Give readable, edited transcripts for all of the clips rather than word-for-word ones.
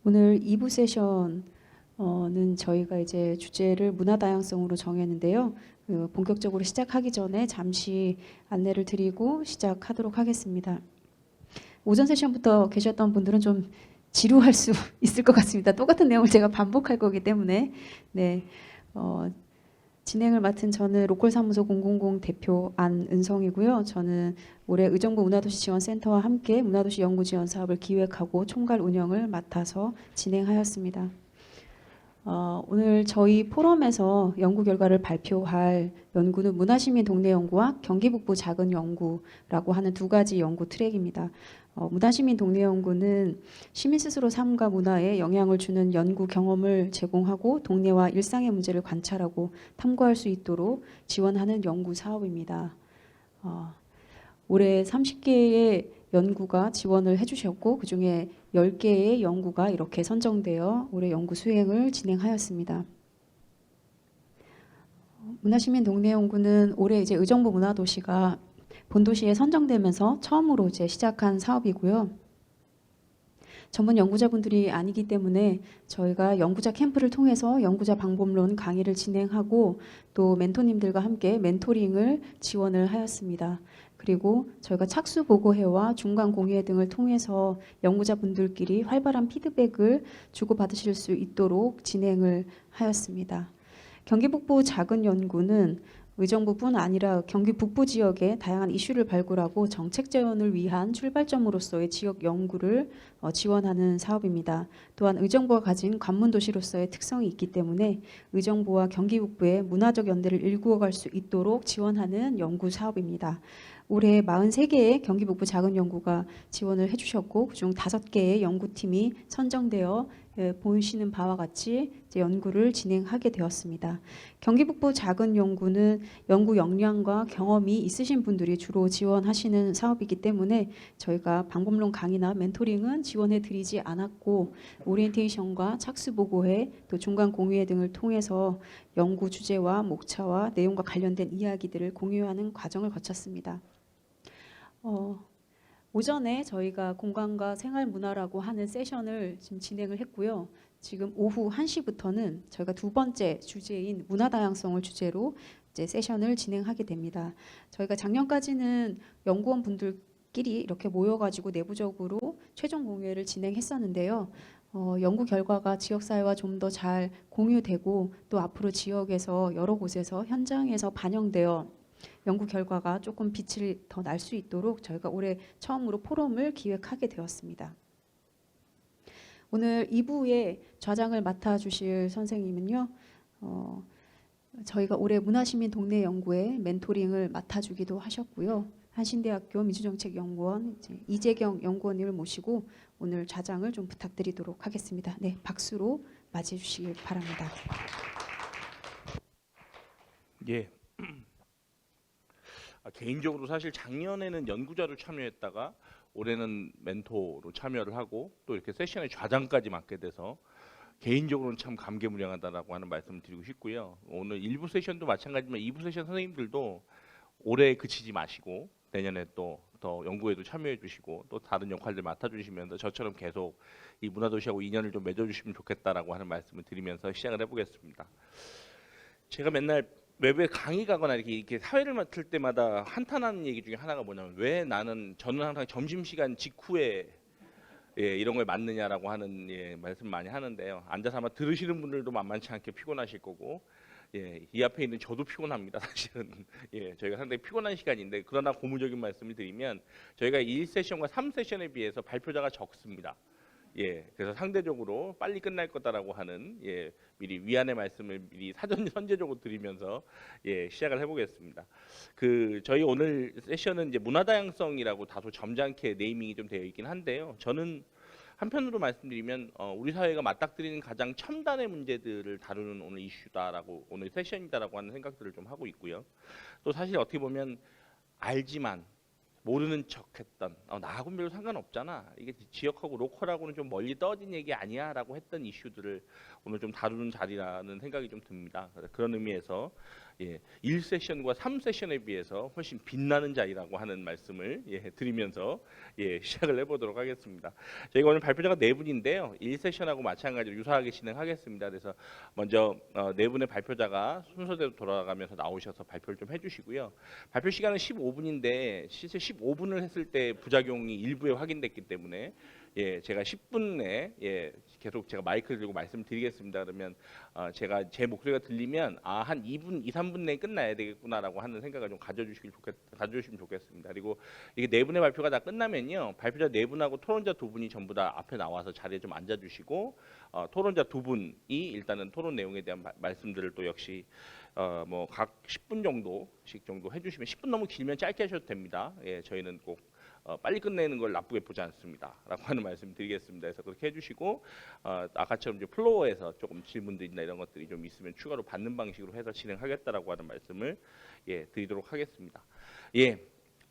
오늘 2부 세션은 저희가 이제 주제를 문화 다양성으로 정했는데요. 본격적으로 시작하기 전에 잠시 안내를 드리고 시작하도록 하겠습니다. 오전 세션부터 계셨던 분들은 좀 지루할 수 있을 것 같습니다. 똑같은 내용을 제가 반복할 거기 때문에. 네, 진행을 맡은 저는 로컬사무소 000 대표 안은성이고요. 저는 올해 의정부 문화도시지원센터와 함께 문화도시 연구지원 사업을 기획하고 총괄 운영을 맡아서 진행하였습니다. 오늘 저희 포럼에서 연구 결과를 발표할 연구는 문화시민 동네 연구와 경기북부 작은 연구라고 하는 두 가지 연구 트랙입니다. 문화시민 동네 연구는 시민 스스로 삶과 문화에 영향을 주는 연구 경험을 제공하고 동네와 일상의 문제를 관찰하고 탐구할 수 있도록 지원하는 연구 사업입니다. 올해 30개의 연구가 지원을 해주셨고 그중에 10개의 연구가 이렇게 선정되어 올해 연구 수행을 진행하였습니다. 문화시민 동네 연구는 올해 이제 의정부 문화도시가 본도시에 선정되면서 처음으로 이제 시작한 사업이고요. 전문 연구자분들이 아니기 때문에 저희가 연구자 캠프를 통해서 연구자 방법론 강의를 진행하고 또 멘토님들과 함께 멘토링을 지원을 하였습니다. 그리고 저희가 착수 보고회와 중간 공유회 등을 통해서 연구자분들끼리 활발한 피드백을 주고받으실 수 있도록 진행을 하였습니다. 경기북부 작은 연구는 의정부뿐 아니라 경기 북부 지역의 다양한 이슈를 발굴하고 정책 재현을 위한 출발점으로서의 지역 연구를 지원하는 사업입니다. 또한 의정부가 가진 관문 도시로서의 특성이 있기 때문에 의정부와 경기 북부의 문화적 연대를 일구어갈 수 있도록 지원하는 연구 사업입니다. 올해 43개의 경기 북부 작은 연구가 지원을 해주셨고 그중 5개의 연구팀이 선정되어 보시는 바와 같이 이제 연구를 진행하게 되었습니다. 경기북부 작은 연구는 연구 역량과 경험이 있으신 분들이 주로 지원하시는 사업이기 때문에 저희가 방법론 강의나 멘토링은 지원해 드리지 않았고 오리엔테이션과 착수보고회 또 중간 공유회 등을 통해서 연구 주제와 목차와 내용과 관련된 이야기들을 공유하는 과정을 거쳤습니다. 오전에 저희가 공간과 생활문화라고 하는 세션을 지금 진행을 했고요. 지금 오후 1시부터는 저희가 두 번째 주제인 문화다양성을 주제로 이제 세션을 진행하게 됩니다. 저희가 작년까지는 연구원 분들끼리 이렇게 모여가지고 내부적으로 최종 공유회를 진행했었는데요. 연구 결과가 지역사회와 좀 더 잘 공유되고 또 앞으로 지역에서 여러 곳에서 현장에서 반영되어 연구 결과가 조금 빛을 더 날 수 있도록 저희가 올해 처음으로 포럼을 기획하게 되었습니다. 오늘 2부의 좌장을 맡아주실 선생님은요. 저희가 올해 문화시민 동네 연구에 멘토링을 맡아주기도 하셨고요. 한신대학교 민주정책연구원 이재경 연구원님을 모시고 오늘 좌장을 좀 부탁드리도록 하겠습니다. 네, 박수로 맞이해 주시길 바랍니다. 예. 개인적으로 사실 작년에는 연구자로 참여했다가 올해는 멘토로 참여를 하고 또 이렇게 세션의 좌장까지 맡게 돼서 개인적으로는 참 감개무량하다라고 하는 말씀을 드리고 싶고요. 오늘 1부 세션도 마찬가지지만 2부 세션 선생님들도 올해 그치지 마시고 내년에 또 더 연구에도 참여해 주시고 또 다른 역할들 맡아주시면서 저처럼 계속 이 문화도시하고 인연을 좀 맺어주시면 좋겠다라고 하는 말씀을 드리면서 시작을 해보겠습니다. 제가 맨날 외부에 강의 가거나 이렇게 사회를 맡을 때마다 한탄하는 얘기 중에 하나가 뭐냐면 왜 저는 항상 점심시간 직후에 이런 걸 맡느냐라고 하는 말씀 많이 하는데요. 앉아서 아마 들으시는 분들도 만만치 않게 피곤하실 거고 이 앞에 있는 저도 피곤합니다. 사실은 저희가 상당히 피곤한 시간인데 그러나 고무적인 말씀을 드리면 저희가 1세션과 3세션에 비해서 발표자가 적습니다. 그래서 상대적으로 빨리 끝날 거다라고 하는 미리 위안의 말씀을 미리 사전 선제적으로 드리면서 시작을 해보겠습니다. 저희 오늘 세션은 이제 문화다양성이라고 다소 점잖게 네이밍이 좀 되어 있긴 한데요. 저는 한편으로 말씀드리면 우리 사회가 맞닥뜨리는 가장 첨단의 문제들을 다루는 오늘 이슈다라고 오늘 세션이다라고 하는 생각들을 좀 하고 있고요. 또 사실 어떻게 보면 알지만 모르는 척했던 나하고는 별로 상관없잖아. 이게 지역하고 로컬하고는 좀 멀리 떨어진 얘기 아니야 라고 했던 이슈들을 오늘 좀 다루는 자리라는 생각이 좀 듭니다. 그런 의미에서 1세션과 3세션에 비해서 훨씬 빛나는 자리라고 하는 말씀을 드리면서 시작을 해보도록 하겠습니다. 저희가 오늘 발표자가 네 분인데요. 1세션하고 마찬가지로 유사하게 진행하겠습니다. 그래서 먼저 네 분의 발표자가 순서대로 돌아가면서 나오셔서 발표를 좀 해주시고요. 발표 시간은 15분인데 실제 15분을 했을 때 부작용이 일부에 확인됐기 때문에 제가 10분에 계속 제가 마이크를 들고 말씀드리겠습니다. 그러면 제가 제 목소리가 들리면 한 2분, 2, 3분 내에 끝나야 되겠구나라고 하는 생각을 좀 가져주시면 좋겠습니다. 그리고 이게 네 분의 발표가 다 끝나면요, 발표자 네 분하고 토론자 두 분이 전부 다 앞에 나와서 자리에 좀 앉아주시고 토론자 두 분이 일단은 토론 내용에 대한 말씀들을 또 역시 뭐 각 10분 정도씩 정도 해주시면 10분 너무 길면 짧게 하셔도 됩니다. 저희는 꼭 빨리 끝내는 걸 나쁘게 보지 않습니다라고 하는 말씀 드리겠습니다. 그래서 그렇게 해주시고 아까처럼 이제 플로어에서 조금 질문들이나 이런 것들이 좀 있으면 추가로 받는 방식으로 해서 진행하겠다라고 하는 말씀을 드리도록 하겠습니다.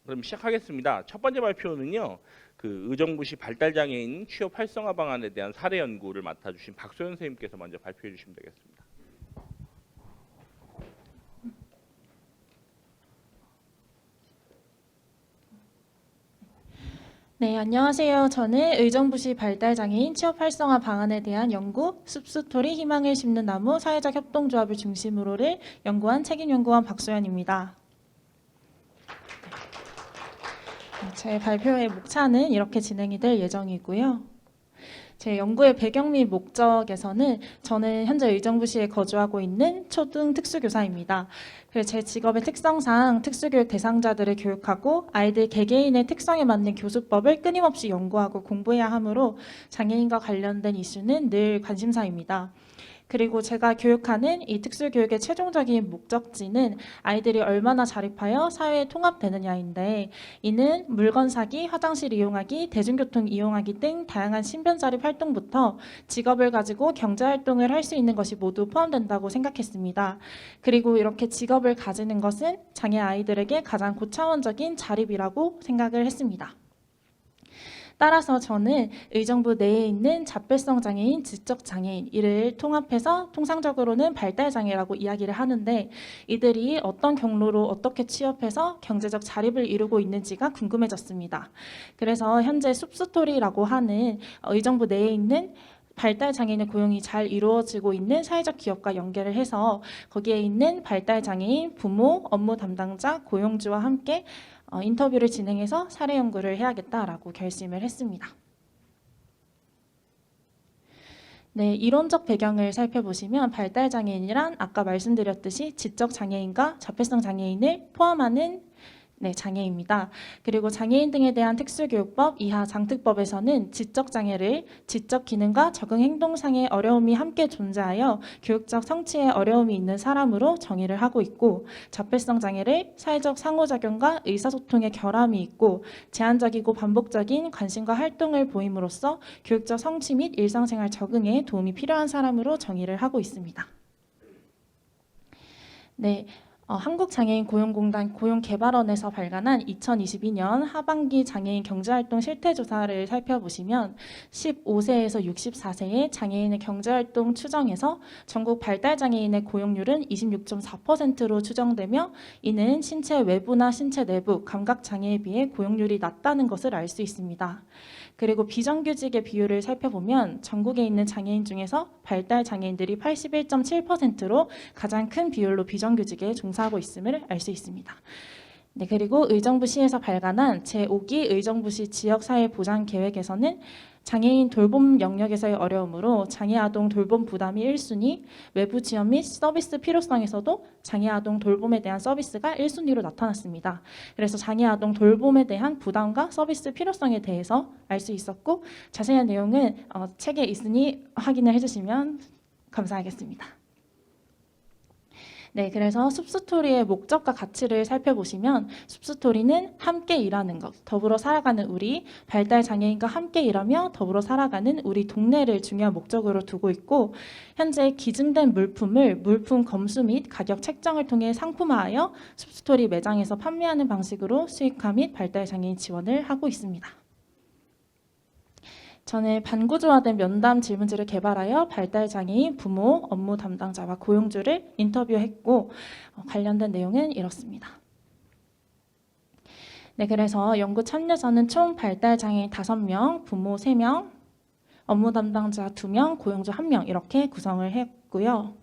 그럼 시작하겠습니다. 첫 번째 발표는요, 그 의정부시 발달장애인 취업 활성화 방안에 대한 사례 연구를 맡아주신 박소연 선생님께서 먼저 발표해 주시면 되겠습니다. 네, 안녕하세요. 저는 의정부시 발달장애인 취업 활성화 방안에 대한 연구, 숲스토리 희망을 심는 나무 사회적 협동조합을 중심으로를 연구한 책임연구원 박소연입니다. 제 발표의 목차는 이렇게 진행이 될 예정이고요. 제 연구의 배경 및 목적에서는 저는 현재 의정부시에 거주하고 있는 초등 특수교사입니다. 그래서 제 직업의 특성상 특수교육 대상자들을 교육하고 아이들 개개인의 특성에 맞는 교수법을 끊임없이 연구하고 공부해야 하므로 장애인과 관련된 이슈는 늘 관심사입니다. 그리고 제가 교육하는 이 특수교육의 최종적인 목적지는 아이들이 얼마나 자립하여 사회에 통합되느냐인데, 이는 물건 사기, 화장실 이용하기, 대중교통 이용하기 등 다양한 신변 자립 활동부터 직업을 가지고 경제활동을 할 수 있는 것이 모두 포함된다고 생각했습니다. 그리고 이렇게 직업을 가지는 것은 장애 아이들에게 가장 고차원적인 자립이라고 생각을 했습니다. 따라서 저는 의정부 내에 있는 자폐성 장애인, 지적 장애인 이를 통합해서 통상적으로는 발달 장애라고 이야기를 하는데, 이들이 어떤 경로로 어떻게 취업해서 경제적 자립을 이루고 있는지가 궁금해졌습니다. 그래서 현재 숲스토리라고 하는 의정부 내에 있는 발달 장애인의 고용이 잘 이루어지고 있는 사회적 기업과 연계를 해서 거기에 있는 발달 장애인 부모, 업무 담당자, 고용주와 함께 인터뷰를 진행해서 사례 연구를 해야겠다라고 결심을 했습니다. 네, 이론적 배경을 살펴보시면 발달 장애인이란 아까 말씀드렸듯이 지적 장애인과 자폐성 장애인을 포함하는 장애입니다. 그리고 장애인 등에 대한 특수교육법 이하 장특법에서는 지적 장애를 지적 기능과 적응 행동상의 어려움이 함께 존재하여 교육적 성취에 어려움이 있는 사람으로 정의를 하고 있고, 자폐성 장애를 사회적 상호작용과 의사소통에 결함이 있고 제한적이고 반복적인 관심과 활동을 보임으로써 교육적 성취 및 일상생활 적응에 도움이 필요한 사람으로 정의를 하고 있습니다. 네. 한국장애인 고용공단 고용개발원에서 발간한 2022년 하반기 장애인 경제활동 실태조사를 살펴보시면 15세에서 64세의 장애인의 경제활동 추정에서 전국 발달장애인의 고용률은 26.4%로 추정되며, 이는 신체 외부나 신체 내부 감각장애에 비해 고용률이 낮다는 것을 알 수 있습니다. 그리고 비정규직의 비율을 살펴보면 전국에 있는 장애인 중에서 발달 장애인들이 81.7%로 가장 큰 비율로 비정규직에 종사하고 있음을 알 수 있습니다. 네, 그리고 의정부시에서 발간한 제5기 의정부시 지역사회보장계획에서는 장애인 돌봄 영역에서의 어려움으로 장애아동 돌봄 부담이 1순위, 외부 지원 및 서비스 필요성에서도 장애아동 돌봄에 대한 서비스가 1순위로 나타났습니다. 그래서 장애아동 돌봄에 대한 부담과 서비스 필요성에 대해서 알 수 있었고, 자세한 내용은 책에 있으니 확인을 해주시면 감사하겠습니다. 네, 그래서 숲스토리의 목적과 가치를 살펴보시면 숲스토리는 함께 일하는 것, 더불어 살아가는 우리, 발달 장애인과 함께 일하며 더불어 살아가는 우리 동네를 중요한 목적으로 두고 있고, 현재 기증된 물품을 물품 검수 및 가격 책정을 통해 상품화하여 숲스토리 매장에서 판매하는 방식으로 수익화 및 발달 장애인 지원을 하고 있습니다. 저는 반구조화된 면담 질문지를 개발하여 발달장애인, 부모, 업무 담당자와 고용주를 인터뷰했고 관련된 내용은 이렇습니다. 네, 그래서 연구 참여자는 총 발달장애인 5명, 부모 3명, 업무 담당자 2명, 고용주 1명 이렇게 구성을 했고요.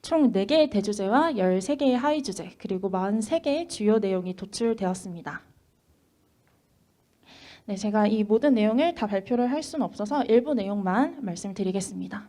총 4개의 대주제와 13개의 하위주제, 그리고 43개의 주요 내용이 도출되었습니다. 네, 제가 이 모든 내용을 다 발표를 할 수는 없어서 일부 내용만 말씀드리겠습니다.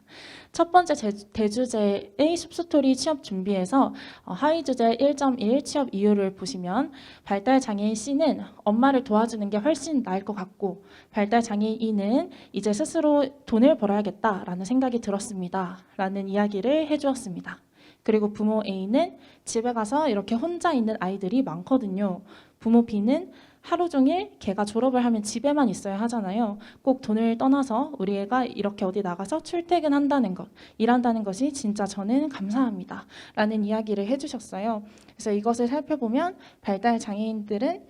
첫 번째 대주제의 숲스토리 취업 준비에서 하위주제 1.1 취업 이유를 보시면 발달장애인 C는 엄마를 도와주는 게 훨씬 나을 것 같고 발달장애인 E는 이제 스스로 돈을 벌어야겠다라는 생각이 들었습니다. 라는 이야기를 해주었습니다. 그리고 부모 A는 집에 가서 이렇게 혼자 있는 아이들이 많거든요. 부모 B는 하루 종일 걔가 졸업을 하면 집에만 있어야 하잖아요. 꼭 돈을 떠나서 우리 애가 이렇게 어디 나가서 출퇴근한다는 것, 일한다는 것이 진짜 저는 감사합니다. 라는 이야기를 해주셨어요. 그래서 이것을 살펴보면 발달 장애인들은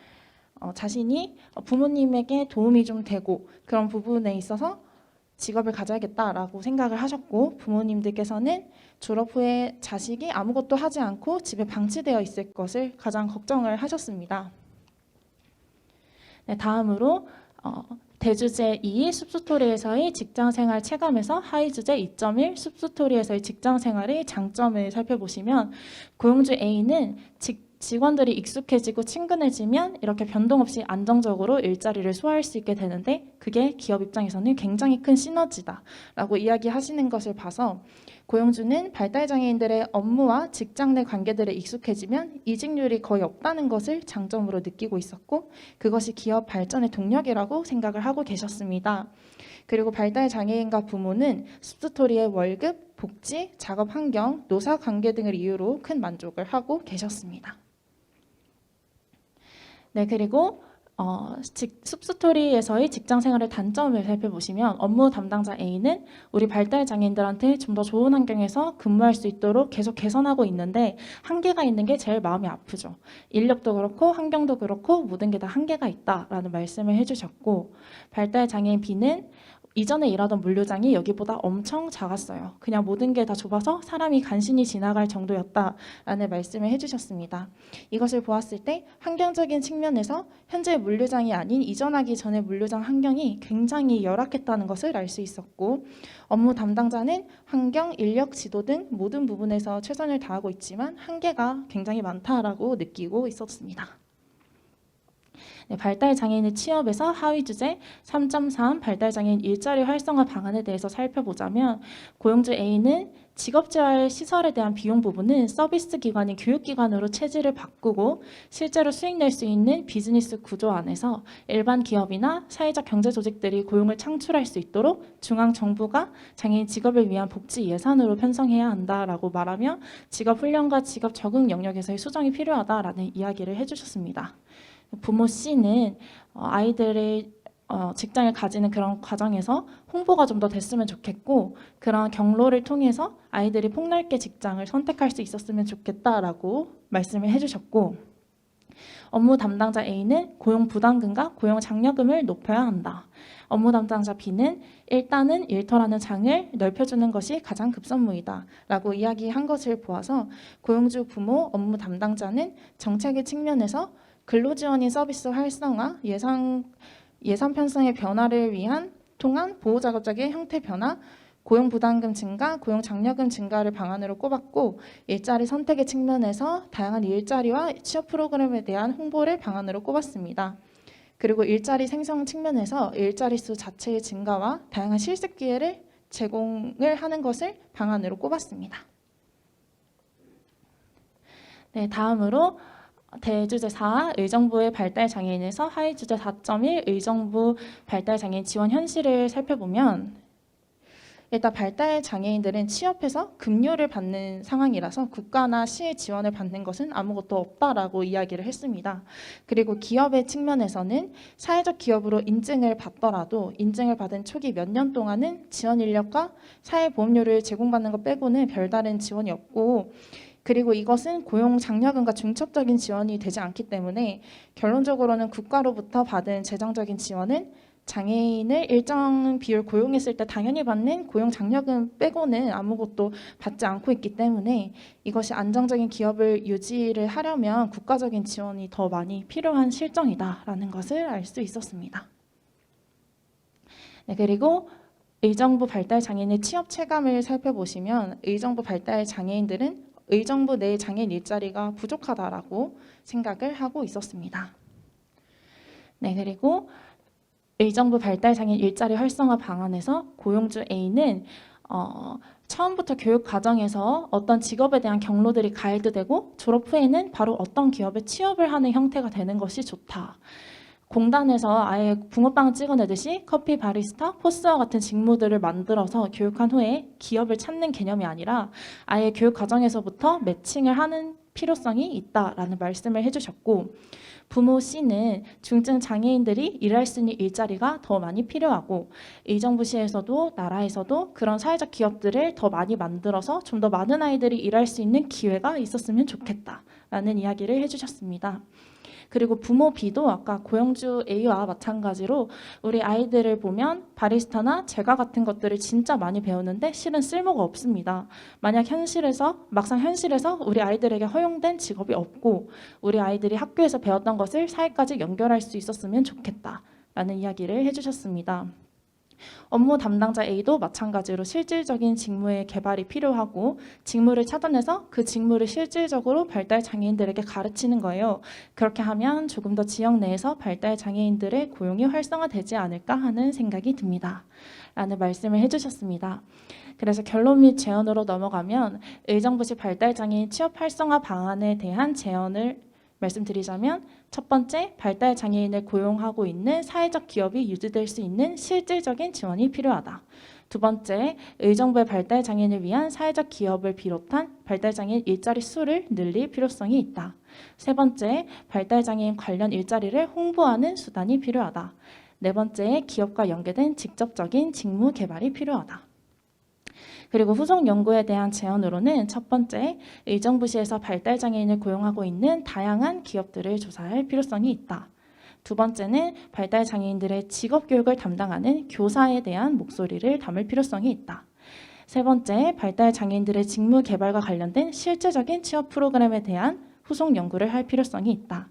자신이 부모님에게 도움이 좀 되고 그런 부분에 있어서 직업을 가져야겠다라고 생각을 하셨고 부모님들께서는 졸업 후에 자식이 아무것도 하지 않고 집에 방치되어 있을 것을 가장 걱정을 하셨습니다. 네, 다음으로 대주제 2 숲스토리에서의 직장생활 체감에서 하위주제 2.1 숲스토리에서의 직장생활의 장점을 살펴보시면 고용주 A는 직원들이 익숙해지고 친근해지면 이렇게 변동 없이 안정적으로 일자리를 소화할 수 있게 되는데 그게 기업 입장에서는 굉장히 큰 시너지다라고 이야기하시는 것을 봐서 고용주는 발달장애인들의 업무와 직장 내 관계들에 익숙해지면 이직률이 거의 없다는 것을 장점으로 느끼고 있었고 그것이 기업 발전의 동력이라고 생각을 하고 계셨습니다. 그리고 발달장애인과 부모는 숲스토리의 월급, 복지, 작업 환경, 노사 관계 등을 이유로 큰 만족을 하고 계셨습니다. 네, 그리고 숲스토리에서의 직장생활의 단점을 살펴보시면 업무 담당자 A는 우리 발달장애인들한테 좀 더 좋은 환경에서 근무할 수 있도록 계속 개선하고 있는데 한계가 있는 게 제일 마음이 아프죠. 인력도 그렇고 환경도 그렇고 모든 게 다 한계가 있다라는 말씀을 해주셨고 발달장애인 B는 이전에 일하던 물류장이 여기보다 엄청 작았어요. 그냥 모든 게 다 좁아서 사람이 간신히 지나갈 정도였다라는 말씀을 해주셨습니다. 이것을 보았을 때 환경적인 측면에서 현재 물류장이 아닌 이전하기 전에 물류장 환경이 굉장히 열악했다는 것을 알 수 있었고 업무 담당자는 환경, 인력, 지도 등 모든 부분에서 최선을 다하고 있지만 한계가 굉장히 많다라고 느끼고 있었습니다. 네, 발달장애인의 취업에서 하위주제 3.3 발달장애인 일자리 활성화 방안에 대해서 살펴보자면 고용주 A는 직업재활 시설에 대한 비용 부분은 서비스 기관인 교육기관으로 체질을 바꾸고 실제로 수익 낼 수 있는 비즈니스 구조 안에서 일반 기업이나 사회적 경제 조직들이 고용을 창출할 수 있도록 중앙정부가 장애인 직업을 위한 복지 예산으로 편성해야 한다라고 말하며 직업 훈련과 직업 적응 영역에서의 수정이 필요하다라는 이야기를 해주셨습니다. 부모 C는 아이들의 직장을 가지는 그런 과정에서 홍보가 좀 더 됐으면 좋겠고 그런 경로를 통해서 아이들이 폭넓게 직장을 선택할 수 있었으면 좋겠다라고 말씀을 해주셨고 업무 담당자 A는 고용 부담금과 고용 장려금을 높여야 한다. 업무 담당자 B는 일단은 일터라는 장을 넓혀주는 것이 가장 급선무이다 라고 이야기한 것을 보아서 고용주 부모 업무 담당자는 정책의 측면에서 근로지원인 서비스 활성화, 예산 편성의 변화를 위한 통한 보호자급적인 형태 변화, 고용부담금 증가, 고용장려금 증가를 방안으로 꼽았고 일자리 선택의 측면에서 다양한 일자리와 취업 프로그램에 대한 홍보를 방안으로 꼽았습니다. 그리고 일자리 생성 측면에서 일자리 수 자체의 증가와 다양한 실습 기회를 제공을 하는 것을 방안으로 꼽았습니다. 네, 다음으로 대주제 4 의정부의 발달장애인에서 하위주제 4.1 의정부 발달장애인 지원 현실을 살펴보면 일단 발달장애인들은 취업해서 급료를 받는 상황이라서 국가나 시의 지원을 받는 것은 아무것도 없다라고 이야기를 했습니다. 그리고 기업의 측면에서는 사회적 기업으로 인증을 받더라도 인증을 받은 초기 몇 년 동안은 지원 인력과 사회보험료를 제공받는 것 빼고는 별다른 지원이 없고 그리고 이것은 고용 장려금과 중첩적인 지원이 되지 않기 때문에 결론적으로는 국가로부터 받은 재정적인 지원은 장애인을 일정 비율 고용했을 때 당연히 받는 고용 장려금 빼고는 아무것도 받지 않고 있기 때문에 이것이 안정적인 기업을 유지를 하려면 국가적인 지원이 더 많이 필요한 실정이다라는 것을 알 수 있었습니다. 네, 그리고 의정부 발달 장애인의 취업 체감을 살펴보시면 의정부 발달 장애인들은 의정부 내 장애인 일자리가 부족하다라고 생각을 하고 있었습니다. 네, 그리고 의정부 발달 장애인 일자리 활성화 방안에서 고용주 A는 처음부터 교육 과정에서 어떤 직업에 대한 경로들이 가이드되고 졸업 후에는 바로 어떤 기업에 취업을 하는 형태가 되는 것이 좋다. 공단에서 아예 붕어빵을 찍어내듯이 커피 바리스타, 포스와 같은 직무들을 만들어서 교육한 후에 기업을 찾는 개념이 아니라 아예 교육 과정에서부터 매칭을 하는 필요성이 있다라는 말씀을 해주셨고, 부모 C는 중증 장애인들이 일할 수 있는 일자리가 더 많이 필요하고 의정부시에서도 나라에서도 그런 사회적 기업들을 더 많이 만들어서 좀 더 많은 아이들이 일할 수 있는 기회가 있었으면 좋겠다라는 이야기를 해주셨습니다. 그리고 부모 B도 아까 고용주 A와 마찬가지로 우리 아이들을 보면 바리스타나 제과 같은 것들을 진짜 많이 배우는데 실은 쓸모가 없습니다. 막상 현실에서 우리 아이들에게 허용된 직업이 없고 우리 아이들이 학교에서 배웠던 것을 사회까지 연결할 수 있었으면 좋겠다라는 이야기를 해주셨습니다. 업무 담당자 A도 마찬가지로 실질적인 직무의 개발이 필요하고 직무를 찾아내서 그 직무를 실질적으로 발달 장애인들에게 가르치는 거예요. 그렇게 하면 조금 더 지역 내에서 발달 장애인들의 고용이 활성화되지 않을까 하는 생각이 듭니다. 라는 말씀을 해주셨습니다. 그래서 결론 및 제언으로 넘어가면 의정부시 발달 장애인 취업 활성화 방안에 대한 제언을 말씀드리자면 첫 번째, 발달 장애인을 고용하고 있는 사회적 기업이 유지될 수 있는 실질적인 지원이 필요하다. 두 번째, 의정부의 발달 장애인을 위한 사회적 기업을 비롯한 발달 장애인 일자리 수를 늘릴 필요성이 있다. 세 번째, 발달 장애인 관련 일자리를 홍보하는 수단이 필요하다. 네 번째, 기업과 연계된 직접적인 직무 개발이 필요하다. 그리고 후속 연구에 대한 제언으로는 첫 번째, 의정부시에서 발달장애인을 고용하고 있는 다양한 기업들을 조사할 필요성이 있다. 두 번째는 발달장애인들의 직업교육을 담당하는 교사에 대한 목소리를 담을 필요성이 있다. 세 번째, 발달장애인들의 직무 개발과 관련된 실제적인 취업 프로그램에 대한 후속 연구를 할 필요성이 있다.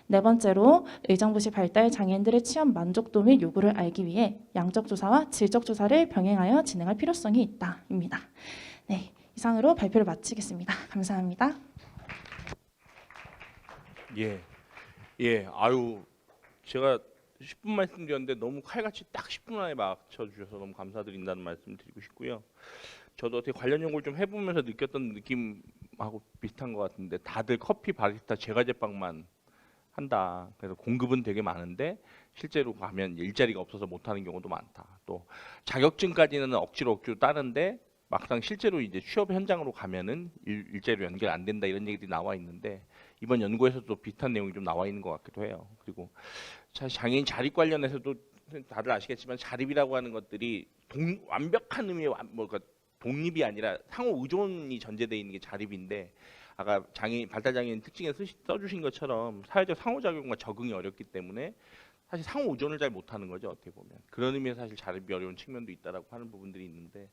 네 번째로 의정부시 발달 장애인들의 취업 만족도 및 요구를 알기 위해 양적 조사와 질적 조사를 병행하여 진행할 필요성이 있다입니다. 네, 이상으로 발표를 마치겠습니다. 감사합니다. 아유, 제가 10분 말씀드렸는데 너무 칼같이 딱 10분 안에 맞춰주셔서 너무 감사드린다는 말씀을 드리고 싶고요. 저도 어떻게 관련 연구를 좀 해보면서 느꼈던 느낌하고 비슷한 것 같은데 다들 커피 바리스타 제과제빵만 한다. 그래서 공급은 되게 많은데 실제로 가면 일자리가 없어서 못하는 경우도 많다. 또 자격증까지는 억지로 따는데 막상 실제로 이제 취업 현장으로 가면은 일자리로 연결 안 된다 이런 얘기들이 나와 있는데 이번 연구에서도 비슷한 내용이 좀 나와 있는 것 같기도 해요. 그리고 장애인 자립 관련해서도 다들 아시겠지만 자립이라고 하는 것들이 완벽한 의미의 독립이 아니라 상호 의존이 전제되어 있는 게 자립인데 아까 발달장애인 특징에 써주신 것처럼 사회적 상호작용과 적응이 어렵기 때문에 사실 상호 의존을 잘 못하는 거죠. 어떻게 보면 그런 의미에서 사실 자립이 어려운 측면도 있다라고 하는 부분들이 있는데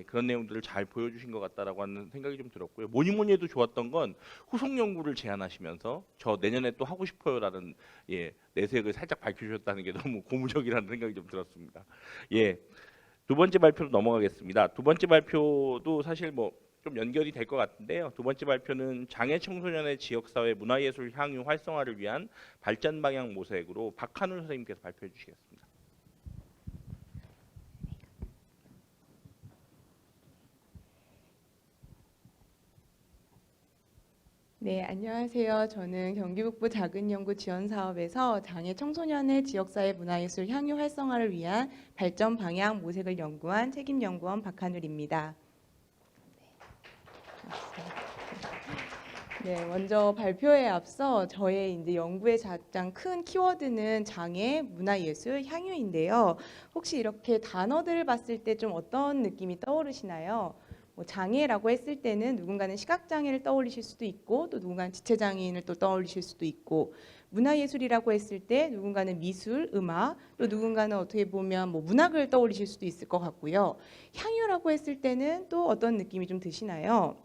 그런 내용들을 잘 보여주신 것 같다라고 하는 생각이 좀 들었고요. 뭐니 해도 좋았던 건 후속 연구를 제안하시면서 저 내년에 또 하고 싶어요라는 내색을 살짝 밝혀주셨다는 게 너무 고무적이라는 생각이 좀 들었습니다. 두 번째 발표로 넘어가겠습니다. 두 번째 발표도 사실 좀 연결이 될 것 같은데요. 두 번째 발표는 장애 청소년의 지역사회 문화예술 향유 활성화를 위한 발전 방향 모색으로 박한울 선생님께서 발표해 주시겠습니다. 네, 안녕하세요. 저는 경기북부 작은연구지원사업에서 장애 청소년의 지역사회 문화예술 향유 활성화를 위한 발전 방향 모색을 연구한 책임연구원 박한울입니다. 네, 먼저 발표에 앞서 저의 이제 연구의 가장 큰 키워드는 장애, 문화예술, 향유인데요. 혹시 이렇게 단어들을 봤을 때 좀 어떤 느낌이 떠오르시나요? 장애라고 했을 때는 누군가는 시각장애를 떠올리실 수도 있고 또 누군가는 지체장애인을 또 떠올리실 수도 있고 문화예술이라고 했을 때 누군가는 미술, 음악, 또 누군가는 어떻게 보면 뭐 문학을 떠올리실 수도 있을 것 같고요. 향유라고 했을 때는 또 어떤 느낌이 좀 드시나요?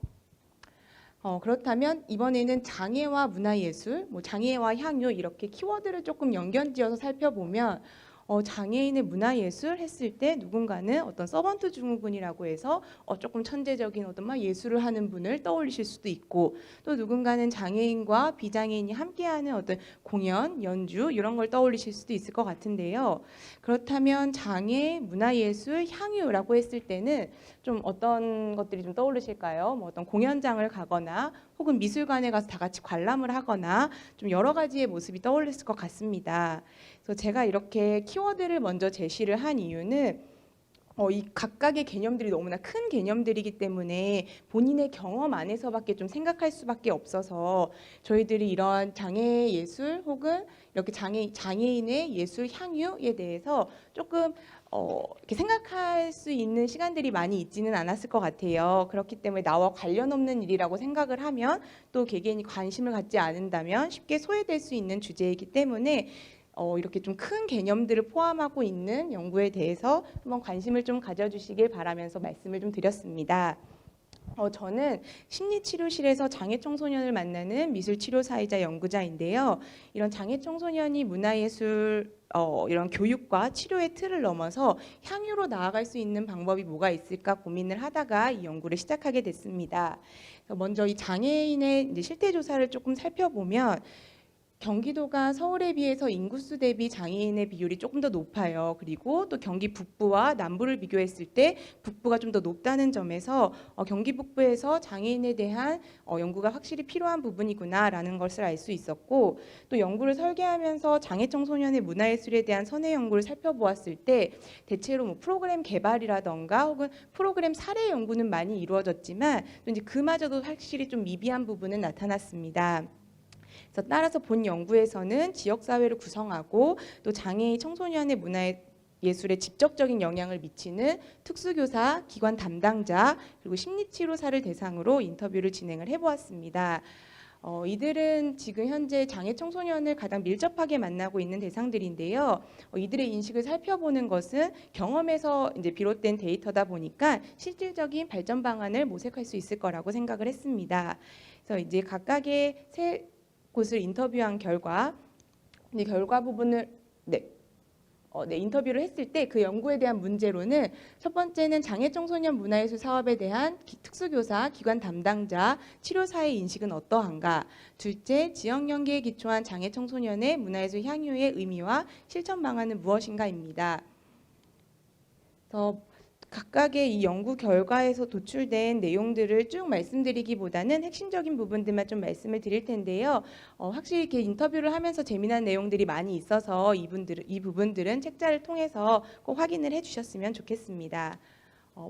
그렇다면 이번에는 장애와 문화예술, 뭐 장애와 향유 이렇게 키워드를 조금 연결지어서 살펴보면 장애인의 문화예술 했을 때 누군가는 어떤 서번트 증후군이라고 해서 조금 천재적인 어떤 막 예술을 하는 분을 떠올리실 수도 있고, 또 누군가는 장애인과 비장애인이 함께하는 어떤 공연, 연주 이런 걸 떠올리실 수도 있을 것 같은데요. 그렇다면 장애, 문화예술, 향유라고 했을 때는 좀 어떤 것들이 좀 떠오르실까요? 뭐 어떤 공연장을 가거나 혹은 미술관에 가서 다 같이 관람을 하거나 좀 여러 가지의 모습이 떠올렸을 것 같습니다. 그래서 제가 이렇게 키워드를 먼저 제시를 한 이유는 이 각각의 개념들이 너무나 큰 개념들이기 때문에 본인의 경험 안에서밖에 좀 생각할 수밖에 없어서 저희들이 이런 장애 예술 혹은 이렇게 장애인의 예술 향유에 대해서 조금 이렇게 생각할 수 있는 시간들이 많이 있지는 않았을 것 같아요. 그렇기 때문에 나와 관련 없는 일이라고 생각을 하면 또 개개인이 관심을 갖지 않는다면 쉽게 소외될 수 있는 주제이기 때문에 이렇게 좀 큰 개념들을 포함하고 있는 연구에 대해서 한번 관심을 좀 가져주시길 바라면서 말씀을 좀 드렸습니다. 저는 심리치료실에서 장애 청소년을 만나는 미술치료사이자 연구자인데요. 이런 장애 청소년이 문화예술 이런 교육과 치료의 틀을 넘어서 향유로 나아갈 수 있는 방법이 뭐가 있을까 고민을 하다가 이 연구를 시작하게 됐습니다. 먼저 이 장애인의 이제 실태 조사를 조금 살펴보면 경기도가 서울에 비해서 인구수 대비 장애인의 비율이 조금 더 높아요. 그리고 또 경기 북부와 남부를 비교했을 때 북부가 좀 더 높다는 점에서 경기 북부에서 장애인에 대한 연구가 확실히 필요한 부분이구나라는 것을 알 수 있었고, 또 연구를 설계하면서 장애 청소년의 문화예술에 대한 선해 연구를 살펴보았을 때 대체로 뭐 프로그램 개발이라던가 혹은 프로그램 사례 연구는 많이 이루어졌지만 또 이제 그마저도 확실히 좀 미비한 부분은 나타났습니다. 그래서 따라서 본 연구에서는 지역사회를 구성하고 또 장애인 청소년의 문화예술에 직접적인 영향을 미치는 특수교사, 기관 담당자, 그리고 심리치료사를 대상으로 인터뷰를 진행을 해보았습니다. 이들은 지금 현재 장애 청소년을 가장 밀접하게 만나고 있는 대상들인데요. 이들의 인식을 살펴보는 것은 경험에서 이제 비롯된 데이터다 보니까 실질적인 발전 방안을 모색할 수 있을 거라고 생각을 했습니다. 그래서 이제 각각의 세 곳을 인터뷰한 결과, 이 결과 부분을 인터뷰를 했을 때 그 연구에 대한 문제로는 첫 번째는 장애 청소년 문화예술 사업에 대한 특수교사, 기관 담당자, 치료사의 인식은 어떠한가. 둘째, 지역 연계에 기초한 장애 청소년의 문화예술 향유의 의미와 실천 방안은 무엇인가입니다. 그래서 각각의 이 연구 결과에서 도출된 내용들을 쭉 말씀드리기보다는 핵심적인 부분들만 좀 말씀을 드릴 텐데요. 확실히 이렇게 인터뷰를 하면서 재미난 내용들이 많이 있어서 이 부분들은 책자를 통해서 꼭 확인을 해주셨으면 좋겠습니다.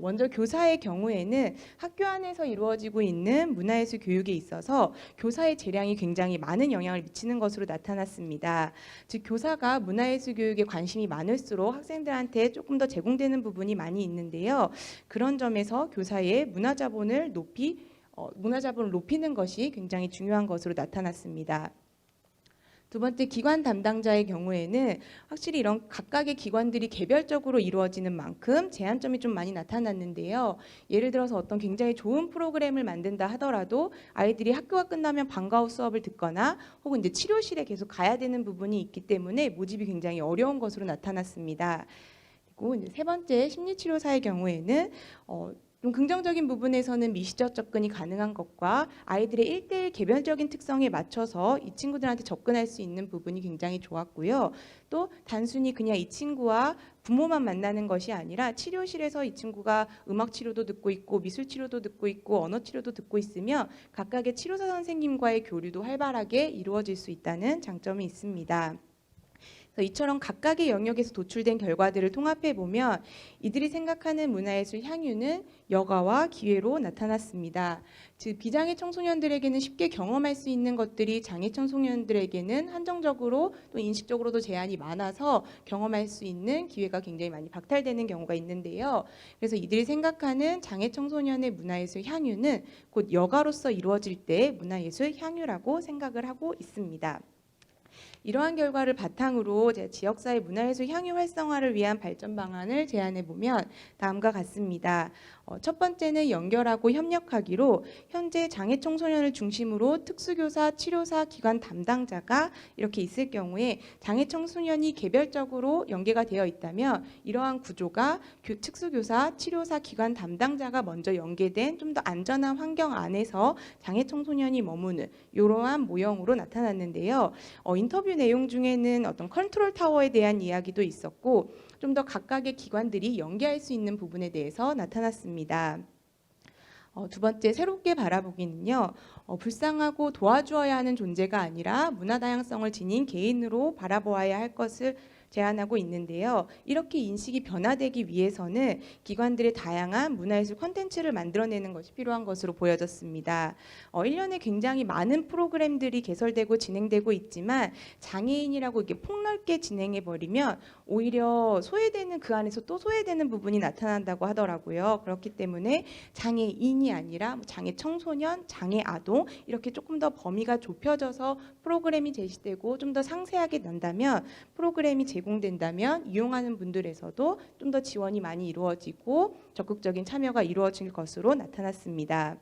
먼저 교사의 경우에는 학교 안에서 이루어지고 있는 문화예술 교육에 있어서 교사의 재량이 굉장히 많은 영향을 미치는 것으로 나타났습니다. 즉 교사가 문화예술 교육에 관심이 많을수록 학생들한테 조금 더 제공되는 부분이 많이 있는데요. 그런 점에서 교사의 문화자본을 높이는 것이 굉장히 중요한 것으로 나타났습니다. 두 번째, 기관 담당자의 경우에는 확실히 이런 각각의 기관들이 개별적으로 이루어지는 만큼 제한점이 좀 많이 나타났는데요. 예를 들어서 어떤 굉장히 좋은 프로그램을 만든다 하더라도 아이들이 학교가 끝나면 방과 후 수업을 듣거나 혹은 이제 치료실에 계속 가야 되는 부분이 있기 때문에 모집이 굉장히 어려운 것으로 나타났습니다. 그리고 이제 세 번째, 심리치료사의 경우에는 좀 긍정적인 부분에서는 미시적 접근이 가능한 것과 아이들의 1:1 개별적인 특성에 맞춰서 이 친구들한테 접근할 수 있는 부분이 굉장히 좋았고요. 또 단순히 그냥 이 친구와 부모만 만나는 것이 아니라 치료실에서 이 친구가 음악 치료도 듣고 있고 미술 치료도 듣고 있고 언어 치료도 듣고 있으며 각각의 치료사 선생님과의 교류도 활발하게 이루어질 수 있다는 장점이 있습니다. 이처럼 각각의 영역에서 도출된 결과들을 통합해 보면 이들이 생각하는 문화예술 향유는 여가와 기회로 나타났습니다. 즉 비장애 청소년들에게는 쉽게 경험할 수 있는 것들이 장애 청소년들에게는 한정적으로 또 인식적으로도 제한이 많아서 경험할 수 있는 기회가 굉장히 많이 박탈되는 경우가 있는데요. 그래서 이들이 생각하는 장애 청소년의 문화예술 향유는 곧 여가로서 이루어질 때 문화예술 향유라고 생각을 하고 있습니다. 이러한 결과를 바탕으로 제가 지역사회 문화예술 향유 활성화를 위한 발전 방안을 제안해 보면 다음과 같습니다. 첫 번째는 연결하고 협력하기로 현재 장애 청소년을 중심으로 특수교사, 치료사, 기관 담당자가 이렇게 있을 경우에 장애 청소년이 개별적으로 연계가 되어 있다면 이러한 구조가 특수교사, 치료사, 기관 담당자가 먼저 연계된 좀 더 안전한 환경 안에서 장애 청소년이 머무는 이러한 모형으로 나타났는데요. 인터뷰 내용 중에는 어떤 컨트롤 타워에 대한 이야기도 있었고 좀 더 각각의 기관들이 연계할 수 있는 부분에 대해서 나타났습니다. 두 번째 새롭게 바라보기는요. 불쌍하고 도와주어야 하는 존재가 아니라 문화 다양성을 지닌 개인으로 바라보아야 할 것을 제안하고 있는데요. 이렇게 인식이 변화되기 위해서는 기관들의 다양한 문화예술 콘텐츠를 만들어내는 것이 필요한 것으로 보여졌습니다. 1년에 굉장히 많은 프로그램들이 개설되고 진행되고 있지만 장애인이라고 이렇게 폭넓게 진행해버리면 오히려 소외되는 그 안에서 또 소외되는 부분이 나타난다고 하더라고요. 그렇기 때문에 장애인이 아니라 장애 청소년, 장애 아동 이렇게 조금 더 범위가 좁혀져서 프로그램이 제시되고 좀 더 상세하게 난다면 프로그램이 제공된다면 이용하는 분들에서도 좀 더 지원이 많이 이루어지고 적극적인 참여가 이루어질 것으로 나타났습니다.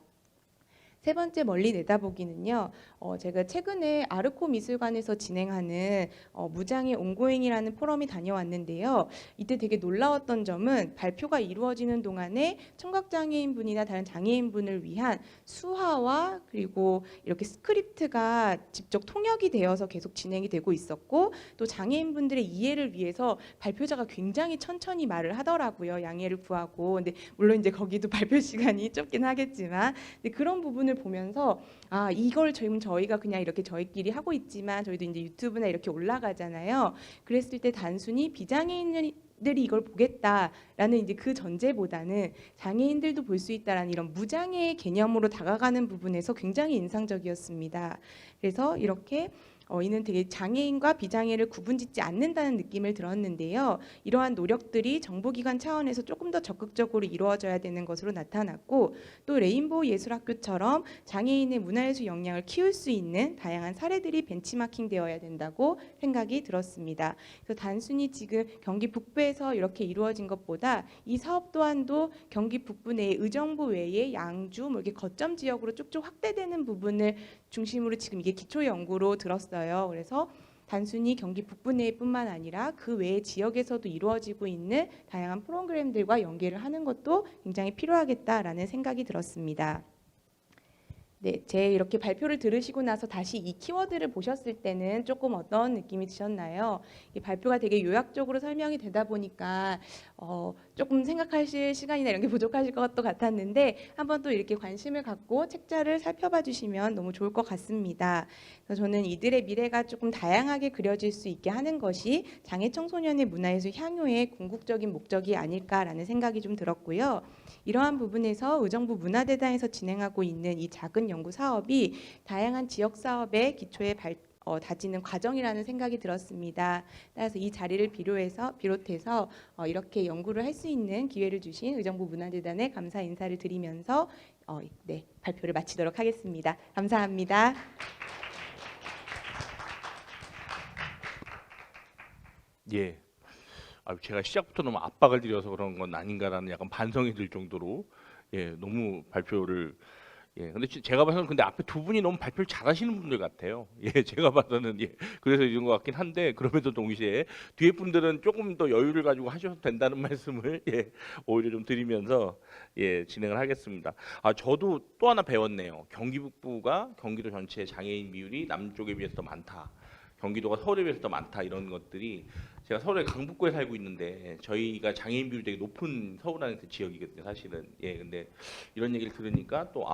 세 번째 멀리 내다보기는요. 제가 최근에 아르코 미술관에서 진행하는 무장애 온고잉이라는 포럼이 다녀왔는데요. 이때 되게 놀라웠던 점은 발표가 이루어지는 동안에 청각장애인분이나 다른 장애인분을 위한 수화와 그리고 이렇게 스크립트가 직접 통역이 되어서 계속 진행이 되고 있었고 또 장애인분들의 이해를 위해서 발표자가 굉장히 천천히 말을 하더라고요. 양해를 구하고. 근데 물론 이제 거기도 발표 시간이 좁긴 하겠지만 근데 그런 부분을 보면서 이걸 지금 저희가 그냥 이렇게 저희끼리 하고 있지만 저희도 이제 유튜브나 이렇게 올라가잖아요. 그랬을 때 단순히 비장애인들이 이걸 보겠다라는 이제 그 전제보다는 장애인들도 볼 수 있다라는 이런 무장애의 개념으로 다가가는 부분에서 굉장히 인상적이었습니다. 그래서 이렇게 이는 되게 장애인과 비장애를 구분짓지 않는다는 느낌을 들었는데요. 이러한 노력들이 정보기관 차원에서 조금 더 적극적으로 이루어져야 되는 것으로 나타났고 또 레인보우 예술학교처럼 장애인의 문화예술 역량을 키울 수 있는 다양한 사례들이 벤치마킹 되어야 된다고 생각이 들었습니다. 그래서 단순히 지금 경기 북부에서 이렇게 이루어진 것보다 이 사업 또한도 경기 북부 내의 의정부 외에 양주 뭐 이렇게 거점 지역으로 쭉쭉 확대되는 부분을 중심으로 지금 이게 기초 연구로 들었어요. 그래서 단순히 경기 북부 내뿐만 아니라 그 외의 지역에서도 이루어지고 있는 다양한 프로그램들과 연계를 하는 것도 굉장히 필요하겠다라는 생각이 들었습니다. 네, 제 이렇게 발표를 들으시고 나서 다시 이 키워드를 보셨을 때는 조금 어떤 느낌이 드셨나요? 이 발표가 되게 요약적으로 설명이 되다 보니까 조금 생각하실 시간이나 이런 게 부족하실 것도 같았는데 한번 또 이렇게 관심을 갖고 책자를 살펴봐 주시면 너무 좋을 것 같습니다. 그래서 저는 이들의 미래가 조금 다양하게 그려질 수 있게 하는 것이 장애 청소년의 문화예술 향유의 궁극적인 목적이 아닐까라는 생각이 좀 들었고요. 이러한 부분에서 의정부 문화대단에서 진행하고 있는 이 작은 연구 사업이 다양한 지역 사업의 기초에 다지는 과정이라는 생각이 들었습니다. 따라서 이 자리를 비롯해서 이렇게 연구를 할 수 있는 기회를 주신 의정부 문화재단에 감사 인사를 드리면서 발표를 마치도록 하겠습니다. 감사합니다. 예. 제가 시작부터 너무 압박을 드려서 그런 건 아닌가라는 약간 반성이 들 정도로 너무 발표를 근데 제가 봐서는 근데 앞에 두 분이 너무 발표를 잘하시는 분들 같아요. 제가 봐서는 그래서 이런 것 같긴 한데 그럼에도 동시에 뒤에 분들은 조금 더 여유를 가지고 하셔도 된다는 말씀을 오히려 좀 드리면서 진행을 하겠습니다. 저도 또 하나 배웠네요. 경기 북부가 경기도 전체 장애인 비율이 남쪽에 비해서 더 많다. 경기도가 서울에 비해서 더 많다 이런 것들이 제가 서울의 강북구에 살고 있는데 저희가 장애인 비율이 되게 높은 서울 안에 지역이거든요 사실은. 근데 이런 얘기를 들으니까 또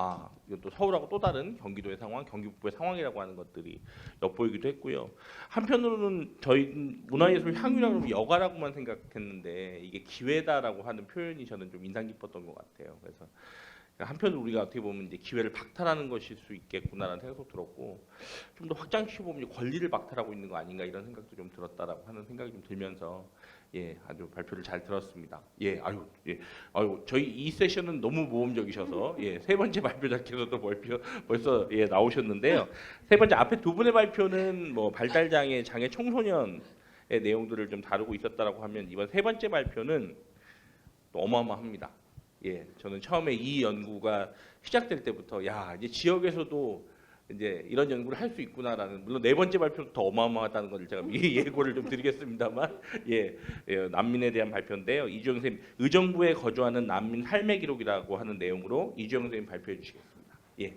이건 또 서울하고 또 다른 경기도의 상황, 경기 북부의 상황이라고 하는 것들이 엿보이기도 했고요. 한편으로는 저희 문화예술 향유라고 하면 여가라고만 생각했는데 이게 기회다라고 하는 표현이 저는 좀 인상 깊었던 것 같아요. 그래서 한편으로 우리가 어떻게 보면 이제 기회를 박탈하는 것일 수 있겠구나라는 생각도 들었고 좀 더 확장시켜 보면 권리를 박탈하고 있는 거 아닌가 이런 생각도 좀 들었다라고 하는 생각이 좀 들면서 예, 아주 발표를 잘 들었습니다. 예, 저희 이 세션은 너무 모험적이셔서 예, 세 번째 발표자께서도 벌써 예, 나오셨는데요. 세 번째 앞에 두 분의 발표는 뭐 발달장애, 장애 청소년의 내용들을 좀 다루고 있었다라고 하면 이번 세 번째 발표는 또 어마어마합니다. 예, 저는 처음에 이 연구가 시작될 때부터 야, 이제 지역에서도 이제 이런 연구를 할 수 있구나라는, 물론 네 번째 발표도 더 어마어마하다는 것을 제가 미리 예고를 좀 드리겠습니다만 예, 난민에 대한 발표인데요. 이주영 선생님, 의정부에 거주하는 난민 삶의 기록이라고 하는 내용으로 이주영 선생님 발표해 주시겠습니다. 예.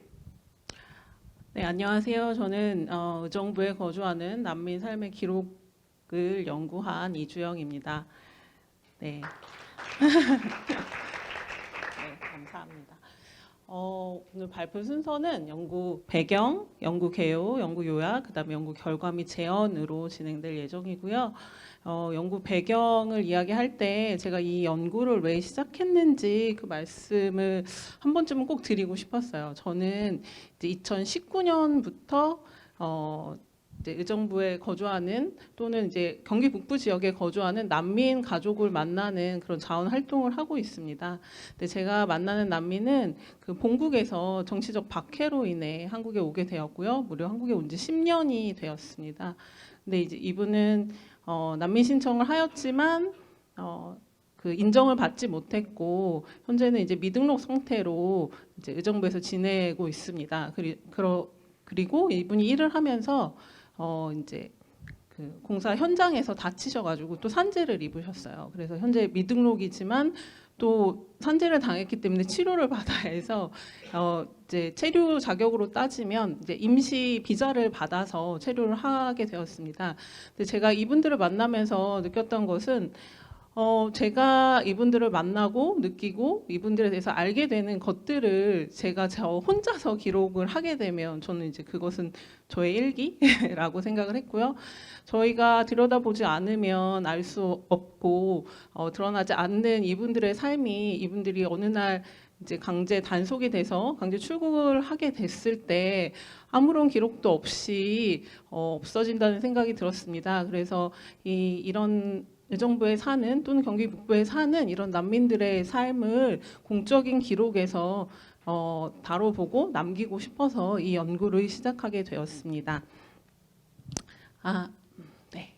네, 안녕하세요. 저는 의정부에 거주하는 난민 삶의 기록을 연구한 이주영입니다. 네. 네, 감사합니다. 오늘 발표 순서는 연구 배경, 연구 개요, 연구 요약, 그다음에 연구 결과 및 제언으로 진행될 예정이고요. 연구 배경을 이야기할 때 제가 이 연구를 왜 시작했는지 그 말씀을 한 번쯤은 꼭 드리고 싶었어요. 저는 이제 2019년부터 이제 의정부에 거주하는 또는 이제 경기 북부 지역에 거주하는 난민 가족을 만나는 그런 자원 활동을 하고 있습니다. 근데 제가 만나는 난민은 그 본국에서 정치적 박해로 인해 한국에 오게 되었고요. 무려 한국에 온 지 10년이 되었습니다. 근데 이제 이분은 난민 신청을 하였지만 그 인정을 받지 못했고 현재는 이제 미등록 상태로 이제 의정부에서 지내고 있습니다. 그리고 이분이 일을 하면서 이제 그 공사 현장에서 다치셔가지고 또 산재를 입으셨어요. 그래서 현재 미등록이지만 또 산재를 당했기 때문에 치료를 받아야 해서 이제 체류 자격으로 따지면 이제 임시 비자를 받아서 체류를 하게 되었습니다. 근데 제가 이분들을 만나면서 느꼈던 것은 제가 이분들을 만나고 느끼고 이분들에 대해서 알게 되는 것들을 제가 저 혼자서 기록을 하게 되면 저는 이제 그것은 저의 일기라고 생각을 했고요. 저희가 들여다보지 않으면 알 수 없고 드러나지 않는 이분들의 삶이 이분들이 어느 날 이제 강제 단속이 돼서 강제 출국을 하게 됐을 때 아무런 기록도 없이 없어진다는 생각이 들었습니다. 그래서 이런 의정부에 사는 또는 경기 북부에 사는 이런 난민들의 삶을 공적인 기록에서 다뤄보고 남기고 싶어서 이 연구를 시작하게 되었습니다. 네.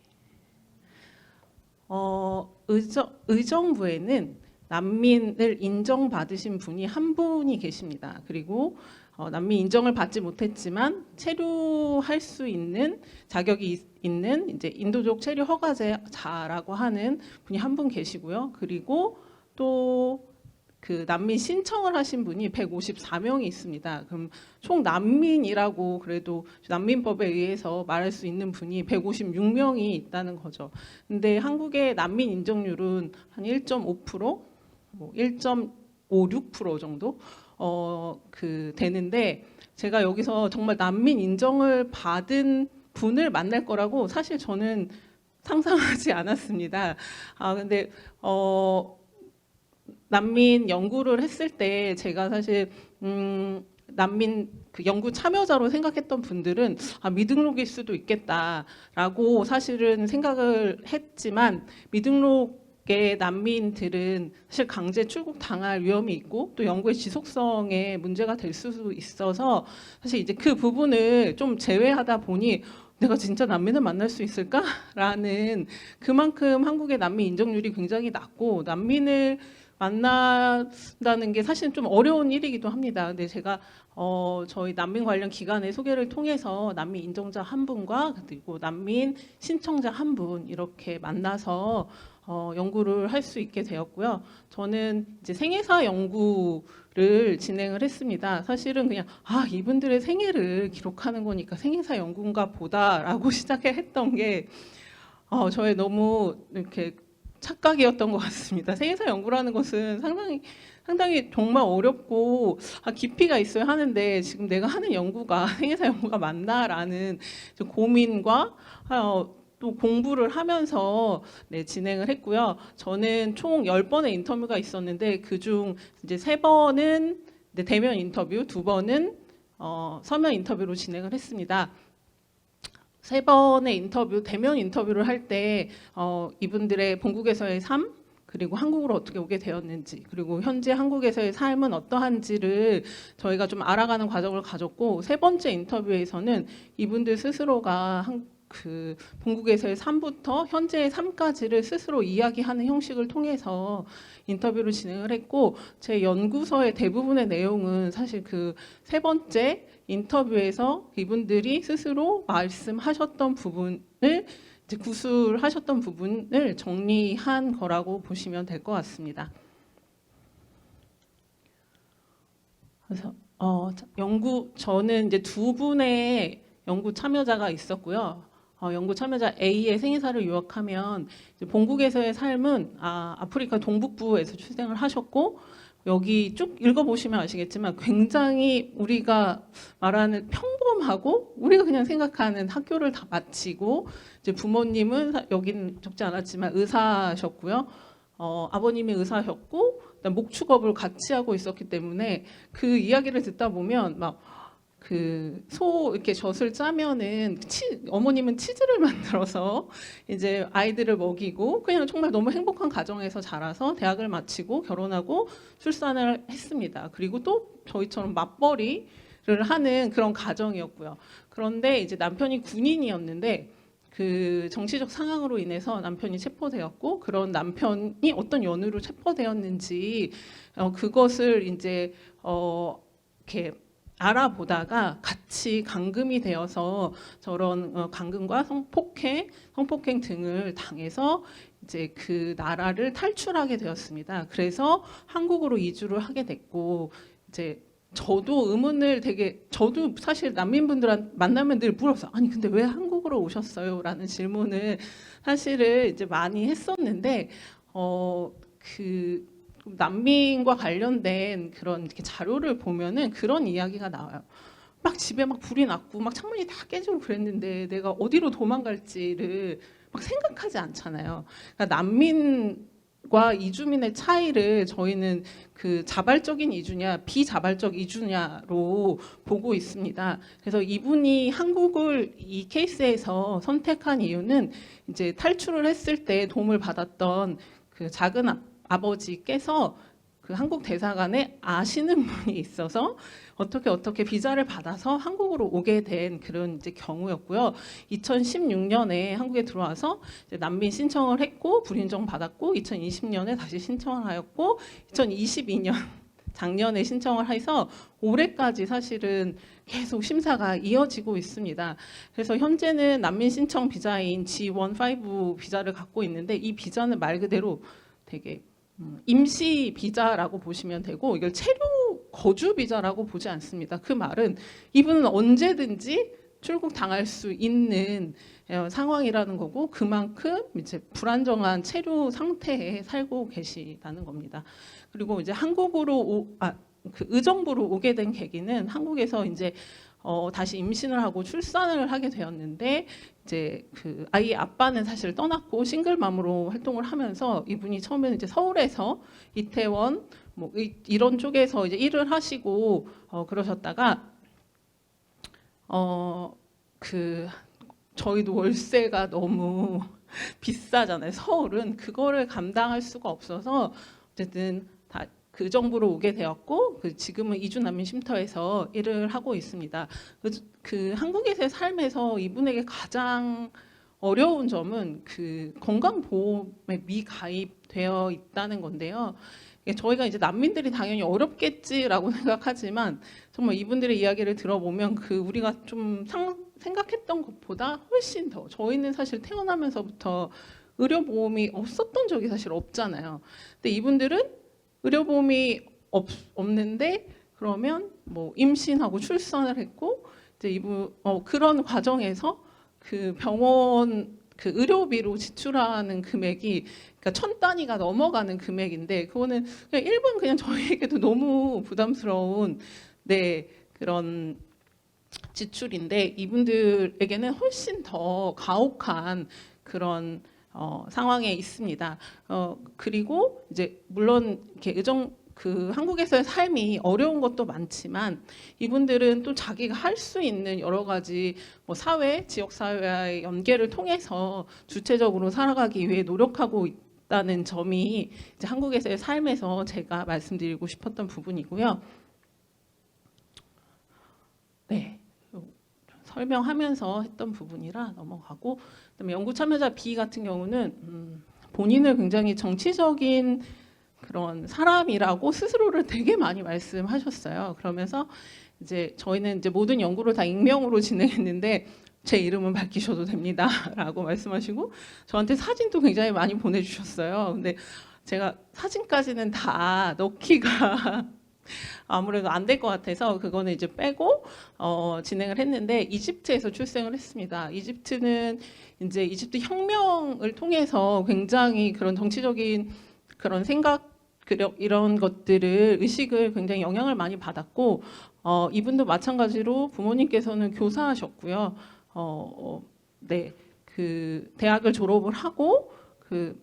의정부에는 난민을 인정받으신 분이 한 분이 계십니다. 그리고 난민 인정을 받지 못했지만 체류할 수 있는 자격이 있는 이제 인도적 체류 허가자라고 하는 분이 한 분 계시고요. 그리고 또 그 난민 신청을 하신 분이 154명이 있습니다. 그럼 총 난민이라고 그래도 난민법에 의해서 말할 수 있는 분이 156명이 있다는 거죠. 근데 한국의 난민 인정률은 한 1.5%, 뭐 1.56% 정도 되는데 제가 여기서 정말 난민 인정을 받은 분을 만날 거라고 사실 저는 상상하지 않았습니다. 근데 난민 연구를 했을 때 제가 사실 난민 그 연구 참여자로 생각했던 분들은 미등록일 수도 있겠다라고 사실은 생각을 했지만 미등록의 난민들은 사실 강제 출국 당할 위험이 있고 또 연구의 지속성에 문제가 될 수도 있어서 사실 이제 그 부분을 좀 제외하다 보니 내가 진짜 난민을 만날 수 있을까라는 그만큼 한국의 난민 인정률이 굉장히 낮고 난민을 만난다는 게 사실은 좀 어려운 일이기도 합니다. 근데 제가 저희 난민 관련 기관의 소개를 통해서 난민 인정자 한 분과 그리고 난민 신청자 한 분 이렇게 만나서 연구를 할 수 있게 되었고요. 저는 이제 생애사 연구를 진행을 했습니다. 사실은 그냥 이분들의 생애를 기록하는 거니까 생애사 연구인가 보다라고 시작했던 게 저의 너무 이렇게 착각이었던 것 같습니다. 생애사 연구라는 것은 상당히 정말 어렵고 깊이가 있어야 하는데 지금 내가 하는 연구가 생애사 연구가 맞나라는 고민과 또 공부를 하면서 진행을 했고요. 저는 총 10번의 인터뷰가 있었는데 그중 이제 3번은 대면 인터뷰, 2번은 서면 인터뷰로 진행을 했습니다. 세 번의 인터뷰, 대면 인터뷰를 할 때 이분들의 본국에서의 삶, 그리고 한국으로 어떻게 오게 되었는지, 그리고 현재 한국에서의 삶은 어떠한지를 저희가 좀 알아가는 과정을 가졌고, 세 번째 인터뷰에서는 이분들 스스로가 그 본국에서의 삶부터 현재의 삶까지를 스스로 이야기하는 형식을 통해서 인터뷰를 진행을 했고, 제 연구서의 대부분의 내용은 사실 그 세 번째 인터뷰에서 이분들이 스스로 말씀하셨던 부분을 이제 구술하셨던 부분을 정리한 거라고 보시면 될 것 같습니다. 그래서 저는 이제 두 분의 연구 참여자가 있었고요. 연구 참여자 A의 생애사를 요약하면 이제 본국에서의 삶은 아프리카 동북부에서 출생을 하셨고, 여기 쭉 읽어보시면 아시겠지만 굉장히 우리가 말하는 평범하고 우리가 그냥 생각하는 학교를 다 마치고, 이제 부모님은 여기는 적지 않았지만 의사셨고요. 아버님이 의사셨고, 그다음 목축업을 같이 하고 있었기 때문에 그 이야기를 듣다 보면 막 그 이렇게 젖을 짜면은 어머님은 치즈를 만들어서 이제 아이들을 먹이고 그냥 정말 너무 행복한 가정에서 자라서 대학을 마치고 결혼하고 출산을 했습니다. 그리고 또 저희처럼 맞벌이를 하는 그런 가정이었고요. 그런데 이제 남편이 군인이었는데 그 정치적 상황으로 인해서 남편이 체포되었고, 그런 남편이 어떤 연유로 체포되었는지 그것을 이제 이렇게 알아보다가 같이 감금이 되어서 저런 감금과 성폭행 등을 당해서 이제 그 나라를 탈출하게 되었습니다. 그래서 한국으로 이주를 하게 됐고, 이제 저도 저도 사실 난민분들한테 만나면 늘 물어서, 아니 근데 왜 한국으로 오셨어요? 라는 질문을 사실은 이제 많이 했었는데, 그 난민과 관련된 그런 이렇게 자료를 보면은 그런 이야기가 나와요. 막 집에 막 불이 났고 막 창문이 다 깨지고 그랬는데 내가 어디로 도망갈지를 막 생각하지 않잖아요. 그러니까 난민과 이주민의 차이를 저희는 그 자발적인 이주냐 비자발적 이주냐로 보고 있습니다. 그래서 이분이 한국을 이 케이스에서 선택한 이유는 이제 탈출을 했을 때 도움을 받았던 그 작은 아버지께서 그 한국 대사관에 아시는 분이 있어서 어떻게 비자를 받아서 한국으로 오게 된 그런 이제 경우였고요. 2016년에 한국에 들어와서 이제 난민 신청을 했고 불인정 받았고, 2020년에 다시 신청을 하였고, 2022년 작년에 신청을 해서 올해까지 사실은 계속 심사가 이어지고 있습니다. 그래서 현재는 난민 신청 비자인 G15 비자를 갖고 있는데, 이 비자는 말 그대로 되게 임시 비자라고 보시면 되고, 이걸 체류 거주 비자라고 보지 않습니다. 그 말은 이분은 언제든지 출국 당할 수 있는 상황이라는 거고, 그만큼 이제 불안정한 체류 상태에 살고 계시다는 겁니다. 그리고 이제 한국으로 그 의정부로 오게 된 계기는 한국에서 이제 다시 임신을 하고 출산을 하게 되었는데, 이제 그 아이 아빠는 사실 떠났고 싱글맘으로 활동을 하면서 이분이 처음에는 이제 서울에서 이태원 뭐 이런 쪽에서 이제 일을 하시고 그러셨다가 그 저희도 월세가 너무 비싸잖아요. 서울은 그거를 감당할 수가 없어서 어쨌든 다 그 정부로 오게 되었고, 지금은 이주난민 쉼터에서 일을 하고 있습니다. 그 한국에서의 삶에서 이분에게 가장 어려운 점은 그 건강보험에 미가입되어 있다는 건데요. 저희가 이제 난민들이 당연히 어렵겠지라고 생각하지만 정말 이분들의 이야기를 들어보면 그 우리가 좀 생각했던 것보다 훨씬 더, 저희는 사실 태어나면서부터 의료보험이 없었던 적이 사실 없잖아요. 근데 이분들은 의료보험이 없는데 그러면 뭐 임신하고 출산을 했고, 이제 그런 과정에서 그 병원 그 의료비로 지출하는 금액이 그러니까 1,000단위가 넘어가는 금액인데, 그거는 그냥 일본 그냥 저희에게도 너무 부담스러운 그런 지출인데, 이분들에게는 훨씬 더 가혹한 그런 상황에 있습니다. 그리고 이제 물론 이렇게 그 한국에서의 삶이 어려운 것도 많지만 이분들은 또 자기가 할 수 있는 여러 가지 뭐 사회, 지역 사회와의 연계를 통해서 주체적으로 살아가기 위해 노력하고 있다는 점이 이제 한국에서의 삶에서 제가 말씀드리고 싶었던 부분이고요. 네. 설명하면서 했던 부분이라 넘어가고, 그다음에 연구 참여자 B 같은 경우는 본인을 굉장히 정치적인 그런 사람이라고 스스로를 되게 많이 말씀하셨어요. 그러면서 이제 저희는 이제 모든 연구를 다 익명으로 진행했는데 제 이름은 밝히셔도 됩니다라고 말씀하시고 저한테 사진도 굉장히 많이 보내주셨어요. 근데 제가 사진까지는 다 넣기가 아무래도 안 될 것 같아서 그거는 이제 빼고 진행을 했는데 이집트에서 출생을 했습니다. 이집트는 이제 이집트 혁명을 통해서 굉장히 그런 정치적인 그런 생각 이런 것들을 의식을 굉장히 영향을 많이 받았고 이분도 마찬가지로 부모님께서는 교사하셨고요. 네, 그 대학을 졸업을 하고 그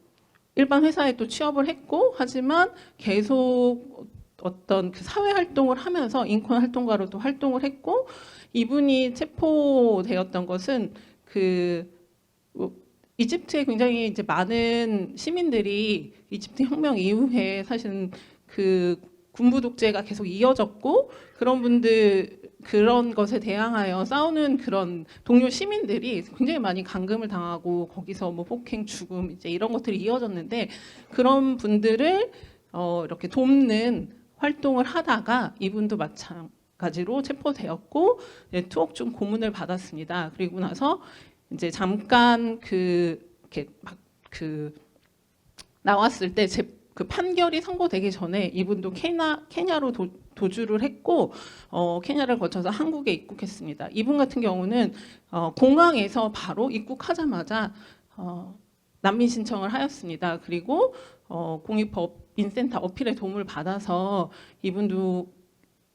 일반 회사에 또 취업을 했고 하지만 계속 어떤 그 사회 활동을 하면서 인권 활동가로도 활동을 했고 이분이 체포되었던 것은 그 이집트에 굉장히 이제 많은 시민들이 이집트 혁명 이후에 사실은 그 군부 독재가 계속 이어졌고 그런 분들 그런 것에 대항하여 싸우는 그런 동료 시민들이 굉장히 많이 감금을 당하고 거기서 뭐 폭행, 죽음 이제 이런 것들이 이어졌는데 그런 분들을 이렇게 돕는 활동을 하다가 이분도 마찬가지로 체포되었고 투옥중 고문을 받았습니다. 그리고 나서 이제 잠깐 이렇게 막 나왔을 때 그 판결이 선고되기 전에 이분도 케냐로 도주를 했고 케냐를 거쳐서 한국에 입국했습니다. 이분 같은 경우는 공항에서 바로 입국하자마자 난민 신청을 하였습니다. 그리고 공익법인센터 어필의 도움을 받아서 이분도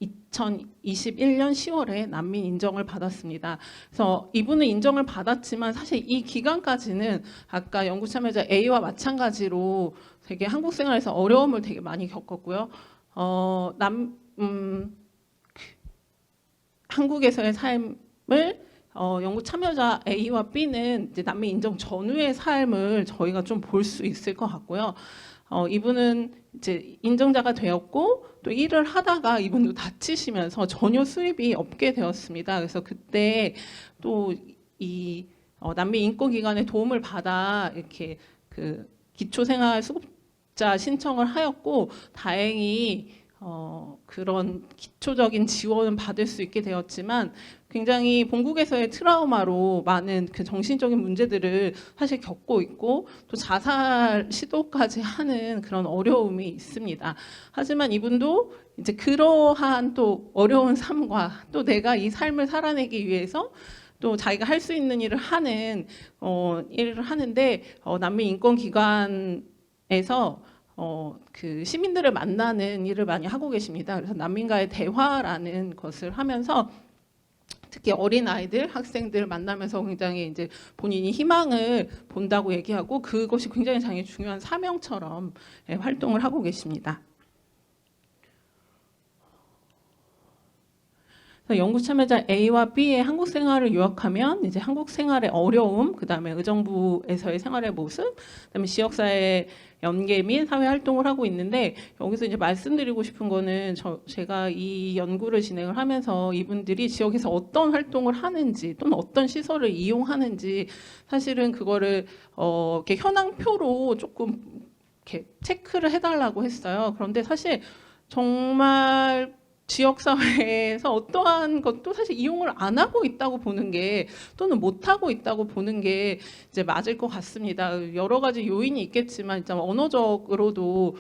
2021년 10월에 난민 인정을 받았습니다. 그래서 이분은 인정을 받았지만 사실 이 기간까지는 아까 연구 참여자 A와 마찬가지로 되게 한국 생활에서 어려움을 되게 많이 겪었고요. 한국에서의 삶을 연구 참여자 A와 B는 이제 난민 인정 전후의 삶을 저희가 좀 볼 수 있을 것 같고요. 이분은 이제 인정자가 되었고 또 일을 하다가 이분도 다치시면서 전혀 수입이 없게 되었습니다. 그래서 그때 또 이 난민 인권기관의 도움을 받아 이렇게 그 기초생활수급자 신청을 하였고 다행히 그런 기초적인 지원은 받을 수 있게 되었지만 굉장히 본국에서의 트라우마로 많은 그 정신적인 문제들을 사실 겪고 있고 또 자살 시도까지 하는 그런 어려움이 있습니다. 하지만 이분도 이제 그러한 또 어려운 삶과 또 내가 이 삶을 살아내기 위해서 또 자기가 할 수 있는 일을 하는 일을 하는데 난민 인권 기관에서 그 시민들을 만나는 일을 많이 하고 계십니다. 그래서 난민과의 대화라는 것을 하면서 특히 어린 아이들, 학생들 만나면서 굉장히 이제 본인이 희망을 본다고 얘기하고 그것이 굉장히 자기 중요한 사명처럼 활동을 하고 계십니다. 연구 참여자 A와 B의 한국 생활을 요약하면 이제 한국 생활의 어려움, 그다음에 의정부에서의 생활의 모습, 그다음에 지역사회 연계 및 사회 활동을 하고 있는데 여기서 이제 말씀드리고 싶은 거는 제가 이 연구를 진행을 하면서 이분들이 지역에서 어떤 활동을 하는지 또는 어떤 시설을 이용하는지 사실은 그거를 이렇게 현황표로 조금 이렇게 체크를 해달라고 했어요. 그런데 사실 정말 지역사회에서 어떠한 것도 사실 이용을 안 하고 있다고 보는 게 또는 못 하고 있다고 보는 게 이제 맞을 것 같습니다. 여러 가지 요인이 있겠지만 일단 언어적으로도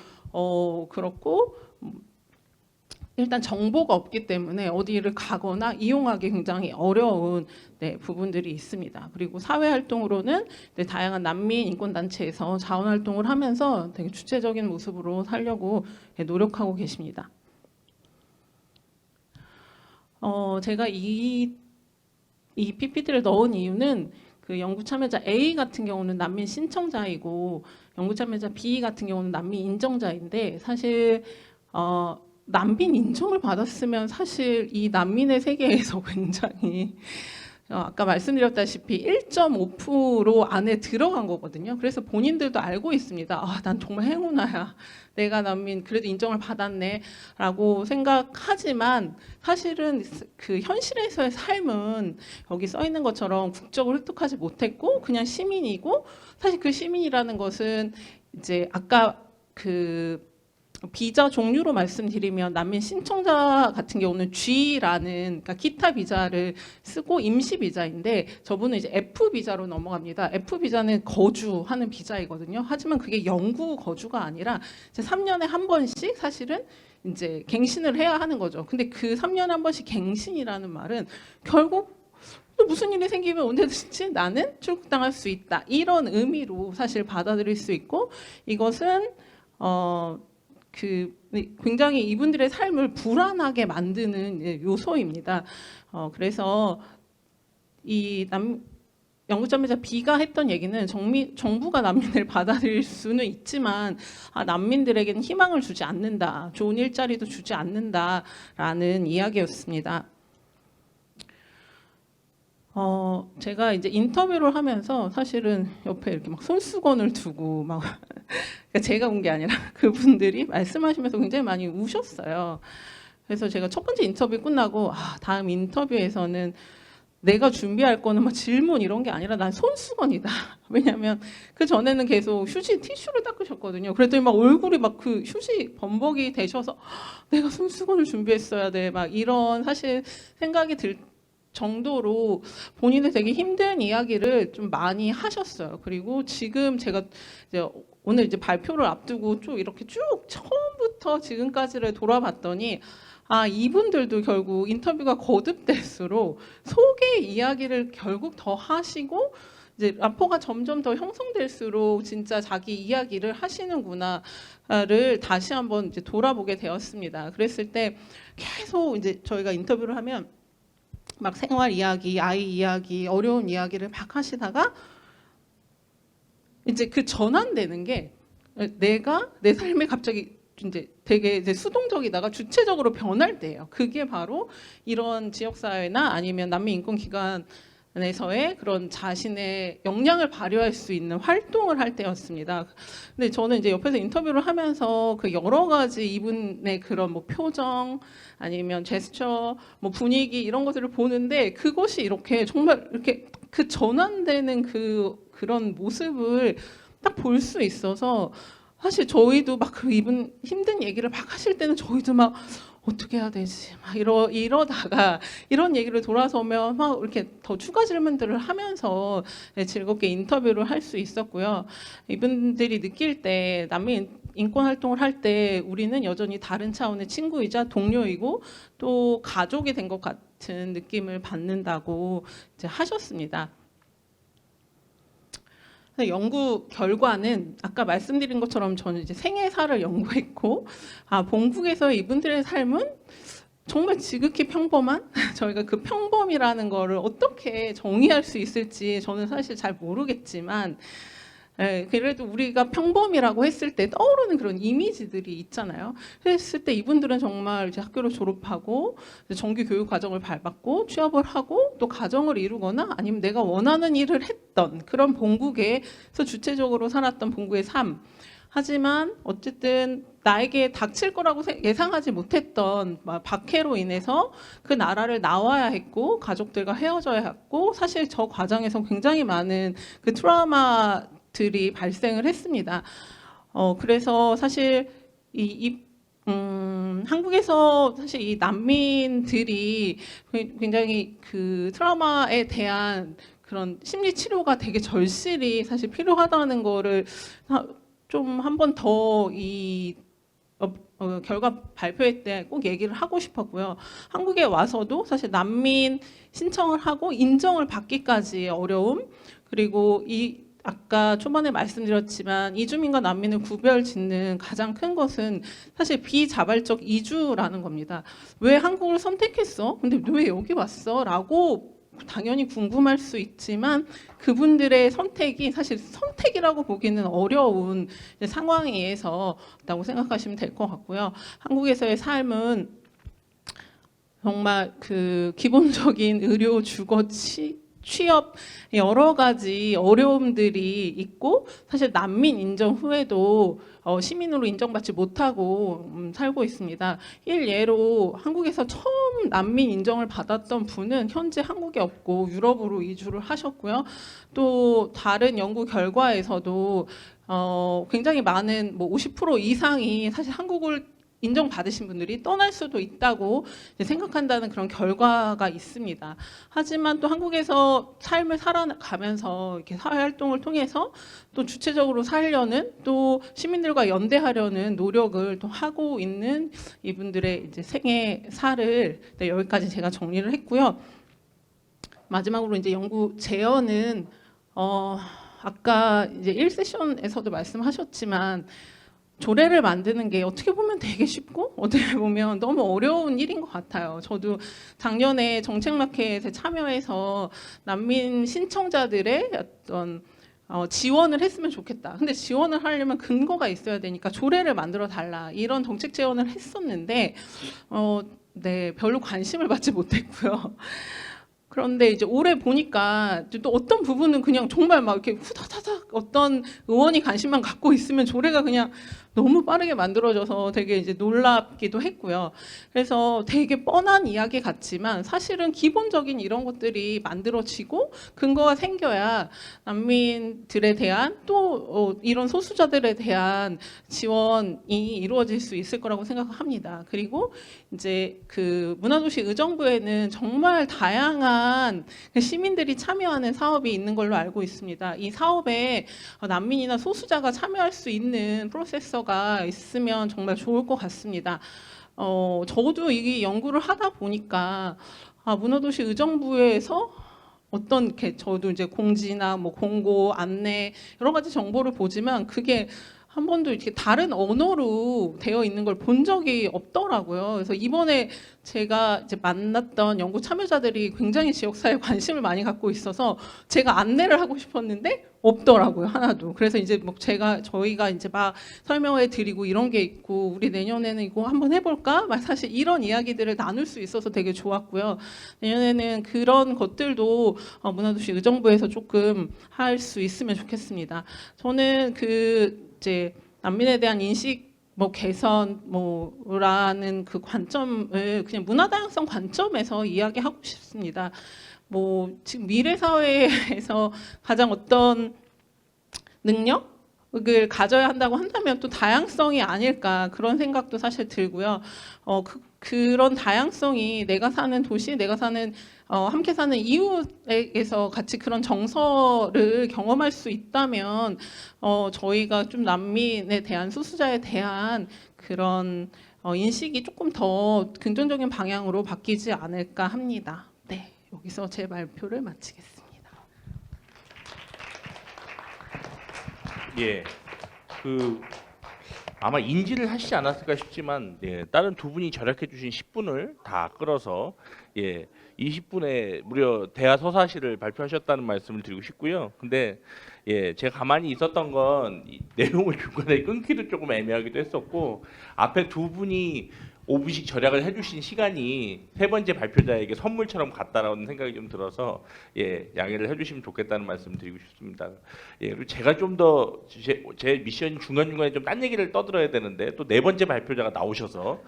그렇고 일단 정보가 없기 때문에 어디를 가거나 이용하기 굉장히 어려운 부분들이 있습니다. 그리고 사회활동으로는 다양한 난민 인권단체에서 자원활동을 하면서 되게 주체적인 모습으로 살려고 노력하고 계십니다. 제가 이 PPT를 넣은 이유는 그 연구 참여자 A 같은 경우는 난민 신청자이고 연구 참여자 B 같은 경우는 난민 인정자인데 사실 난민 인정을 받았으면 사실 이 난민의 세계에서 굉장히 아까 말씀드렸다시피 1.5% 안에 들어간 거거든요. 그래서 본인들도 알고 있습니다. 아, 난 정말 행운아야. 내가 난민 그래도 인정을 받았네라고 생각하지만 사실은 그 현실에서의 삶은 여기 써 있는 것처럼 국적을 획득하지 못했고 그냥 시민이고, 사실 그 시민이라는 것은 이제 아까 그 비자 종류로 말씀드리면 난민 신청자 같은 경우는 G라는, 그러니까 기타 비자를 쓰고 임시 비자인데 저분은 이제 F 비자로 넘어갑니다. F 비자는 거주하는 비자이거든요. 하지만 그게 영구 거주가 아니라 이제 3년에 한 번씩 사실은 이제 갱신을 해야 하는 거죠. 근데 그 3년에 한 번씩 갱신이라는 말은 결국 또 무슨 일이 생기면 언제든지 나는 출국당할 수 있다, 이런 의미로 사실 받아들일 수 있고, 이것은 굉장히 이분들의 삶을 불안하게 만드는 요소입니다. 그래서 이 영구점유자 B가 했던 얘기는 정부가 난민을 받아들일 수는 있지만 난민들에게는 희망을 주지 않는다, 좋은 일자리도 주지 않는다라는 이야기였습니다. 제가 이제 인터뷰를 하면서 사실은 옆에 이렇게 막 손수건을 두고 막 그러니까 제가 온 게 아니라 그분들이 말씀하시면서 굉장히 많이 우셨어요. 그래서 제가 첫 번째 인터뷰 끝나고 다음 인터뷰에서는 내가 준비할 거는 막 질문 이런 게 아니라 난 손수건이다. 왜냐하면 그 전에는 계속 휴지 티슈를 닦으셨거든요. 그랬더니 막 얼굴이 막 그 휴지 범벅이 되셔서 내가 손수건을 준비했어야 돼, 막 이런 사실 생각이 들 정도로 본인의 되게 힘든 이야기를 좀 많이 하셨어요. 그리고 지금 제가 이제 오늘 이제 발표를 앞두고 쭉 이렇게 쭉 처음부터 지금까지를 돌아봤더니 이분들도 결국 인터뷰가 거듭될수록 소개 이야기를 결국 더 하시고 이제 라포가 점점 더 형성될수록 진짜 자기 이야기를 하시는구나를 다시 한번 이제 돌아보게 되었습니다. 그랬을 때 계속 이제 저희가 인터뷰를 하면 막 생활 이야기, 아이 이야기, 어려운 이야기를 막 하시다가 이제 그 전환되는 게 내가 내 삶에 갑자기 이제 되게 이제 수동적이다가 주체적으로 변할 때예요. 그게 바로 이런 지역사회나 아니면 난민인권기관에서의 그런 자신의 역량을 발휘할 수 있는 활동을 할 때였습니다. 근데 저는 이제 옆에서 인터뷰를 하면서 그 여러 가지 이분의 그런 뭐 표정 아니면 제스처, 뭐 분위기 이런 것들을 보는데 그것이 이렇게 정말 이렇게 그 전환되는 그런 모습을 딱 볼 수 있어서 사실 저희도 막 그 이분 힘든 얘기를 막 하실 때는 저희도 막 어떻게 해야 되지? 막 이러다가 이런 얘기를 돌아서면 막 이렇게 더 추가 질문들을 하면서 즐겁게 인터뷰를 할 수 있었고요. 이분들이 느낄 때 난민 인권 활동을 할 때 우리는 여전히 다른 차원의 친구이자 동료이고 또 가족이 된 것 같은 느낌을 받는다고 이제 하셨습니다. 연구 결과는 아까 말씀드린 것처럼 저는 이제 생애사를 연구했고 본국에서 이분들의 삶은 정말 지극히 평범한 저희가 그 평범이라는 거를 어떻게 정의할 수 있을지 저는 사실 잘 모르겠지만 그래도 우리가 평범이라고 했을 때 떠오르는 그런 이미지들이 있잖아요. 그랬을 때 이분들은 정말 이제 학교를 졸업하고 정규 교육 과정을 밟았고 취업을 하고 또 가정을 이루거나 아니면 내가 원하는 일을 했던 그런 본국에서 주체적으로 살았던 본국의 삶. 하지만 어쨌든 나에게 닥칠 거라고 예상하지 못했던 박해로 인해서 그 나라를 나와야 했고 가족들과 헤어져야 했고 사실 저 과정에서 굉장히 많은 그 트라우마들이 발생을 했습니다. 그래서 사실 한국에서 사실 이 난민들이 굉장히 그 트라우마에 대한 그런 심리 치료가 되게 절실히 사실 필요하다는 거를 좀 한 번 더 이 결과 발표회 때 꼭 얘기를 하고 싶었고요. 한국에 와서도 사실 난민 신청을 하고 인정을 받기까지의 어려움, 그리고 아까 초반에 말씀드렸지만 이주민과 난민을 구별짓는 가장 큰 것은 사실 비자발적 이주라는 겁니다. 왜 한국을 선택했어? 근데 왜 여기 왔어? 라고 당연히 궁금할 수 있지만 그분들의 선택이 사실 선택이라고 보기는 어려운 이제 상황에 의해서라고 생각하시면 될 것 같고요. 한국에서의 삶은 정말 그 기본적인 의료, 주거, 취업 여러 가지 어려움들이 있고 사실 난민 인정 후에도 시민으로 인정받지 못하고 살고 있습니다. 일예로 한국에서 처음 난민 인정을 받았던 분은 현재 한국에 없고 유럽으로 이주를 하셨고요. 또 다른 연구 결과에서도 굉장히 많은 뭐 50% 이상이 사실 한국을 인정받으신 분들이 떠날 수도 있다고 생각한다는 그런 결과가 있습니다. 하지만 또 한국에서 삶을 살아가면서 이렇게 사회활동을 통해서 또 주체적으로 살려는 또 시민들과 연대하려는 노력을 또 하고 있는 이분들의 이제 생애사를 여기까지 제가 정리를 했고요. 마지막으로 이제 연구 제언은 아까 이제 1세션에서도 말씀하셨지만 조례를 만드는 게 어떻게 보면 되게 쉽고 어떻게 보면 너무 어려운 일인 것 같아요. 저도 작년에 정책마켓에 참여해서 난민 신청자들의 어떤 지원을 했으면 좋겠다. 근데 지원을 하려면 근거가 있어야 되니까 조례를 만들어 달라. 이런 정책 제언을 했었는데 네, 별로 관심을 받지 못했고요. 그런데 이제 올해 보니까 또 어떤 부분은 그냥 정말 막 이렇게 후다다닥 어떤 의원이 관심만 갖고 있으면 조례가 그냥 너무 빠르게 만들어져서 되게 이제 놀랍기도 했고요. 그래서 되게 뻔한 이야기 같지만 사실은 기본적인 이런 것들이 만들어지고 근거가 생겨야 난민들에 대한 또 이런 소수자들에 대한 지원이 이루어질 수 있을 거라고 생각합니다. 그리고 이제 그 문화도시 의정부에는 정말 다양한 시민들이 참여하는 사업이 있는 걸로 알고 있습니다. 이 사업에 난민이나 소수자가 참여할 수 있는 프로세서가 있으면 정말 좋을 것 같습니다. 저도 이 연구를 하다 보니까 문화도시 의정부에서 어떤 이렇게 저도 이제 공지나 뭐 공고, 안내 여러 가지 정보를 보지만 그게 한 번도 이렇게 다른 언어로 되어 있는 걸 본 적이 없더라고요. 그래서 이번에 제가 이제 만났던 연구 참여자들이 굉장히 지역사회에 관심을 많이 갖고 있어서 제가 안내를 하고 싶었는데 없더라고요, 하나도. 그래서 이제 뭐 저희가 이제 막 설명해 드리고 이런 게 있고 우리 내년에는 이거 한번 해볼까? 막 사실 이런 이야기들을 나눌 수 있어서 되게 좋았고요. 내년에는 그런 것들도 문화도시 의정부에서 조금 할 수 있으면 좋겠습니다. 저는 이제 난민에 대한 인식 뭐 개선 뭐라는 그 관점을 그냥 문화 다양성 관점에서 이야기하고 싶습니다. 뭐 지금 미래 사회에서 가장 어떤 능력을 가져야 한다고 한다면 또 다양성이 아닐까 그런 생각도 사실 들고요. 그런 다양성이 내가 사는 도시, 내가 사는 함께 사는 이웃에게서 같이 그런 정서를 경험할 수 있다면 저희가 좀 난민에 대한 소수자에 대한 그런 인식이 조금 더 긍정적인 방향으로 바뀌지 않을까 합니다. 네, 여기서 제 발표를 마치겠습니다. 예, 아마 인지를 하시지 않았을까 싶지만 다른 두 분이 절약해 주신 10분을 다 끌어서 20분에 무려 대하 서사시를 발표하셨다는 말씀을 드리고 싶고요. 근데 제가 가만히 있었던 건 이 내용을 중간에 끊기도 조금 애매하기도 했었고 앞에 두 분이 5분씩 절약을 해주신 시간이 세 번째 발표자에게 선물처럼 갔다라는 생각이 좀 들어서 양해를 해주시면 좋겠다는 말씀 드리고 싶습니다. 그리고 제가 좀 더 제 미션 중간중간에 좀 딴 얘기를 떠들어야 되는데 또 네 번째 발표자가 나오셔서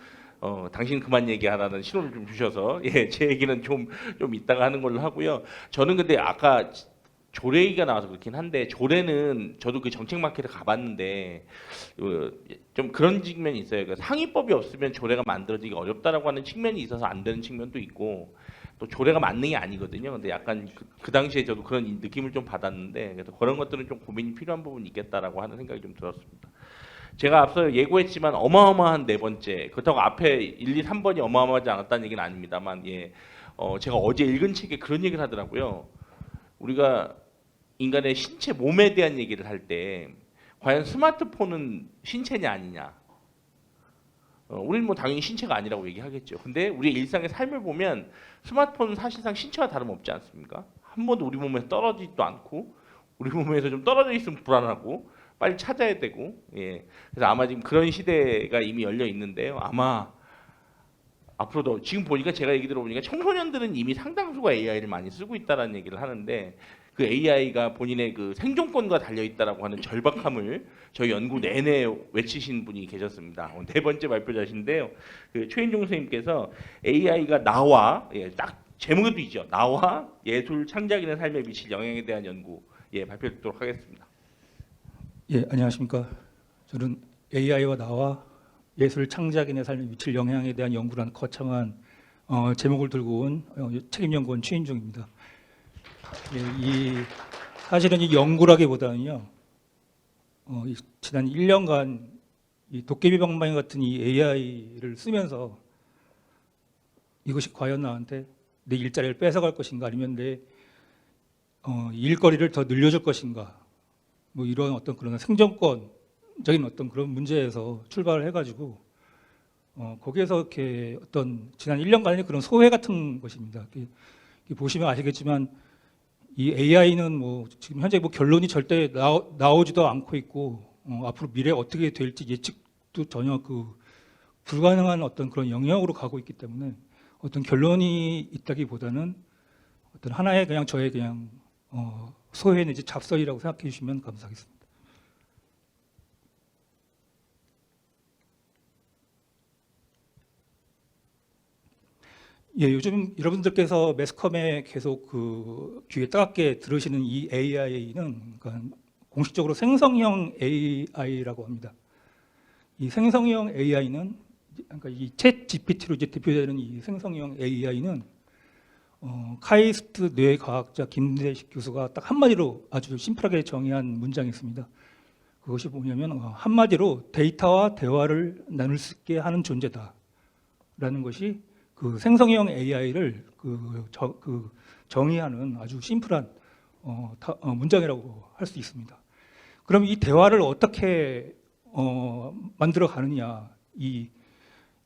당신 그만 얘기하라는 신호를 좀 주셔서 제 얘기는 좀 이따가 하는 걸로 하고요. 저는 근데 아까 조례 얘기가 나와서 그렇긴 한데 조례는 저도 그 정책 마켓에 가봤는데 좀 그런 측면이 있어요. 그러니까 상위법이 없으면 조례가 만들어지기 어렵다라고 하는 측면이 있어서 안 되는 측면도 있고 또 조례가 만능이 아니거든요. 근데 약간 그 당시에 저도 그런 느낌을 좀 받았는데 그래서 그런 것들은 좀 고민이 필요한 부분이 있겠다라고 하는 생각이 좀 들었습니다. 제가 앞서 예고했지만 어마어마한 네 번째 그렇다고 앞에 1, 2, 3번이 어마어마하지 않았다는 얘기는 아닙니다만 제가 어제 읽은 책에 그런 얘기를 하더라고요. 우리가 인간의 신체 몸에 대한 얘기를 할 때 과연 스마트폰은 신체냐 아니냐 우리는 뭐 당연히 신체가 아니라고 얘기하겠죠. 근데 우리 일상의 삶을 보면 스마트폰은 사실상 신체와 다름없지 않습니까? 한 번도 우리 몸에서 떨어지지도 않고 우리 몸에서 좀 떨어져 있으면 불안하고 빨리 찾아야 되고, 예. 그래서 아마 지금 그런 시대가 이미 열려 있는데요. 아마 앞으로도 지금 보니까 제가 얘기 들어보니까 청소년들은 이미 상당수가 AI를 많이 쓰고 있다라는 얘기를 하는데 그 AI가 본인의 그 생존권과 달려 있다라고 하는 절박함을 저희 연구 내내 외치신 분이 계셨습니다. 네 번째 발표자신데요. 그 최인종 선생님께서 AI가 나와, 예, 딱 제목도 있죠. 나와 예술 창작인의 삶에 미칠 영향에 대한 연구, 예, 발표 듣도록 하겠습니다. 예, 안녕하십니까. 저는 AI와 나와 예술 창작인의 삶에 미칠 영향에 대한 연구라는 거창한 제목을 들고 온 책임연구원 최인종입니다. 예, 사실은 이 연구라기보다는요, 지난 1년간 이 도깨비 방망이 같은 이 AI를 쓰면서 이것이 과연 나한테 내 일자리를 뺏어갈 것인가, 아니면 내 일거리를 더 늘려줄 것인가, 뭐 이런 어떤 그런 생존권적인 어떤 그런 문제에서 출발을 해가지고 거기에서 이렇게 어떤 지난 1년간의 그런 소회 같은 것입니다. 이렇게 보시면 아시겠지만 이 AI는 뭐 지금 현재 뭐 결론이 절대 나오지도 않고 있고 앞으로 미래가 어떻게 될지 예측도 전혀 그 불가능한 어떤 그런 영역으로 가고 있기 때문에 어떤 결론이 있다기보다는 어떤 하나의 그냥 저의 그냥 소회 내지 잡설이라고 생각해 주시면 감사하겠습니다. 예, 요즘 여러분들께서 매스컴에 계속 그 귀에 따갑게 들으시는 이 AI는 그러니까 공식적으로 생성형 AI라고 합니다. 이 생성형 AI는 그러니까 이 챗 GPT로 이제 대표되는 이 생성형 AI는 카이스트 뇌과학자 김대식 교수가 딱 한마디로 아주 심플하게 정의한 문장이 있습니다. 그것이 뭐냐면 한마디로 데이터와 대화를 나눌 수 있게 하는 존재다라는 것이 그 생성형 AI를 정의하는 아주 심플한 문장이라고 할 수 있습니다. 그럼 이 대화를 어떻게 만들어 가느냐? 이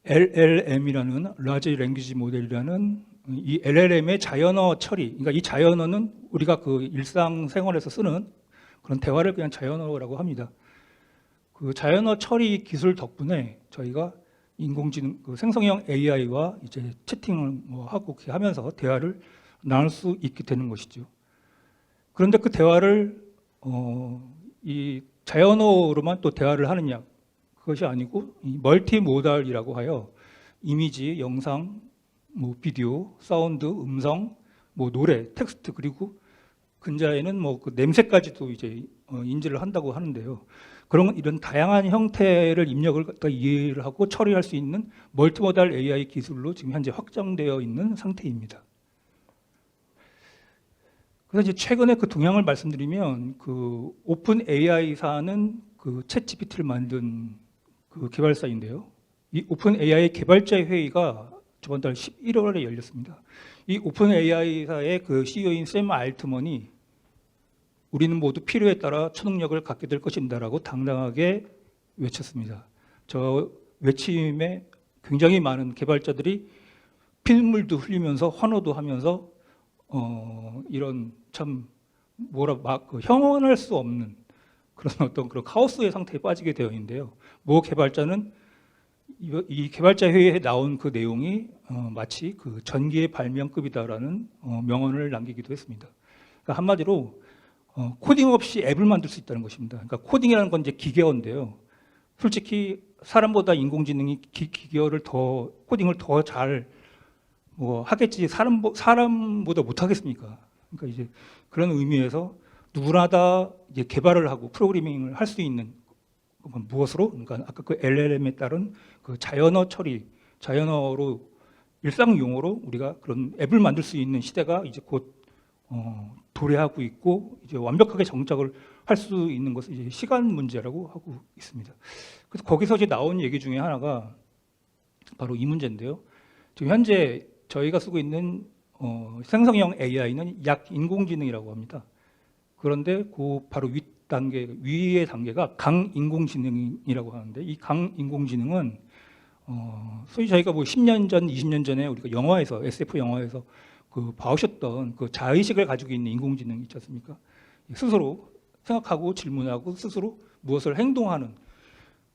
LLM이라는 라지 랭귀지 모델이라는 이 LLM의 자연어 처리, 그러니까 이 자연어는 우리가 그 일상생활에서 쓰는 그런 대화를 그냥 자연어라고 합니다. 그 자연어 처리 기술 덕분에 저희가 인공지능, 그 생성형 AI와 이제 채팅을 뭐 하고 이렇게 하면서 대화를 나눌 수 있게 되는 것이죠. 그런데 그 대화를 이 자연어로만 또 대화를 하느냐? 그것이 아니고 이 멀티모달이라고 하여 이미지, 영상, 뭐 비디오, 사운드, 음성, 뭐 노래, 텍스트, 그리고 근자에는 뭐 그 냄새까지도 이제 인지를 한다고 하는데요. 그런 이런 다양한 형태를 입력을 갖다 이해를 하고 처리할 수 있는 멀티모달 AI 기술로 지금 현재 확장되어 있는 상태입니다. 그래서 이제 최근에 그 동향을 말씀드리면 그 오픈 AI사는 그 챗 GPT를 만든 그 개발사인데요. 이 오픈 AI 개발자 회의가 저번 달 11월에 열렸습니다. 이 오픈 AI사의 그 CEO인 샘 알트먼이 우리는 모두 필요에 따라 초능력을 갖게 될 것입니다라고 당당하게 외쳤습니다. 저 외침에 굉장히 많은 개발자들이 피눈물도 흘리면서 환호도 하면서 이런 참 형언할 수 없는 그런 어떤 그런 카오스의 상태에 빠지게 되어 있는데요. 모 개발자는 이 개발자 회의에 나온 그 내용이 마치 그 전기의 발명급이다라는 명언을 남기기도 했습니다. 그러니까 한마디로 코딩 없이 앱을 만들 수 있다는 것입니다. 그러니까 코딩이라는 건 이제 기계어인데요. 솔직히 사람보다 인공지능이 기계어를 더 코딩을 더 잘 뭐 하겠지 사람보다 못 하겠습니까? 그러니까 이제 그런 의미에서 누구나 다 이제 개발을 하고 프로그래밍을 할 수 있는 무엇으로? 그러니까 아까 그 LLM에 따른 그 자연어 처리, 자연어로 일상 용어로 우리가 그런 앱을 만들 수 있는 시대가 이제 곧 도래하고 있고 이제 완벽하게 정착을 할 수 있는 것은 이제 시간 문제라고 하고 있습니다. 그래서 거기서 이제 나온 얘기 중에 하나가 바로 이 문제인데요. 지금 현재 저희가 쓰고 있는 생성형 AI는 약 인공지능이라고 합니다. 그런데 그 바로 위의 단계가 강인공지능이라고 하는데 이 강인공지능은 소위 저희가 뭐 10년 전, 20년 전에 우리가 영화에서 SF 영화에서 그 봐오셨던 그 자의식을 가지고 있는 인공지능 있지 않습니까? 스스로 생각하고 질문하고 스스로 무엇을 행동하는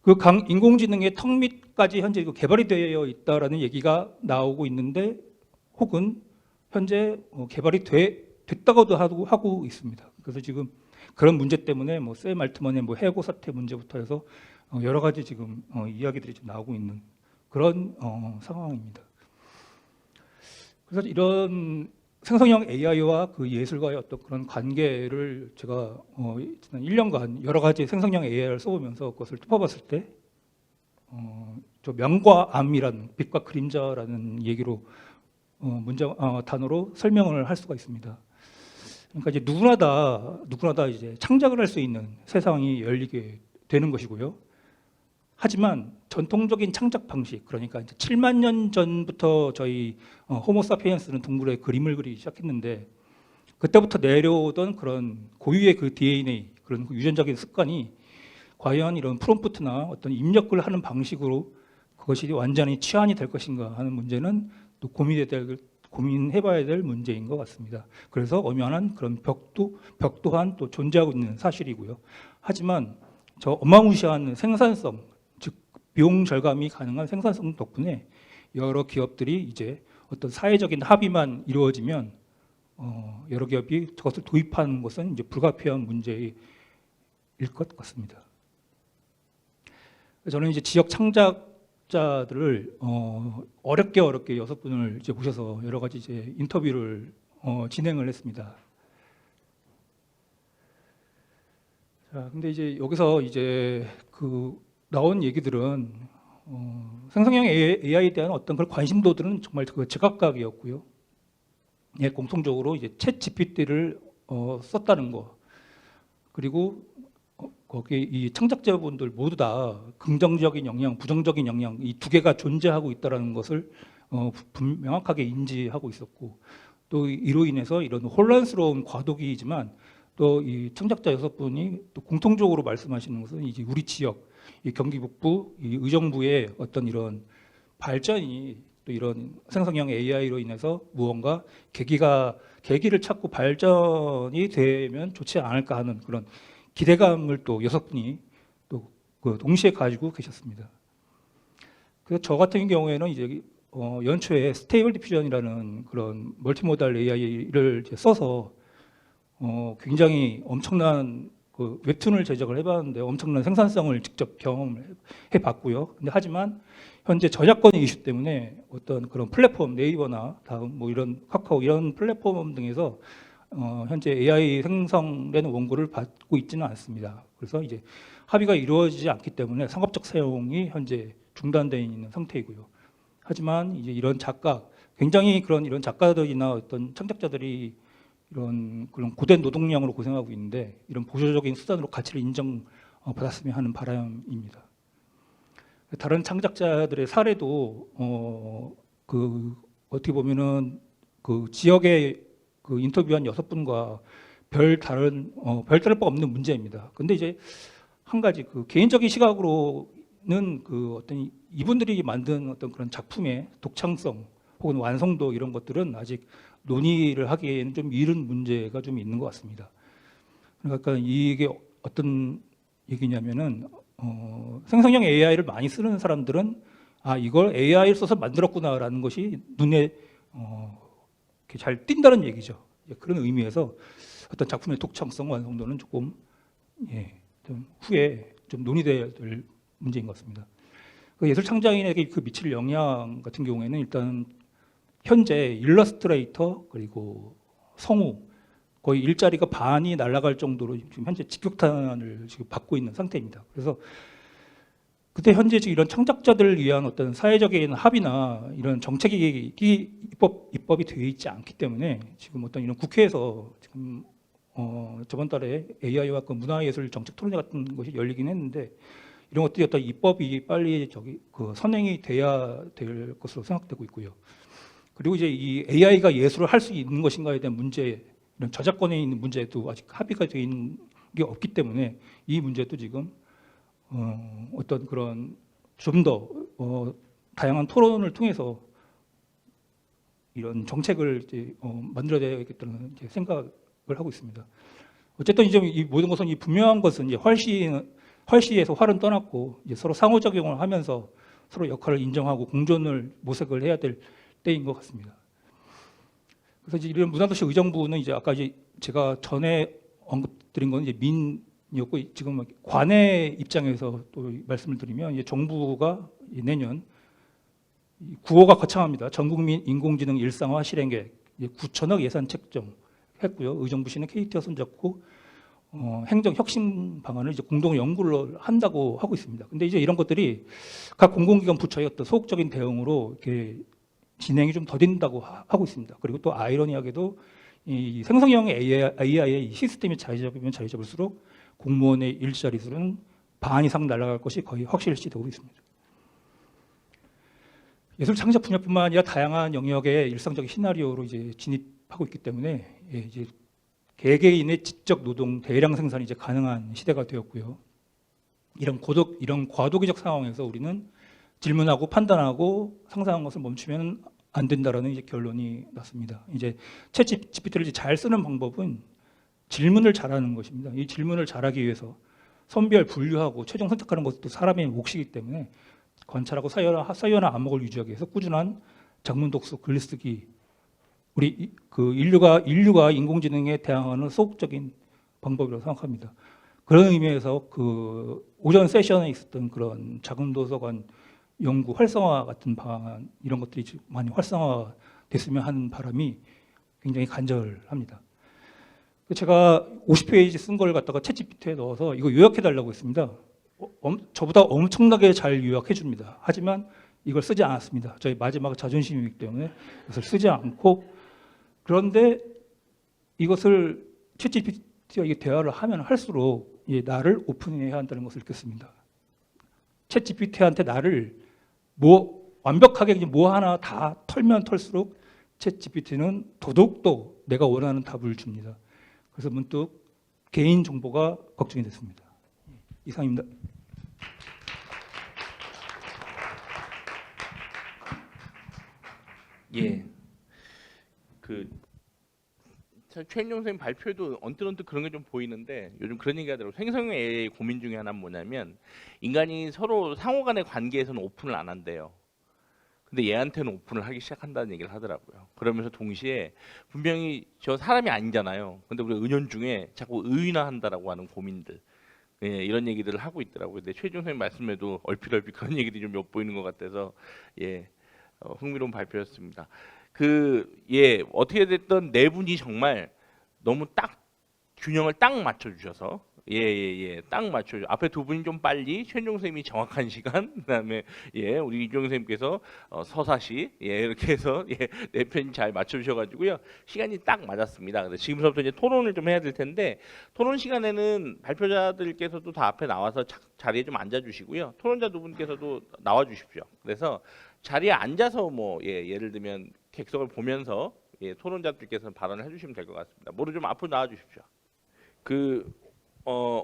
그 인공지능의 턱 밑까지 현재 개발이 되어 있다라는 얘기가 나오고 있는데 혹은 현재 개발이 됐다고도 하고 있습니다. 그래서 지금 그런 문제 때문에 뭐 샘 알트만의 뭐 해고 사태 문제부터 해서 여러 가지 지금 이야기들이 좀 나오고 있는 그런 상황입니다. 그래서 이런 생성형 AI와 그 예술과의 어떤 그런 관계를 제가 지난 1년간 여러 가지 생성형 AI를 써보면서 그것을 뜯어봤을 때 저 명과 암이란 빛과 그림자라는 얘기로 단어로 설명을 할 수가 있습니다. 그러니까 이제 누구나 다 이제 창작을 할 수 있는 세상이 열리게 되는 것이고요. 하지만 전통적인 창작 방식, 그러니까 이제 7만 년 전부터 저희 호모사피엔스는 동물의 그림을 그리기 시작했는데 그때부터 내려오던 그런 고유의 그 DNA, 그런 그 유전적인 습관이 과연 이런 프롬프트나 어떤 입력을 하는 방식으로 그것이 완전히 치환이 될 것인가 하는 문제는 또 고민해봐야 될 문제인 것 같습니다. 그래서 엄연한 그런 벽 또한 또 존재하고 있는 사실이고요. 하지만 저 어마무시한 생산성, 즉 비용 절감이 가능한 생산성 덕분에 여러 기업들이 이제 어떤 사회적인 합의만 이루어지면 여러 기업이 저것을 도입하는 것은 이제 불가피한 문제일 것 같습니다. 저는 이제 지역 창작자들을 어렵게 6분을 이제 모셔서 여러 가지 이제 인터뷰를 진행을 했습니다. 자, 근데 이제 여기서 이제 그 나온 얘기들은 생성형 AI에 대한 어떤 그런 관심도들은 정말 그 제각각이었고요. 예, 공통적으로 이제 챗 GPT를 썼다는 거, 그리고 거기 이 창작자분들 모두 다 긍정적인 영향, 부정적인 영향 이 두 개가 존재하고 있다는 것을 명확하게 인지하고 있었고, 또 이로 인해서 이런 혼란스러운 과도기이지만 또 이 창작자 6분이 또 공통적으로 말씀하시는 것은 이제 우리 지역, 이 경기 북부, 이 의정부의 어떤 이런 발전이 또 이런 생성형 AI로 인해서 무언가 계기를 찾고 발전이 되면 좋지 않을까 하는 그런 기대감을 또 6분이 또 그 동시에 가지고 계셨습니다. 그래서 저 같은 경우에는 이제 연초에 스테이블 디퓨전이라는 그런 멀티모달 AI를 이제 써서 굉장히 엄청난 그 웹툰을 제작을 해봤는데 엄청난 생산성을 직접 경험을 해봤고요. 근데 하지만 현재 저작권 이슈 때문에 어떤 그런 플랫폼 네이버나 다음 뭐 이런 카카오 이런 플랫폼 등에서 현재 AI 생성되는 원고를 받고 있지는 않습니다. 그래서 이제 합의가 이루어지지 않기 때문에 상업적 사용이 현재 중단되어 있는 상태이고요. 하지만 이제 이런 굉장히 이런 작가들이나 어떤 창작자들이 이런 그런 고된 노동량으로 고생하고 있는데 이런 보조적인 수단으로 가치를 인정받았으면 하는 바람입니다. 다른 창작자들의 사례도 어떻게 보면은 그 지역의 그 인터뷰한 6분과 별 다를 바 없는 문제입니다. 근데 이제 한 가지 그 개인적인 시각으로는 그 어떤 이분들이 만든 어떤 그런 작품의 독창성 혹은 완성도 이런 것들은 아직 논의를 하기에는 좀 이른 문제가 좀 있는 것 같습니다. 그러니까 이게 어떤 얘기냐면은 생성형 AI를 많이 쓰는 사람들은 이걸 AI를 써서 만들었구나라는 것이 눈에 잘 띈다는 얘기죠. 그런 의미에서 어떤 작품의 독창성, 완성도는 조금 좀 후에 좀 논의돼야 될 문제인 것 같습니다. 그 예술 창작인에게 그 미칠 영향 같은 경우에는 일단 현재 일러스트레이터 그리고 성우 거의 일자리가 반이 날아갈 정도로 지금 현재 직격탄을 지금 받고 있는 상태입니다. 그래서 그때 현재 지금 이런 창작자들을 위한 어떤 사회적인 합의나 이런 정책이 입법이 되어 있지 않기 때문에 지금 어떤 이런 국회에서 지금 저번 달에 AI와 그 문화예술 정책 토론회 같은 것이 열리긴 했는데 이런 것들이 어떤 입법이 빨리 선행이 돼야 될 것으로 생각되고 있고요. 그리고 이제 이 AI가 예술을 할 수 있는 것인가에 대한 문제, 이런 저작권에 있는 문제도 아직 합의가 되어 있는 게 없기 때문에 이 문제도 지금 어떤 그런 좀 더 다양한 토론을 통해서 이런 정책을 이제 만들어야 되겠다는 이제 생각을 하고 있습니다. 어쨌든 이제 이 모든 것은 이 분명한 것은 이제 활시에서 활은 떠났고 이제 서로 상호작용을 하면서 서로 역할을 인정하고 공존을 모색을 해야 될 때인 것 같습니다. 그래서 이제 이런 문화도시 의정부는 이제 아까 이제 제가 전에 언급드린 건 이제 민이었고 지금 관의 입장에서 또 말씀을 드리면 이제 정부가 내년 구호가 거창합니다. 전국민 인공지능 일상화 실행계획 9천억 예산 책정했고요. 의정부시는 KT와 손잡고 행정 혁신 방안을 이제 공동 연구를 한다고 하고 있습니다. 근데 이제 이런 것들이 각 공공기관 부처의 어떤 소극적인 대응으로 이렇게 진행이 좀 더딘다고 하고 있습니다. 그리고 또 아이러니하게도 이 생성형 AI의 시스템이 자리 잡으면 자리 잡을수록 공무원의 일자리 수는 반 이상 날아갈 것이 거의 확실시되고 있습니다. 예술 창작 분야뿐만 아니라 다양한 영역의 일상적인 시나리오로 이제 진입하고 있기 때문에 이제 개개인의 지적 노동 대량 생산이 이제 가능한 시대가 되었고요. 이런 과도기적 상황에서 우리는 질문하고 판단하고 상상한 것을 멈추면 안 된다라는 이제 결론이 났습니다. 이제 챗 GPT를 이제 잘 쓰는 방법은 질문을 잘하는 것입니다. 이 질문을 잘하기 위해서 선별 분류하고 최종 선택하는 것도 사람의 몫이기 때문에 관찰하고 사유나 안목을 유지하기 위해서 꾸준한 작문 독서, 글쓰기 우리 그 인류가 인공지능에 대항하는 소극적인 방법이라고 생각합니다. 그런 의미에서 그 오전 세션에 있었던 그런 작은 도서관 연구 활성화 같은 방안 이런 것들이 많이 활성화됐으면 하는 바람이 굉장히 간절합니다. 제가 50페이지 쓴 걸 갖다가 챗GPT에 넣어서 이거 요약해 달라고 했습니다. 저보다 엄청나게 잘 요약해 줍니다. 하지만 이걸 쓰지 않았습니다. 저희 마지막 자존심이기 때문에 이것을 쓰지 않고 그런데 이것을 챗GPT와 이게 대화를 하면 할수록 나를 오픈해야 한다는 것을 느꼈습니다. 챗GPT한테 나를 완벽하게 뭐 하나 다 털면 털수록 챗GPT는 더더욱더 내가 원하는 답을 줍니다. 그래서 문득 개인 정보가 걱정이 됐습니다. 이상입니다. 예. 최인용 선생님 발표에도 언뜻 그런 게 좀 보이는데 요즘 그런 얘기가 하더라고요. 생성형 AI 고민 중에 하나는 뭐냐면 인간이 서로 상호간의 관계에서는 오픈을 안 한대요. 근데 얘한테는 오픈을 하기 시작한다는 얘기를 하더라고요. 그러면서 동시에 분명히 저 사람이 아니잖아요. 근데 우리 은연중에 자꾸 의인화한다라고 하는 고민들 이런 얘기들을 하고 있더라고요. 근데 최인용 선생님 말씀에도 얼핏 그런 얘기들이 좀 엿보이는 것 같아서 흥미로운 발표였습니다. 어떻게 됐든 네 분이 정말 너무 딱 균형을 딱 맞춰주셔서 딱 맞춰줘. 앞에 두 분이 좀 빨리, 최인종 선생님이 정확한 시간, 그다음에 우리 이종 선생님께서 서사시 이렇게 해서 네 편 잘 맞춰주셔가지고요 시간이 딱 맞았습니다. 근데 지금부터 이제 토론을 좀 해야 될 텐데 토론 시간에는 발표자들께서도 다 앞에 나와서 자리에 좀 앉아주시고요. 토론자 두 분께서도 나와주십시오. 그래서 자리에 앉아서 예를 들면 객석을 보면서 토론자들께서는 발언을 해주시면 될 것 같습니다. 모두 좀 앞으로 나와주십시오.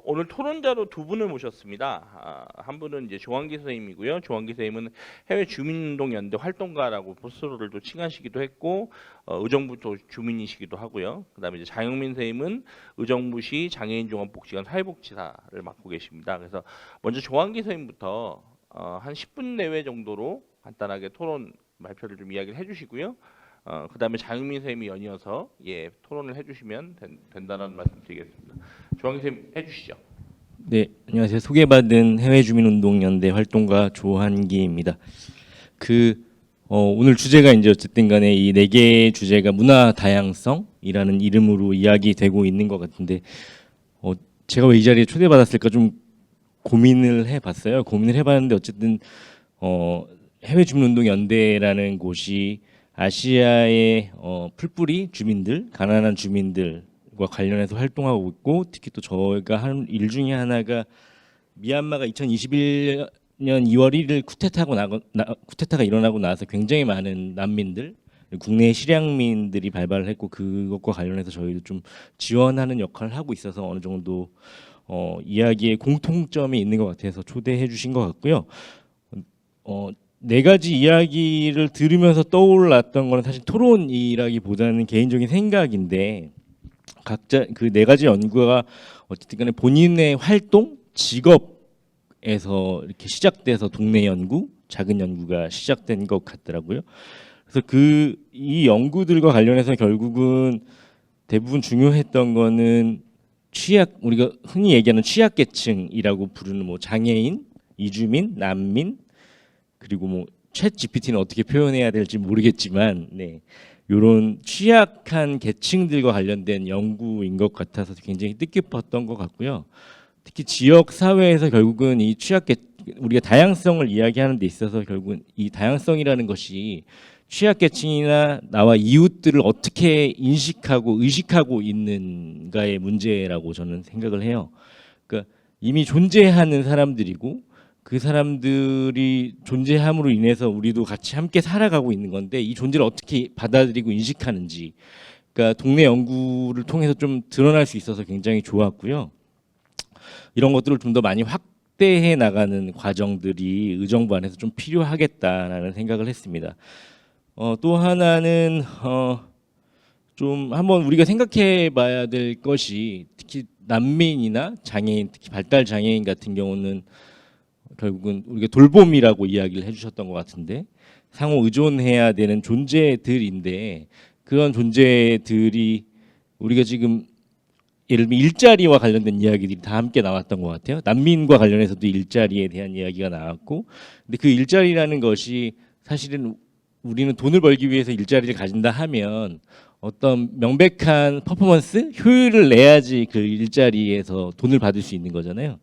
오늘 토론자로 두 분을 모셨습니다. 한 분은 이제 조한기 선생님이고요. 조한기 선생님은 해외 주민운동연대 활동가라고 포스터를 또 칭하시기도 했고 의정부 또 주민이시기도 하고요. 그다음에 이제 장영민 선생님은 의정부시 장애인종합복지관 사회복지사를 맡고 계십니다. 그래서 먼저 조한기 선생님부터 한 10분 내외 정도로 간단하게 토론 발표를 좀 이야기를 해주시고요. 그다음에 장영민 선생님이 연이어서 토론을 해주시면 된다는 말씀드리겠습니다. 조한기 선생님 해주시죠. 네, 안녕하세요. 소개받은 해외주민운동연대 활동가 조한기입니다. 오늘 주제가 이제 어쨌든 간에 이 네 개의 주제가 문화 다양성이라는 이름으로 이야기되고 있는 것 같은데 제가 왜 이 자리에 초대받았을까 좀 고민을 해봤어요. 고민을 해봤는데 어쨌든 해외주민운동연대라는 곳이 아시아의 풀뿌리 주민들, 가난한 주민들과 관련해서 활동하고 있고 특히 또 저희가 한 일 중에 하나가 미얀마가 2021년 2월 1일 쿠데타가 일어나고 나서 굉장히 많은 난민들, 국내 실향민들이 발발을 했고 그것과 관련해서 저희도 좀 지원하는 역할을 하고 있어서 어느 정도 이야기에 공통점이 있는 것 같아서 초대해 주신 것 같고요. 네 가지 이야기를 들으면서 떠올랐던 거는 사실 토론이라기보다는 개인적인 생각인데 각자 그 네 가지 연구가 어쨌든 간에 본인의 활동, 직업에서 이렇게 시작돼서 동네 연구, 작은 연구가 시작된 것 같더라고요. 그래서 이 연구들과 관련해서 결국은 대부분 중요했던 거는 우리가 흔히 얘기하는 취약계층이라고 부르는 뭐 장애인, 이주민, 난민, 그리고 뭐 챗 GPT는 어떻게 표현해야 될지 모르겠지만, 네, 이런 취약한 계층들과 관련된 연구인 것 같아서 굉장히 뜻깊었던 것 같고요. 특히 지역 사회에서 결국은 이 우리가 다양성을 이야기하는 데 있어서 결국은 이 다양성이라는 것이 취약계층이나 나와 이웃들을 어떻게 인식하고 의식하고 있는가의 문제라고 저는 생각을 해요. 그러니까 이미 존재하는 사람들이고 그 사람들이 존재함으로 인해서 우리도 같이 함께 살아가고 있는 건데 이 존재를 어떻게 받아들이고 인식하는지, 그러니까 동네 연구를 통해서 좀 드러날 수 있어서 굉장히 좋았고요. 이런 것들을 좀 더 많이 확대해 나가는 과정들이 의정부 안에서 좀 필요하겠다라는 생각을 했습니다. 또 하나는 좀 한번 우리가 생각해 봐야 될 것이 특히 난민이나 장애인, 특히 발달 장애인 같은 경우는 결국은 우리가 돌봄이라고 이야기를 해주셨던 것 같은데 상호 의존해야 되는 존재들인데 그런 존재들이 우리가 지금 예를 들면 일자리와 관련된 이야기들이 다 함께 나왔던 것 같아요. 난민과 관련해서도 일자리에 대한 이야기가 나왔고, 근데 그 일자리라는 것이 사실은 우리는 돈을 벌기 위해서 일자리를 가진다 하면 어떤 명백한 퍼포먼스, 효율을 내야지 그 일자리에서 돈을 받을 수 있는 거잖아요.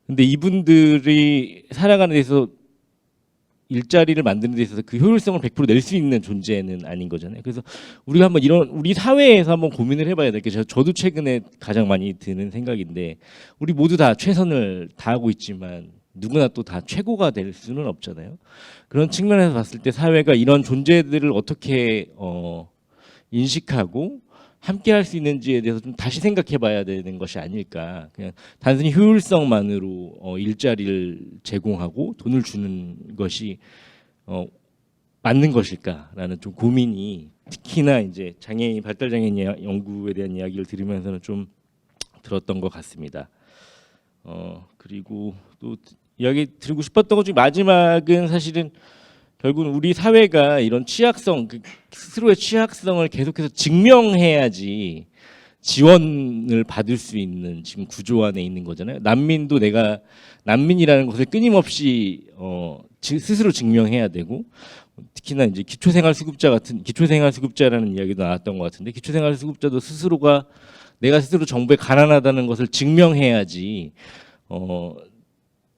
근데 이분들이 살아가는 데 있어서 일자리를 만드는 데 있어서 그 효율성을 100% 낼 수 있는 존재는 아닌 거잖아요. 그래서 우리가 한번 이런 우리 사회에서 한번 고민을 해봐야 될 게 저도 최근에 가장 많이 드는 생각인데 우리 모두 다 최선을 다하고 있지만 누구나 또 다 최고가 될 수는 없잖아요. 그런 측면에서 봤을 때 사회가 이런 존재들을 어떻게 인식하고 함께 할 수 있는지에 대해서 좀 다시 생각해 봐야 되는 것이 아닐까. 그냥 단순히 효율성만으로 일자리를 제공하고 돈을 주는 것이 맞는 것일까라는 좀 고민이 특히나 이제 장애인, 발달장애인 연구에 대한 이야기를 들으면서는 좀 들었던 것 같습니다. 그리고 또 이야기 드리고 싶었던 것 중 마지막은 사실은 결국은 우리 사회가 이런 취약성, 스스로의 취약성을 계속해서 증명해야지 지원을 받을 수 있는 지금 구조 안에 있는 거잖아요. 난민도 내가 난민이라는 것을 끊임없이 스스로 증명해야 되고, 특히나 이제 기초생활수급자라는 이야기도 나왔던 것 같은데 기초생활수급자도 내가 스스로 정부에 가난하다는 것을 증명해야지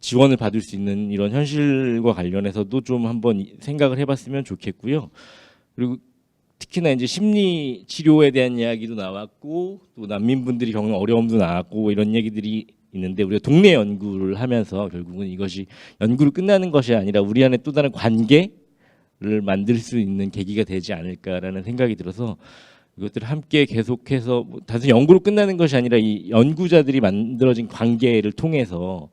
지원을 받을 수 있는 이런 현실과 관련해서도 좀 한번 생각을 해봤으면 좋겠고요. 그리고 특히나 이제 심리 치료에 대한 이야기도 나왔고 또 난민분들이 겪는 어려움도 나왔고 이런 얘기들이 있는데 우리가 동네 연구를 하면서 결국은 이것이 연구로 끝나는 것이 아니라 우리 안에 또 다른 관계를 만들 수 있는 계기가 되지 않을까라는 생각이 들어서 이것들을 함께 계속해서 단순히 연구로 끝나는 것이 아니라 이 연구자들이 만들어진 관계를 통해서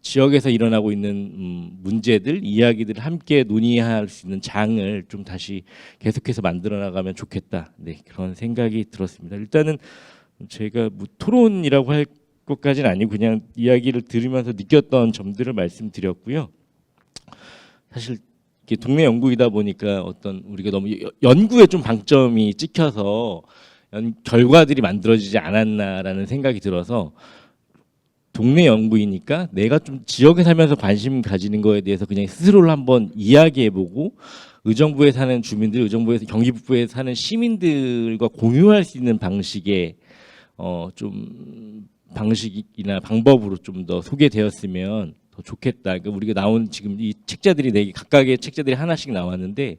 지역에서 일어나고 있는 문제들, 이야기들을 함께 논의할 수 있는 장을 좀 다시 계속해서 만들어 나가면 좋겠다. 네, 그런 생각이 들었습니다. 일단은 제가 뭐 토론이라고 할 것까지는 아니고 그냥 이야기를 들으면서 느꼈던 점들을 말씀드렸고요. 사실 이게 동네 연구이다 보니까 어떤 우리가 너무 연구에 좀 방점이 찍혀서 결과들이 만들어지지 않았나라는 생각이 들어서 동네 연구이니까 내가 좀 지역에 살면서 관심 가지는 거에 대해서 그냥 스스로를 한번 이야기해보고 의정부에 사는 주민들, 의정부에서 경기북부에 사는 시민들과 공유할 수 있는 방식의 좀 방식이나 방법으로 좀 더 소개되었으면 더 좋겠다. 그러니까 우리가 나온 지금 이 책자들이 각각의 책자들이 하나씩 나왔는데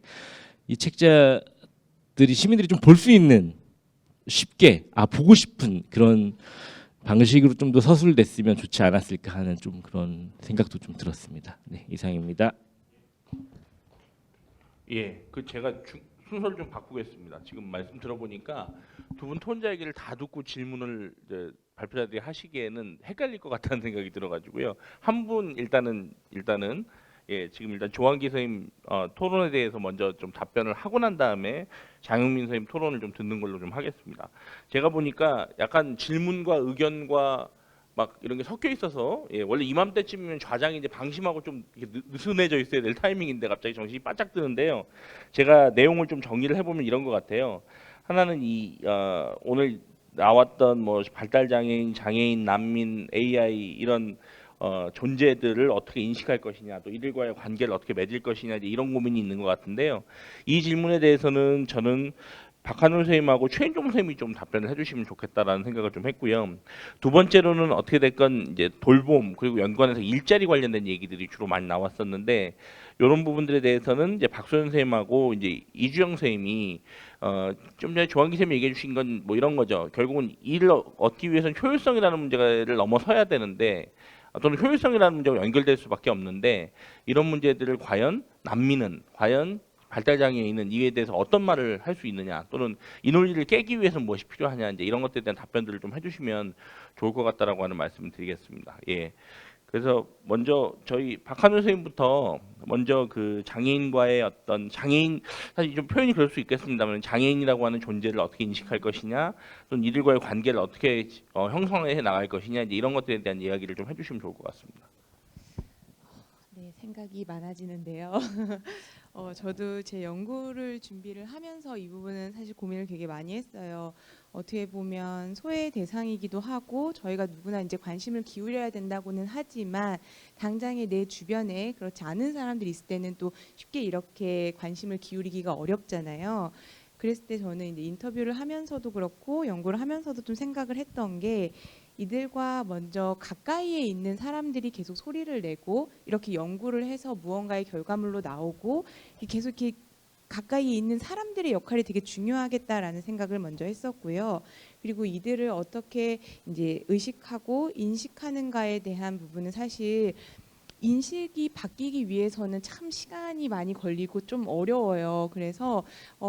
이 책자들이 시민들이 좀 볼 수 있는 쉽게 보고 싶은 그런 방식으로 좀 더 서술됐으면 좋지 않았을까 하는 좀 그런 생각도 좀 들었습니다. 네, 이상입니다. 예, 제가 순서를 좀 바꾸겠습니다. 지금 말씀 들어보니까 두 분 토론자 얘기를 다 듣고 질문을 이제 발표자들이 하시기에는 헷갈릴 것 같다는 생각이 들어가지고요. 한 분 일단은 예, 지금 일단 조한기 선생님 토론에 대해서 먼저 좀 답변을 하고 난 다음에 장영민 선생님 토론을 좀 듣는 걸로 좀 하겠습니다. 제가 보니까 약간 질문과 의견과 막 이런 게 섞여 있어서 예, 원래 이맘때쯤이면 좌장이 이제 방심하고 좀 이렇게 느슨해져 있어야 될 타이밍인데 갑자기 정신이 바짝 드는데요. 제가 내용을 좀 정리를 해보면 이런 것 같아요. 하나는 오늘 나왔던 뭐 발달 장애인, 장애인, 난민, AI 이런 존재들을 어떻게 인식할 것이냐, 또 이들과의 관계를 어떻게 맺을 것이냐, 이제 이런 고민이 있는 것 같은데요. 이 질문에 대해서는 저는 박한울 선생님하고 최인종 선생님이 좀 답변을 해주시면 좋겠다라는 생각을 좀 했고요. 두 번째로는 어떻게 됐건 이제 돌봄 그리고 연관해서 일자리 관련된 얘기들이 주로 많이 나왔었는데 이런 부분들에 대해서는 이제 박소연 선생님하고 이제 이주영 선생님이 좀 전에 조한기 선생님이 얘기해 주신 건 뭐 이런 거죠. 결국은 일을 얻기 위해서는 효율성이라는 문제를 넘어서야 되는데 또는 효율성이라는 문제와 연결될 수밖에 없는데 이런 문제들을 과연 난민은 과연 발달장애인은 이에 대해서 어떤 말을 할 수 있느냐 또는 이 논리를 깨기 위해서 무엇이 필요하냐 이제 이런 것들에 대한 답변들을 좀 해주시면 좋을 것 같다라고 하는 말씀을 드리겠습니다. 예. 그래서 먼저 저희 박한울 선생님부터 먼저 그 장애인과의 어떤 장애인 사실 좀 표현이 그럴 수 있겠습니다만 장애인이라고 하는 존재를 어떻게 인식할 것이냐 또는 이들과의 관계를 어떻게 형성해 나갈 것이냐 이제 이런 것들에 대한 이야기를 좀 해주시면 좋을 것 같습니다. 네, 생각이 많아지는데요. 저도 제 연구를 준비를 하면서 이 부분은 사실 고민을 되게 많이 했어요. 어떻게 보면 소외 대상이기도 하고 저희가 누구나 이제 관심을 기울여야 된다고는 하지만 당장에 내 주변에 그렇지 않은 사람들이 있을 때는 또 쉽게 이렇게 관심을 기울이기가 어렵잖아요. 그랬을 때 저는 이제 인터뷰를 하면서도 그렇고 연구를 하면서도 좀 생각을 했던 게 이들과 먼저 가까이에 있는 사람들이 계속 소리를 내고 이렇게 연구를 해서 무언가의 결과물로 나오고 계속 이렇게 가까이에 있는 사람들의 역할이 되게 중요하겠다라는 생각을 먼저 했었고요. 그리고 이들을 어떻게 이제 의식하고 인식하는가에 대한 부분은 사실 인식이 바뀌기 위해서는 참 시간이 많이 걸리고 좀 어려워요. 그래서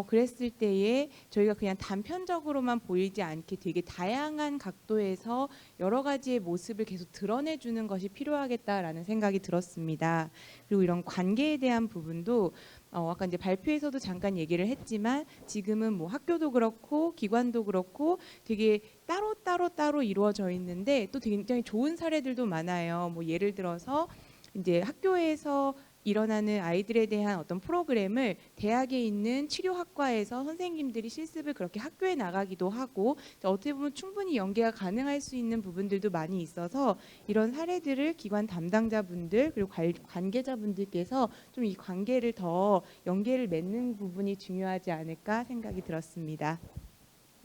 그랬을 때에 저희가 그냥 단편적으로만 보이지 않게 되게 다양한 각도에서 여러 가지의 모습을 계속 드러내주는 것이 필요하겠다라는 생각이 들었습니다. 그리고 이런 관계에 대한 부분도 아까 이제 발표에서도 잠깐 얘기를 했지만 지금은 뭐 학교도 그렇고 기관도 그렇고 되게 따로 이루어져 있는데 또 굉장히 좋은 사례들도 많아요. 뭐 예를 들어서 이제 학교에서 일어나는 아이들에 대한 어떤 프로그램을 대학에 있는 치료학과에서 선생님들이 실습을 그렇게 학교에 나가기도 하고 어떻게 보면 충분히 연계가 가능할 수 있는 부분들도 많이 있어서 이런 사례들을 기관 담당자분들 그리고 관계자분들께서 좀 이 관계를 더 연계를 맺는 부분이 중요하지 않을까 생각이 들었습니다.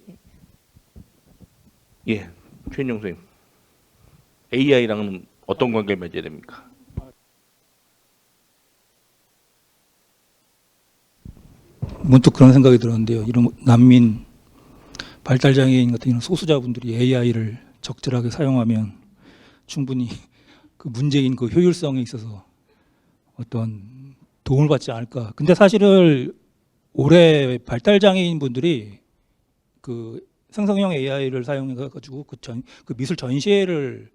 네. 예, 최인종 선생님. AI랑은 어떤 관계를 맺어야 됩니까? 문득 그런 생각이 들었는데요. 이런 난민, 발달장애인 같은 이런 소수자분들이 AI를 적절하게 사용하면 충분히 그 문제인 그 효율성에 있어서 어떤 도움을 받지 않을까. 근데 사실은 올해 발달장애인 분들이 그 생성형 AI를 사용해가지고 그 미술 전시회를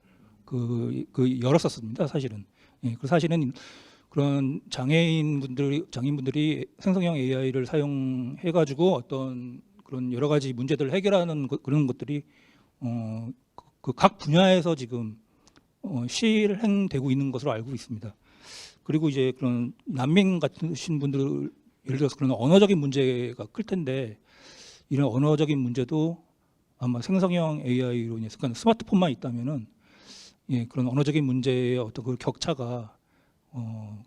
열었었습니다. 사실은. 예, 그 사실은 그런 장애인분들이 생성형 AI를 사용해가지고 어떤 그런 여러 가지 문제들을 해결하는 그런 것들이 그 각 분야에서 지금 실행되고 있는 것으로 알고 있습니다. 그리고 이제 그런 난민 같은 분들 예를 들어서 그런 언어적인 문제가 클 텐데 이런 언어적인 문제도 아마 생성형 AI로 인해서 그러니까 스마트폰만 있다면은 예, 그런 언어적인 문제의 어떤 그 격차가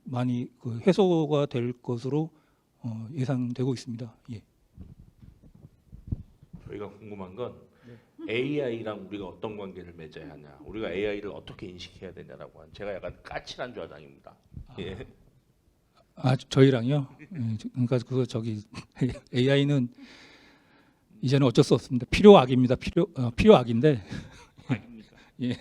많이 그 해소가 될 것으로 예상되고 있습니다. 예. 저희가 궁금한 건 AI랑 우리가 어떤 관계를 맺어야 하냐, 우리가 AI를 어떻게 인식해야 되냐라고 한 제가 약간 까칠한 좌장입니다. 예. 저희랑요. 예, 그러니까 AI는 이제는 어쩔 수 없습니다. 필요악입니다. 필요악인데. 예.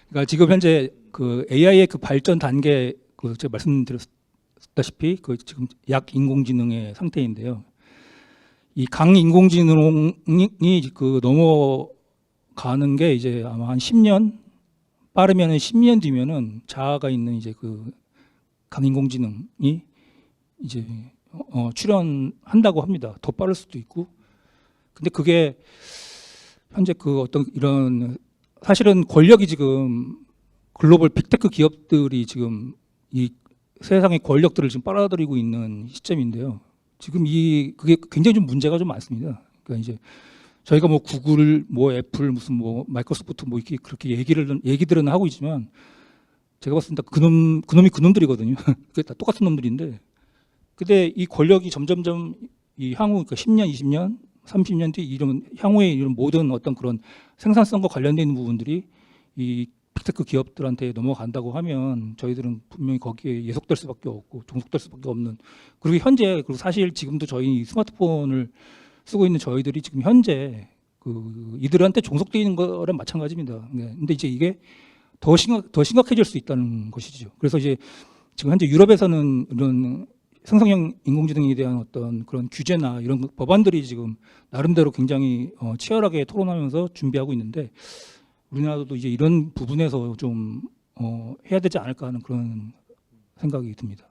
그러니까 지금 현재 그 AI의 그 발전 단계 제가 말씀드렸다시피 지금 약 인공지능의 상태인데요. 이 강인공지능이 넘어가는 게 이제 아마 한 10년 빠르면은 10년 뒤면은 자아가 있는 이제 강인공지능이 이제 출현한다고 합니다. 더 빠를 수도 있고. 근데 그게 현재 그 어떤 이런 사실은 권력이 지금 글로벌 빅테크 기업들이 지금 이 세상의 권력들을 지금 빨아들이고 있는 시점인데요. 지금 그게 굉장히 좀 문제가 좀 많습니다. 그러니까 이제 저희가 뭐 구글, 뭐 애플, 무슨 뭐 마이크로소프트 뭐 이렇게 그렇게 얘기들은 하고 있지만 제가 봤을 때 그놈이 그놈들이거든요. 그게 다 똑같은 놈들인데. 근데 이 권력이 점점점 이 향후 그러니까 10년, 20년, 30년 뒤 이런 향후에 이런 모든 어떤 그런 생산성과 관련돼 있는 부분들이 이 빅테크 기업들한테 넘어간다고 하면 저희들은 분명히 거기에 예속될 수밖에 없고 종속될 수밖에 없는. 그리고 현재 그리고 사실 지금도 저희 스마트폰을 쓰고 있는 저희들이 지금 현재 그 이들한테 종속되어 있는 거랑 마찬가지입니다. 네. 근데 이제 이게 더 심각해질 수 있다는 것이죠. 그래서 이제 지금 현재 유럽에서는 이런 생성형 인공지능에 대한 어떤 그런 규제나 이런 법안들이 지금 나름대로 굉장히 치열하게 토론하면서 준비하고 있는데 우리나라도 이제 이런 부분에서 좀 해야 되지 않을까 하는 그런 생각이 듭니다.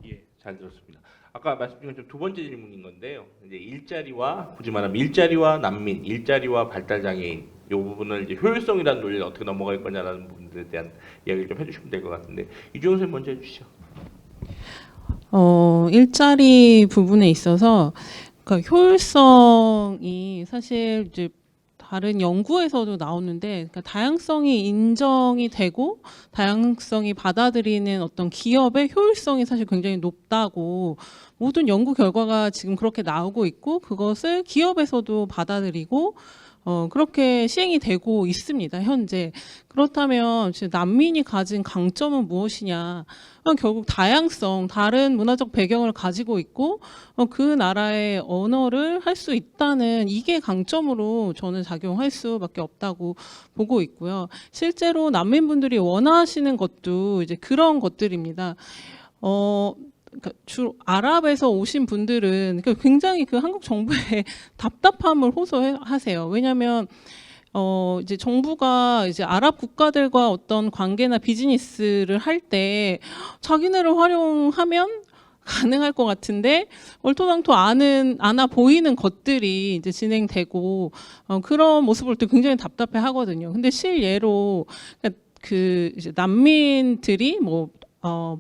예, 잘 들었습니다. 아까 말씀드린 두 번째 질문인 건데요. 이제 굳이 말하면 일자리와 난민, 일자리와 발달 장애인 이 부분을 이제 효율성이라는 논리를 어떻게 넘어갈 거냐라는 부분들에 대한 이야기를 좀 해주시면 될 것 같은데 이주영 선생님 먼저 해주시죠. 일자리 부분에 있어서 그러니까 효율성이 사실 이제 다른 연구에서도 나오는데 그러니까 다양성이 인정이 되고 다양성이 받아들이는 어떤 기업의 효율성이 사실 굉장히 높다고 모든 연구 결과가 지금 그렇게 나오고 있고 그것을 기업에서도 받아들이고 그렇게 시행이 되고 있습니다. 현재. 그렇다면 지금 난민이 가진 강점은 무엇이냐? 결국 다양성, 다른 문화적 배경을 가지고 있고 그 나라의 언어를 할 수 있다는 이게 강점으로 저는 작용할 수밖에 없다고 보고 있고요. 실제로 난민분들이 원하시는 것도 이제 그런 것들입니다. 그러니까 주로 아랍에서 오신 분들은 굉장히 그 한국 정부의 답답함을 호소하세요. 왜냐하면 이제 정부가 이제 아랍 국가들과 어떤 관계나 비즈니스를 할 때 자기네를 활용하면 가능할 것 같은데 얼토당토 않아 보이는 것들이 이제 진행되고 그런 모습을 또 굉장히 답답해 하거든요. 근데 실예로 그 이제 난민들이 뭐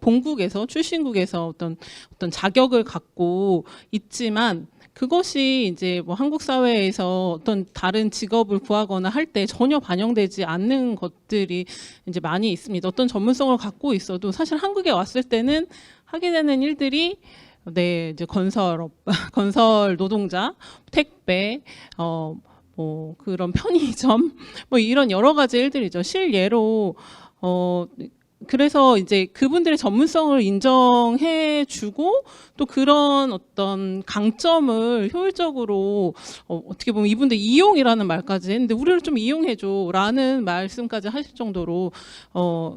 본국에서 출신국에서 어떤 자격을 갖고 있지만 그것이 이제 뭐 한국 사회에서 어떤 다른 직업을 구하거나 할 때 전혀 반영되지 않는 것들이 이제 많이 있습니다. 어떤 전문성을 갖고 있어도 사실 한국에 왔을 때는 하게 되는 일들이 네, 이제 건설 노동자, 택배, 뭐 그런 편의점, 뭐 이런 여러 가지 일들이죠. 실예로 그래서 이제 그분들의 전문성을 인정해주고 또 그런 어떤 강점을 효율적으로 어떻게 보면 이분들 이용이라는 말까지 했는데 우리를 좀 이용해줘라는 말씀까지 하실 정도로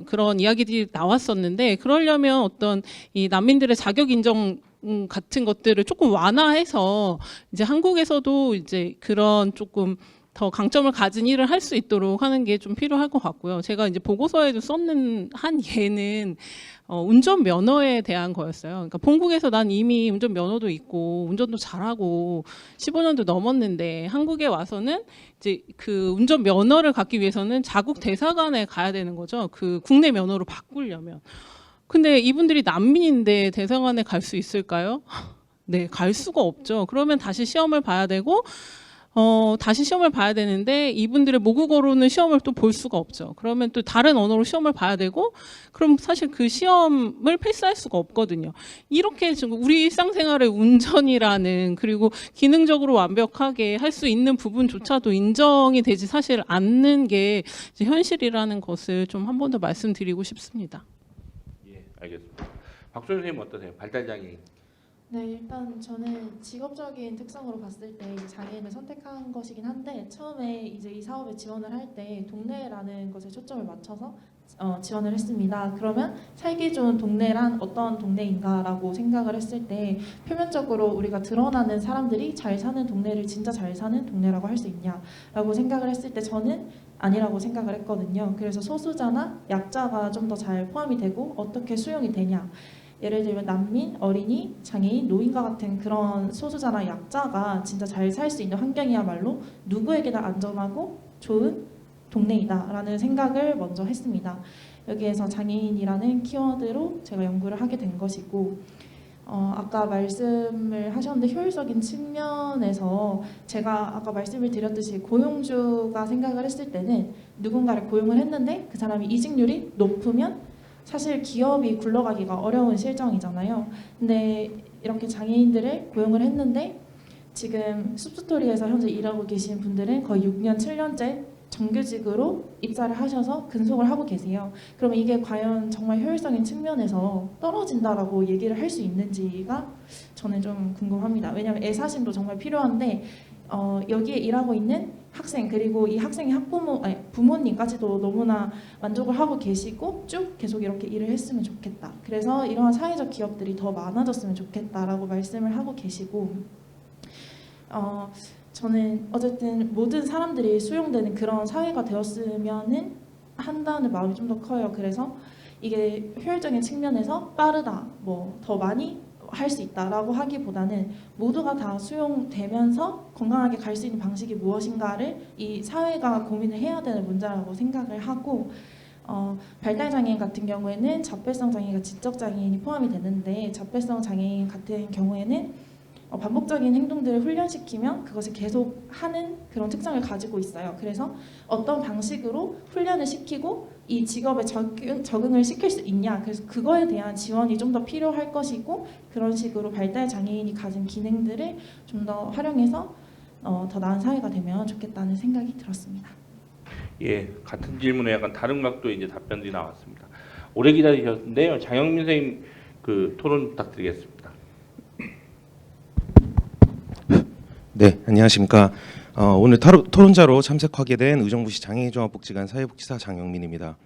그런 이야기들이 나왔었는데 그러려면 어떤 이 난민들의 자격 인정 같은 것들을 조금 완화해서 이제 한국에서도 이제 그런 조금 더 강점을 가진 일을 할 수 있도록 하는 게 좀 필요할 것 같고요. 제가 이제 보고서에도 썼는 한 예는 운전 면허에 대한 거였어요. 그러니까 본국에서 난 이미 운전 면허도 있고 운전도 잘하고 15년도 넘었는데 한국에 와서는 이제 그 운전 면허를 갖기 위해서는 자국 대사관에 가야 되는 거죠. 그 국내 면허로 바꾸려면. 근데 이분들이 난민인데 대사관에 갈 수 있을까요? 네, 갈 수가 없죠. 그러면 다시 시험을 봐야 되고 다시 시험을 봐야 되는데 이분들의 모국어로는 시험을 또 볼 수가 없죠. 그러면 또 다른 언어로 시험을 봐야 되고 그럼 사실 그 시험을 패스할 수가 없거든요. 이렇게 지금 우리 일상생활의 운전이라는 그리고 기능적으로 완벽하게 할 수 있는 부분조차도 인정이 되지 사실 않는 게 이제 현실이라는 것을 좀 한 번 더 말씀드리고 싶습니다. 예, 알겠습니다. 박소연 선생님 어떠세요? 발달장애인. 네, 일단 저는 직업적인 특성으로 봤을 때 이제 장애인을 선택한 것이긴 한데 처음에 이제 이 사업에 지원을 할 때 동네라는 것에 초점을 맞춰서 지원을 했습니다. 그러면 살기 좋은 동네란 어떤 동네인가라고 생각을 했을 때 표면적으로 우리가 드러나는 사람들이 잘 사는 동네를 진짜 잘 사는 동네라고 할 수 있냐라고 생각을 했을 때 저는 아니라고 생각을 했거든요. 그래서 소수자나 약자가 좀 더 잘 포함이 되고 어떻게 수용이 되냐. 예를 들면 난민, 어린이, 장애인, 노인과 같은 그런 소수자나 약자가 진짜 잘 살 수 있는 환경이야말로 누구에게나 안전하고 좋은 동네이다라는 생각을 먼저 했습니다. 여기에서 장애인이라는 키워드로 제가 연구를 하게 된 것이고 아까 말씀을 하셨는데 효율적인 측면에서 제가 아까 말씀을 드렸듯이 고용주가 생각을 했을 때는 누군가를 고용을 했는데 그 사람이 이직률이 높으면 사실 기업이 굴러가기가 어려운 실정이잖아요. 근데 이렇게 장애인들을 고용을 했는데 지금 숲스토리에서 현재 일하고 계신 분들은 거의 6년, 7년째 정규직으로 입사를 하셔서 근속을 하고 계세요. 그러면 이게 과연 정말 효율적인 측면에서 떨어진다라고 얘기를 할 수 있는지가 저는 좀 궁금합니다. 왜냐하면 애사심도 정말 필요한데 여기에 일하고 있는 학생 그리고 이 학생의 학부모, 아니, 부모님까지도 너무나 만족을 하고 계시고 쭉 계속 이렇게 일을 했으면 좋겠다. 그래서 이러한 사회적 기업들이 더 많아졌으면 좋겠다라고 말씀을 하고 계시고 저는 어쨌든 모든 사람들이 수용되는 그런 사회가 되었으면은 한다는 마음이 좀 더 커요. 그래서 이게 효율적인 측면에서 빠르다, 뭐 더 많이 할 수 있다라고 하기보다는 모두가 다 수용되면서 건강하게 갈 수 있는 방식이 무엇인가를 이 사회가 고민을 해야 되는 문제라고 생각을 하고 발달 장애인 같은 경우에는 자폐성 장애인과 지적 장애인이 포함이 되는데 자폐성 장애인 같은 경우에는 반복적인 행동들을 훈련시키면 그것을 계속 하는 그런 특성을 가지고 있어요. 그래서 어떤 방식으로 훈련을 시키고 이 직업에 적응을 시킬 수 있냐. 그래서 그거에 대한 지원이 좀 더 필요할 것이고 그런 식으로 발달 장애인이 가진 기능들을 좀 더 활용해서 더 나은 사회가 되면 좋겠다는 생각이 들었습니다. 예, 같은 질문에 약간 다른 각도의 이제 답변들이 나왔습니다. 오래 기다리셨는데요. 장영민 선생님 그 토론 부탁드리겠습니다. 네, 안녕하십니까. 오늘 토론자로 참석하게 된 의정부시 장애인종합복지관 사회복지사 장영민입니다.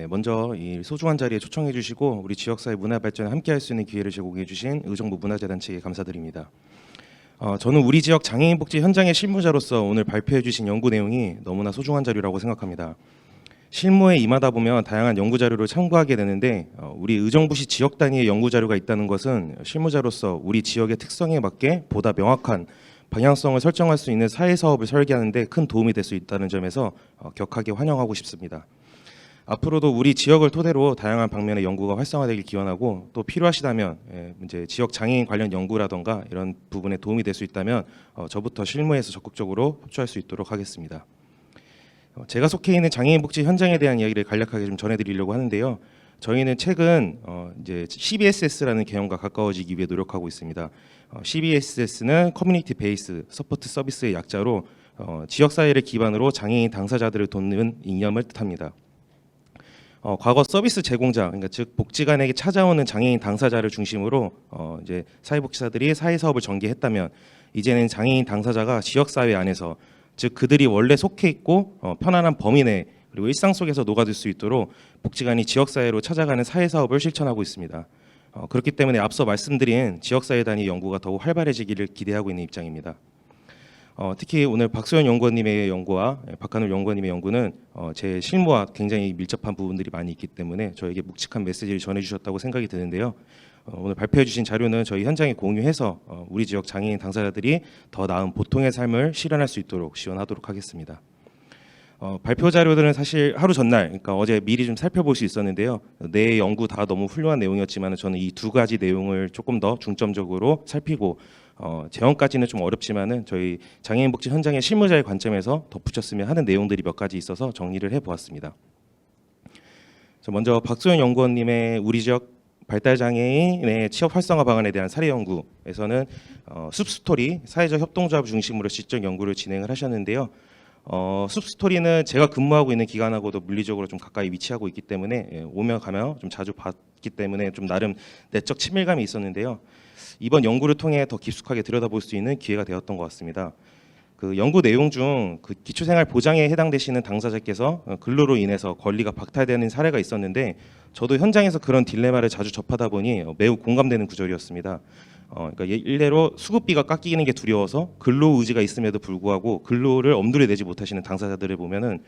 먼저 이 소중한 자리에 초청해 주시고 우리 지역사회 문화 발전에 함께할 수 있는 기회를 제공해 주신 의정부 문화재단 측에 감사드립니다. 저는 우리 지역 장애인 복지 현장의 실무자로서 오늘 발표해 주신 연구 내용이 너무나 소중한 자료라고 생각합니다. 실무에 임하다 보면 다양한 연구 자료를 참고하게 되는데 우리 의정부시 지역 단위의 연구 자료가 있다는 것은 실무자로서 우리 지역의 특성에 맞게 보다 명확한 방향성을 설정할 수 있는 사회 사업을 설계하는 데 큰 도움이 될 수 있다는 점에서 격하게 환영하고 싶습니다. 앞으로도 우리 지역을 토대로 다양한 방면의 연구가 활성화되길 기원하고 또 필요하시다면 이제 지역 장애인 관련 연구라던가 이런 부분에 도움이 될 수 있다면 저부터 실무에서 적극적으로 협조할 수 있도록 하겠습니다. 제가 속해 있는 장애인 복지 현장에 대한 이야기를 간략하게 좀 전해드리려고 하는데요. 저희는 최근 이제 CBSS라는 개념과 가까워지기 위해 노력하고 있습니다. CBSS는 커뮤니티 베이스 서포트 서비스의 약자로 지역 사회를 기반으로 장애인 당사자들을 돕는 이념을 뜻합니다. 과거 서비스 제공자, 그러니까 즉 복지관에게 찾아오는 장애인 당사자를 중심으로 이제 사회복지사들이 사회 사업을 전개했다면 이제는 장애인 당사자가 지역 사회 안에서 즉 그들이 원래 속해 있고 편안한 범위 내 그리고 일상 속에서 녹아들 수 있도록 복지관이 지역 사회로 찾아가는 사회 사업을 실천하고 있습니다. 그렇기 때문에 앞서 말씀드린 지역 사회 단위 연구가 더욱 활발해지기를 기대하고 있는 입장입니다. 특히 오늘 박소연 연구원님의 연구와 박한울 연구원님의 연구는 제 실무와 굉장히 밀접한 부분들이 많이 있기 때문에 저에게 묵직한 메시지를 전해주셨다고 생각이 드는데요. 오늘 발표해 주신 자료는 저희 현장에 공유해서 우리 지역 장애인 당사자들이 더 나은 보통의 삶을 실현할 수 있도록 지원하도록 하겠습니다. 발표 자료들은 사실 하루 전날, 그러니까 어제 미리 좀 살펴볼 수 있었는데요. 내 연구 다 너무 훌륭한 내용이었지만 저는 이 두 가지 내용을 조금 더 중점적으로 살피고 재원까지는 좀 어렵지만은 저희 장애인 복지 현장의 실무자의 관점에서 덧붙였으면 하는 내용들이 몇 가지 있어서 정리를 해보았습니다. 먼저 박소연 연구원님의 우리 지역 발달 장애인의 취업 활성화 방안에 대한 사례 연구에서는 숲스토리 사회적 협동조합 중심으로 지적 연구를 진행을 하셨는데요. 숲스토리는 제가 근무하고 있는 기관하고도 물리적으로 좀 가까이 위치하고 있기 때문에 오며 가며 좀 자주 봤기 때문에 좀 나름 내적 친밀감이 있었는데요. 이번 연구를 통해 더 깊숙하게 들여다볼 수 있는 기회가 되었던 것 같습니다. 그 연구 내용 중 그 기초생활 보장에 해당되시는 당사자께서 근로로 인해서 권리가 박탈되는 사례가 있었는데 저도 현장에서 그런 딜레마를 자주 접하다 보니 매우 공감되는 구절이었습니다. 그러니까 일례로 수급비가 깎이는 게 두려워서 근로 의지가 있음에도 불구하고 근로를 엄두를 내지 못하시는 당사자들을 보면은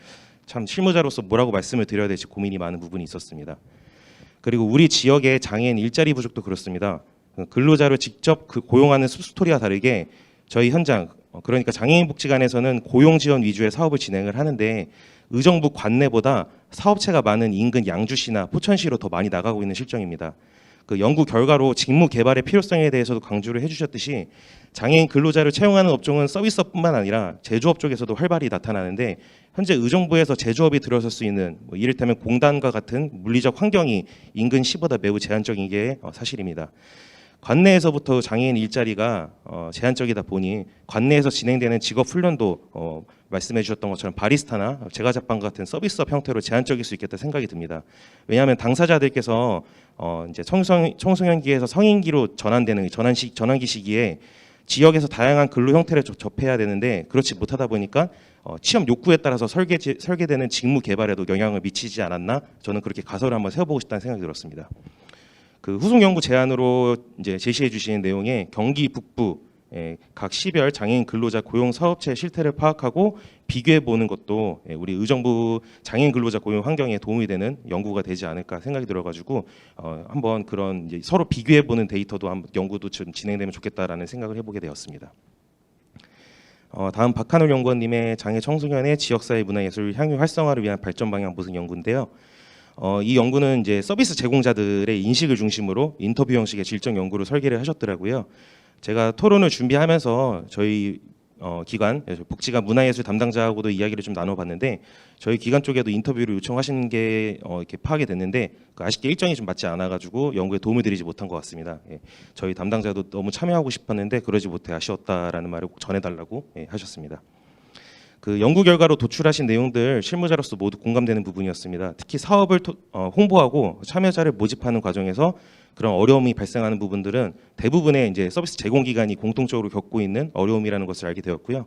참 실무자로서 뭐라고 말씀을 드려야 될지 고민이 많은 부분이 있었습니다. 그리고 우리 지역의 장애인 일자리 부족도 그렇습니다. 근로자를 직접 고용하는 스토리와 다르게 저희 현장, 그러니까 장애인 복지관에서는 고용 지원 위주의 사업을 진행을 하는데 의정부 관내보다 사업체가 많은 인근 양주시나 포천시로 더 많이 나가고 있는 실정입니다. 그 연구 결과로 직무 개발의 필요성에 대해서도 강조를 해주셨듯이 장애인 근로자를 채용하는 업종은 서비스업뿐만 아니라 제조업 쪽에서도 활발히 나타나는데 현재 의정부에서 제조업이 들어설 수 있는 이를테면 공단과 같은 물리적 환경이 인근 시보다 매우 제한적인 게 사실입니다. 관내에서부터 장애인 일자리가 제한적이다 보니 관내에서 진행되는 직업 훈련도 말씀해 주셨던 것처럼 바리스타나 제과제빵 같은 서비스업 형태로 제한적일 수 있겠다 생각이 듭니다. 왜냐하면 당사자들께서 이제 청소년기에서 성인기로 전환되는 전환기 시기에 지역에서 다양한 근로 형태를 접해야 되는데 그렇지 못하다 보니까 취업 욕구에 따라서 설계되는 직무 개발에도 영향을 미치지 않았나 저는 그렇게 가설을 한번 세워보고 싶다는 생각이 들었습니다. 그 후속 연구 제안으로 이제 제시해 주신 내용에 경기 북부 각 시별 장애인 근로자 고용 사업체 실태를 파악하고 비교해 보는 것도 우리 의정부 장애인 근로자 고용 환경에 도움이 되는 연구가 되지 않을까 생각이 들어가지고 한번 그런 이제 서로 비교해 보는 데이터도 한번 연구도 좀 진행되면 좋겠다라는 생각을 해보게 되었습니다. 다음 박한울 연구원님의 장애 청소년의 지역사회 문화예술 향유 활성화를 위한 발전 방향 모색 연구인데요. 이 연구는 이제 서비스 제공자들의 인식을 중심으로 인터뷰 형식의 질적 연구를 설계를 하셨더라고요. 제가 토론을 준비하면서 저희 기관 복지관 문화예술 담당자하고도 이야기를 좀 나눠봤는데 저희 기관 쪽에도 인터뷰를 요청하신 게 이렇게 파악이 됐는데 아쉽게 일정이 좀 맞지 않아가지고 연구에 도움을 드리지 못한 것 같습니다. 저희 담당자도 너무 참여하고 싶었는데 그러지 못해 아쉬웠다라는 말을 꼭 전해달라고 하셨습니다. 그 연구 결과로 도출하신 내용들 실무자로서 모두 공감되는 부분이었습니다. 특히 사업을 홍보하고 참여자를 모집하는 과정에서 그런 어려움이 발생하는 부분들은 대부분의 이제 서비스 제공 기관이 공통적으로 겪고 있는 어려움이라는 것을 알게 되었고요.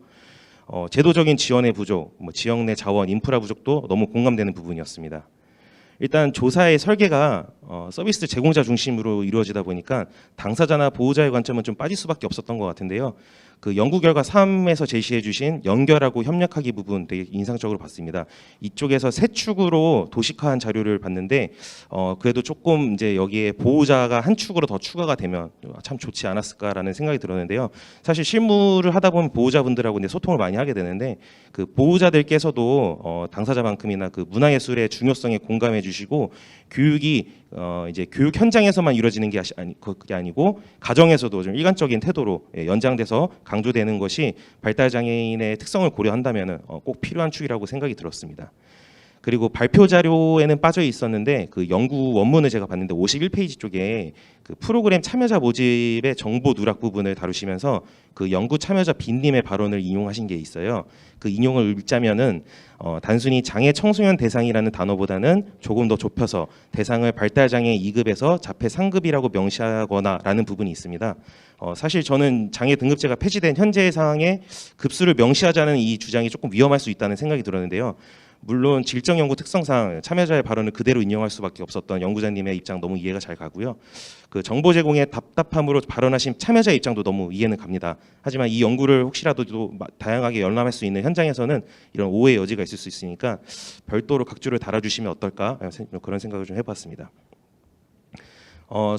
제도적인 지원의 부족, 지역 내 자원, 인프라 부족도 너무 공감되는 부분이었습니다. 일단 조사의 설계가 서비스 제공자 중심으로 이루어지다 보니까 당사자나 보호자의 관점은 좀 빠질 수밖에 없었던 것 같은데요. 그 연구 결과 3에서 제시해 주신 연결하고 협력하기 부분 되게 인상적으로 봤습니다. 이쪽에서 세 축으로 도식화한 자료를 봤는데 그래도 조금 이제 여기에 보호자가 한 축으로 더 추가가 되면 참 좋지 않았을까라는 생각이 들었는데요. 사실 실무를 하다 보면 보호자분들하고 이제 소통을 많이 하게 되는데 그 보호자들께서도 당사자만큼이나 그 문화예술의 중요성에 공감해 주시고 교육이 이제 교육 현장에서만 이루어지는 게 그게 아니고 가정에서도 좀 일관적인 태도로 연장돼서 강조되는 것이 발달 장애인의 특성을 고려한다면 꼭 필요한 축이라고 생각이 들었습니다. 그리고 발표 자료에는 빠져 있었는데 그 연구 원문을 제가 봤는데 51페이지 쪽에 그 프로그램 참여자 모집의 정보 누락 부분을 다루시면서 그 연구 참여자 빈님의 발언을 인용하신 게 있어요. 그 인용을 읽자면은 단순히 장애 청소년 대상이라는 단어보다는 조금 더 좁혀서 대상을 발달장애 2급에서 자폐 3급이라고 명시하거나라는 부분이 있습니다. 사실 저는 장애 등급제가 폐지된 현재의 상황에 급수를 명시하자는 이 주장이 조금 위험할 수 있다는 생각이 들었는데요. 물론 질적 연구 특성상 참여자의 발언을 그대로 인용할 수밖에 없었던 연구자님의 입장 너무 이해가 잘 가고요. 그 정보 제공에 답답함으로 발언하신 참여자의 입장도 너무 이해는 갑니다. 하지만 이 연구를 혹시라도 다양하게 열람할 수 있는 현장에서는 이런 오해의 여지가 있을 수 있으니까 별도로 각주를 달아주시면 어떨까 그런 생각을 좀 해봤습니다.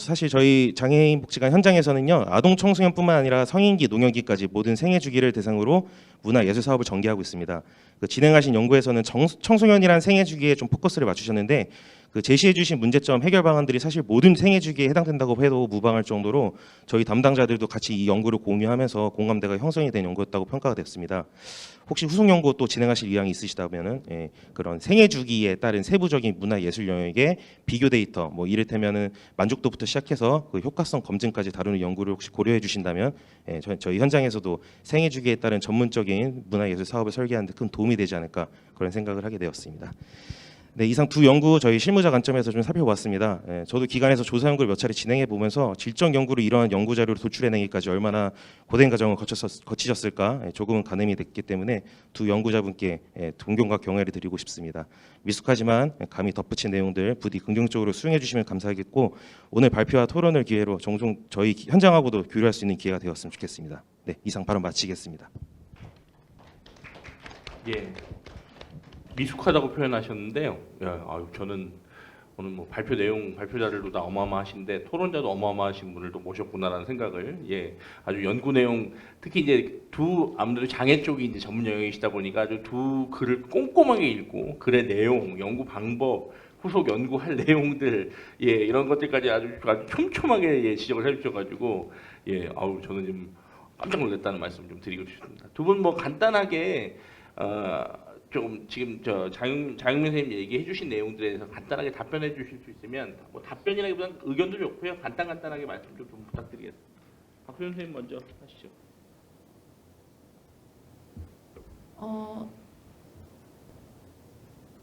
사실 저희 장애인 복지관 현장에서는요 아동 청소년뿐만 아니라 성인기, 노년기까지 모든 생애 주기를 대상으로 문화 예술 사업을 전개하고 있습니다. 그 진행하신 연구에서는 청소년이란 생애 주기에 좀 포커스를 맞추셨는데 그 제시해주신 문제점 해결 방안들이 사실 모든 생애 주기에 해당된다고 해도 무방할 정도로 저희 담당자들도 같이 이 연구를 공유하면서 공감대가 형성이 된 연구였다고 평가가 됐습니다. 혹시 후속 연구 또 진행하실 의향이 있으시다면은 그런 생애 주기에 따른 세부적인 문화 예술 영역의 비교 데이터, 이를테면은 만족도부터 시작해서 그 효과성 검증까지 다루는 연구를 혹시 고려해 주신다면 저희 현장에서도 생애 주기에 따른 전문적인 문화 예술 사업을 설계하는 데 큰 도움이 되지 않을까 그런 생각을 하게 되었습니다. 네, 이상 두 연구 저희 실무자 관점에서 좀 살펴봤습니다. 저도 기관에서 조사 연구를 몇 차례 진행해 보면서 질적 연구로 이러한 연구 자료를 도출해내기까지 얼마나 고된 과정을 거치셨을까 조금은 가늠이 됐기 때문에 두 연구자분께 존경과 경애를 드리고 싶습니다. 미숙하지만 감히 덧붙인 내용들 부디 긍정적으로 수용해 주시면 감사하겠고 오늘 발표와 토론을 기회로 종종 저희 현장하고도 교류할 수 있는 기회가 되었으면 좋겠습니다. 네, 이상 발언 마치겠습니다. 예. 미숙하다고 표현하셨는데요. 야, 아유, 저는 오늘 뭐 발표 내용, 발표 자료도 다 어마어마하신데 토론자도 어마어마하신 분을 또 모셨구나라는 생각을 아주 연구 내용 특히 이제 아무래도 장애 쪽이 이제 전문 영역이시다 보니까 아주 두 글을 꼼꼼하게 읽고 글의 내용, 연구 방법, 후속 연구할 내용들 이런 것들까지 아주 촘촘하게 지적을 해주셔가지고 아우 저는 좀 깜짝 놀랐다는 말씀 좀 드리고 싶습니다. 두 분 뭐 간단하게 좀 지금 장영민 선생님 얘기해 주신 내용들에 대해서 간단하게 답변해 주실 수 있으면 뭐 답변이라기보다는 의견도 좋고요. 간단하게 말씀 좀 부탁드리겠습니다. 박소연 선생님 먼저 하시죠.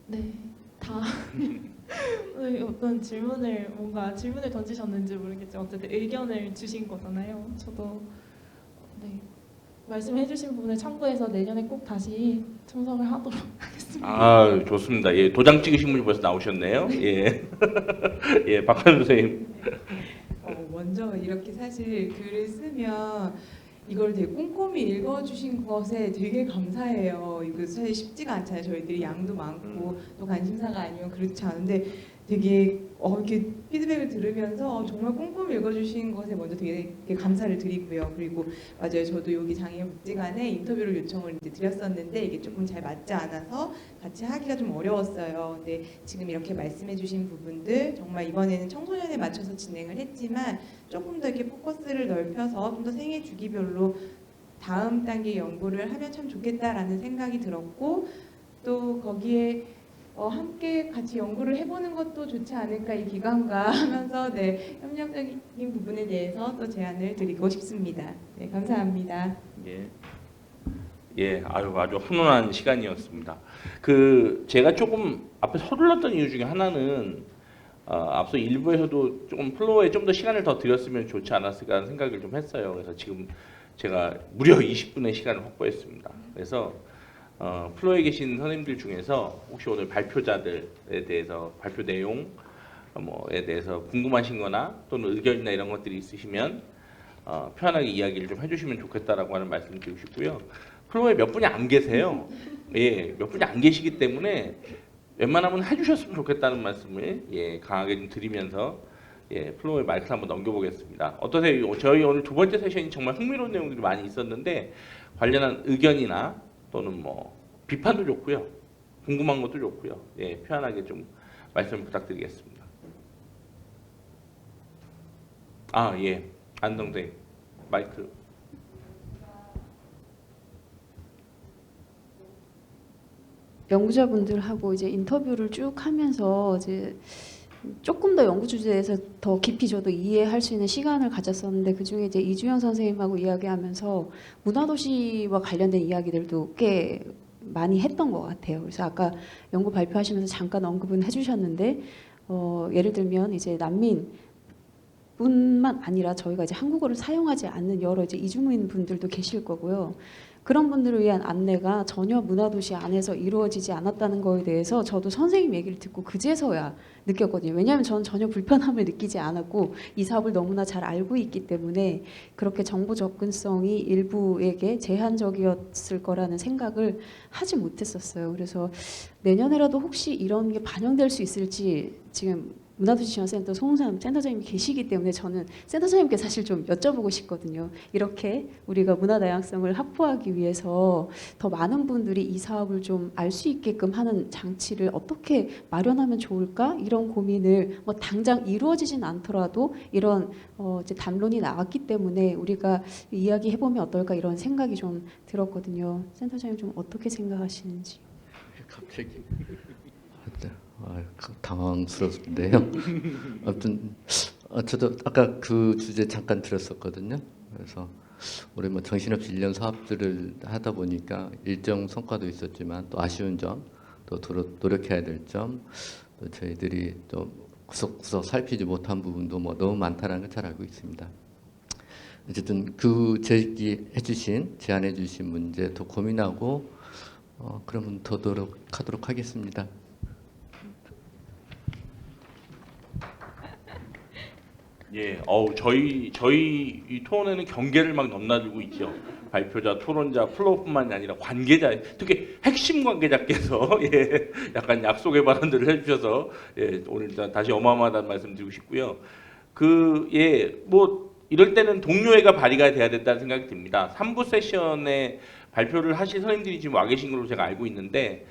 네, 다 어떤 질문을 던지셨는지 모르겠지만 어쨌든 의견을 주신 거잖아요. 저도 말씀해주신 부분을 참고해서 내년에 꼭 다시 참석을 하도록 하겠습니다. 아 좋습니다. 도장 찍으신 분이 벌써 나오셨네요. 박소연 선생님. 먼저 이렇게 사실 글을 쓰면 이걸 되게 꼼꼼히 읽어주신 것에 되게 감사해요. 이거 사실 쉽지가 않잖아요. 저희들이 양도 많고 또 관심사가 아니면 그렇지 않은데 되게 이렇게 피드백을 들으면서 정말 꼼꼼히 읽어주신 것에 먼저 되게 감사를 드리고요. 그리고 맞아요. 저도 여기 장애복지관에 인터뷰를 요청을 이제 드렸었는데 이게 조금 잘 맞지 않아서 같이 하기가 좀 어려웠어요. 근데 지금 이렇게 말씀해주신 부분들 정말 이번에는 청소년에 맞춰서 진행을 했지만 조금 더 이렇게 포커스를 넓혀서 좀 더 생애 주기별로 다음 단계 연구를 하면 참 좋겠다라는 생각이 들었고 또 거기에 함께 같이 연구를 해보는 것도 좋지 않을까 이 기관과 하면서 협력적인 부분에 대해서 또 제안을 드리고 싶습니다. 네, 감사합니다. 아주 훈훈한 시간이었습니다. 제가 조금 앞에 서둘렀던 이유 중에 하나는 앞서 일부에서도 조금 플로어에 좀 더 시간을 더 드렸으면 좋지 않았을까 하는 생각을 좀 했어요. 그래서 지금 제가 무려 20분의 시간을 확보했습니다. 그래서 플로어에 계신 선생님들 중에서 혹시 오늘 발표자들에 대해서 발표 내용 뭐에 대해서 궁금하신 거나 또는 의견이나 이런 것들이 있으시면 편하게 이야기를 좀 해주시면 좋겠다라고 하는 말씀을 드리고 싶고요. 플로어에 몇 분이 안 계세요. 몇 분이 안 계시기 때문에 웬만하면 해주셨으면 좋겠다는 말씀을 강하게 좀 드리면서 플로어에 마이크를 한번 넘겨보겠습니다. 어떠세요? 저희 오늘 두 번째 세션이 정말 흥미로운 내용들이 많이 있었는데 관련한 의견이나 또는 뭐 비판도 좋고요. 궁금한 것도 좋고요. 편하게 좀 말씀 부탁드리겠습니다. 안동대 마이크. 연구자분들하고 이제 인터뷰를 쭉 하면서 이제 조금 더 연구 주제에서 더 깊이 저도 이해할 수 있는 시간을 가졌었는데 그중에 이제 이주영 선생님하고 이야기하면서 문화도시와 관련된 이야기들도 꽤 많이 했던 것 같아요. 그래서 아까 연구 발표하시면서 잠깐 언급은 해주셨는데 예를 들면 이제 난민뿐만 아니라 저희가 이제 한국어를 사용하지 않는 여러 이제 이주민 분들도 계실 거고요. 그런 분들을 위한 안내가 전혀 문화도시 안에서 이루어지지 않았다는 거에 대해서 저도 선생님 얘기를 듣고 그제서야 느꼈거든요. 왜냐하면 저는 전혀 불편함을 느끼지 않았고 이 사업을 너무나 잘 알고 있기 때문에 그렇게 정보 접근성이 일부에게 제한적이었을 거라는 생각을 하지 못했었어요. 그래서 내년에라도 혹시 이런 게 반영될 수 있을지 지금 문화도시지원센터 송웅삼 센터장님이 계시기 때문에 저는 센터장님께 사실 좀 여쭤보고 싶거든요. 이렇게 우리가 문화 다양성을 확보하기 위해서 더 많은 분들이 이 사업을 좀 알 수 있게끔 하는 장치를 어떻게 마련하면 좋을까? 이런 고민을 뭐 당장 이루어지진 않더라도 이런 이제 담론이 나왔기 때문에 우리가 이야기해 보면 어떨까 이런 생각이 좀 들었거든요. 센터장님 좀 어떻게 생각하시는지. 갑자기 당황스럽네요. 아무튼 저도 아까 그 주제 잠깐 들었었거든요. 그래서 올해 뭐 정신없이 1년 사업들을 하다 보니까 일정 성과도 있었지만 또 아쉬운 점, 또 노력해야 될 점, 또 저희들이 또 구석구석 살피지 못한 부분도 뭐 너무 많다는 걸 잘 알고 있습니다. 어쨌든 그 제안해주신 문제 더 고민하고 그러면 더 노력하도록 하겠습니다. 예, 저희 이 토론회는 경계를 막 넘나들고 있죠. 발표자, 토론자, 플로어뿐만이 아니라 관계자, 특히 핵심 관계자께서 예, 약간 약속의 발언들을 해주셔서 예, 오늘 일단 다시 어마어마하다는 말씀드리고 싶고요. 뭐 이럴 때는 동료회가 발의가 돼야 된다는 생각이 듭니다. 3부 세션에 발표를 하실 선생님들이 지금 와 계신 걸로 제가 알고 있는데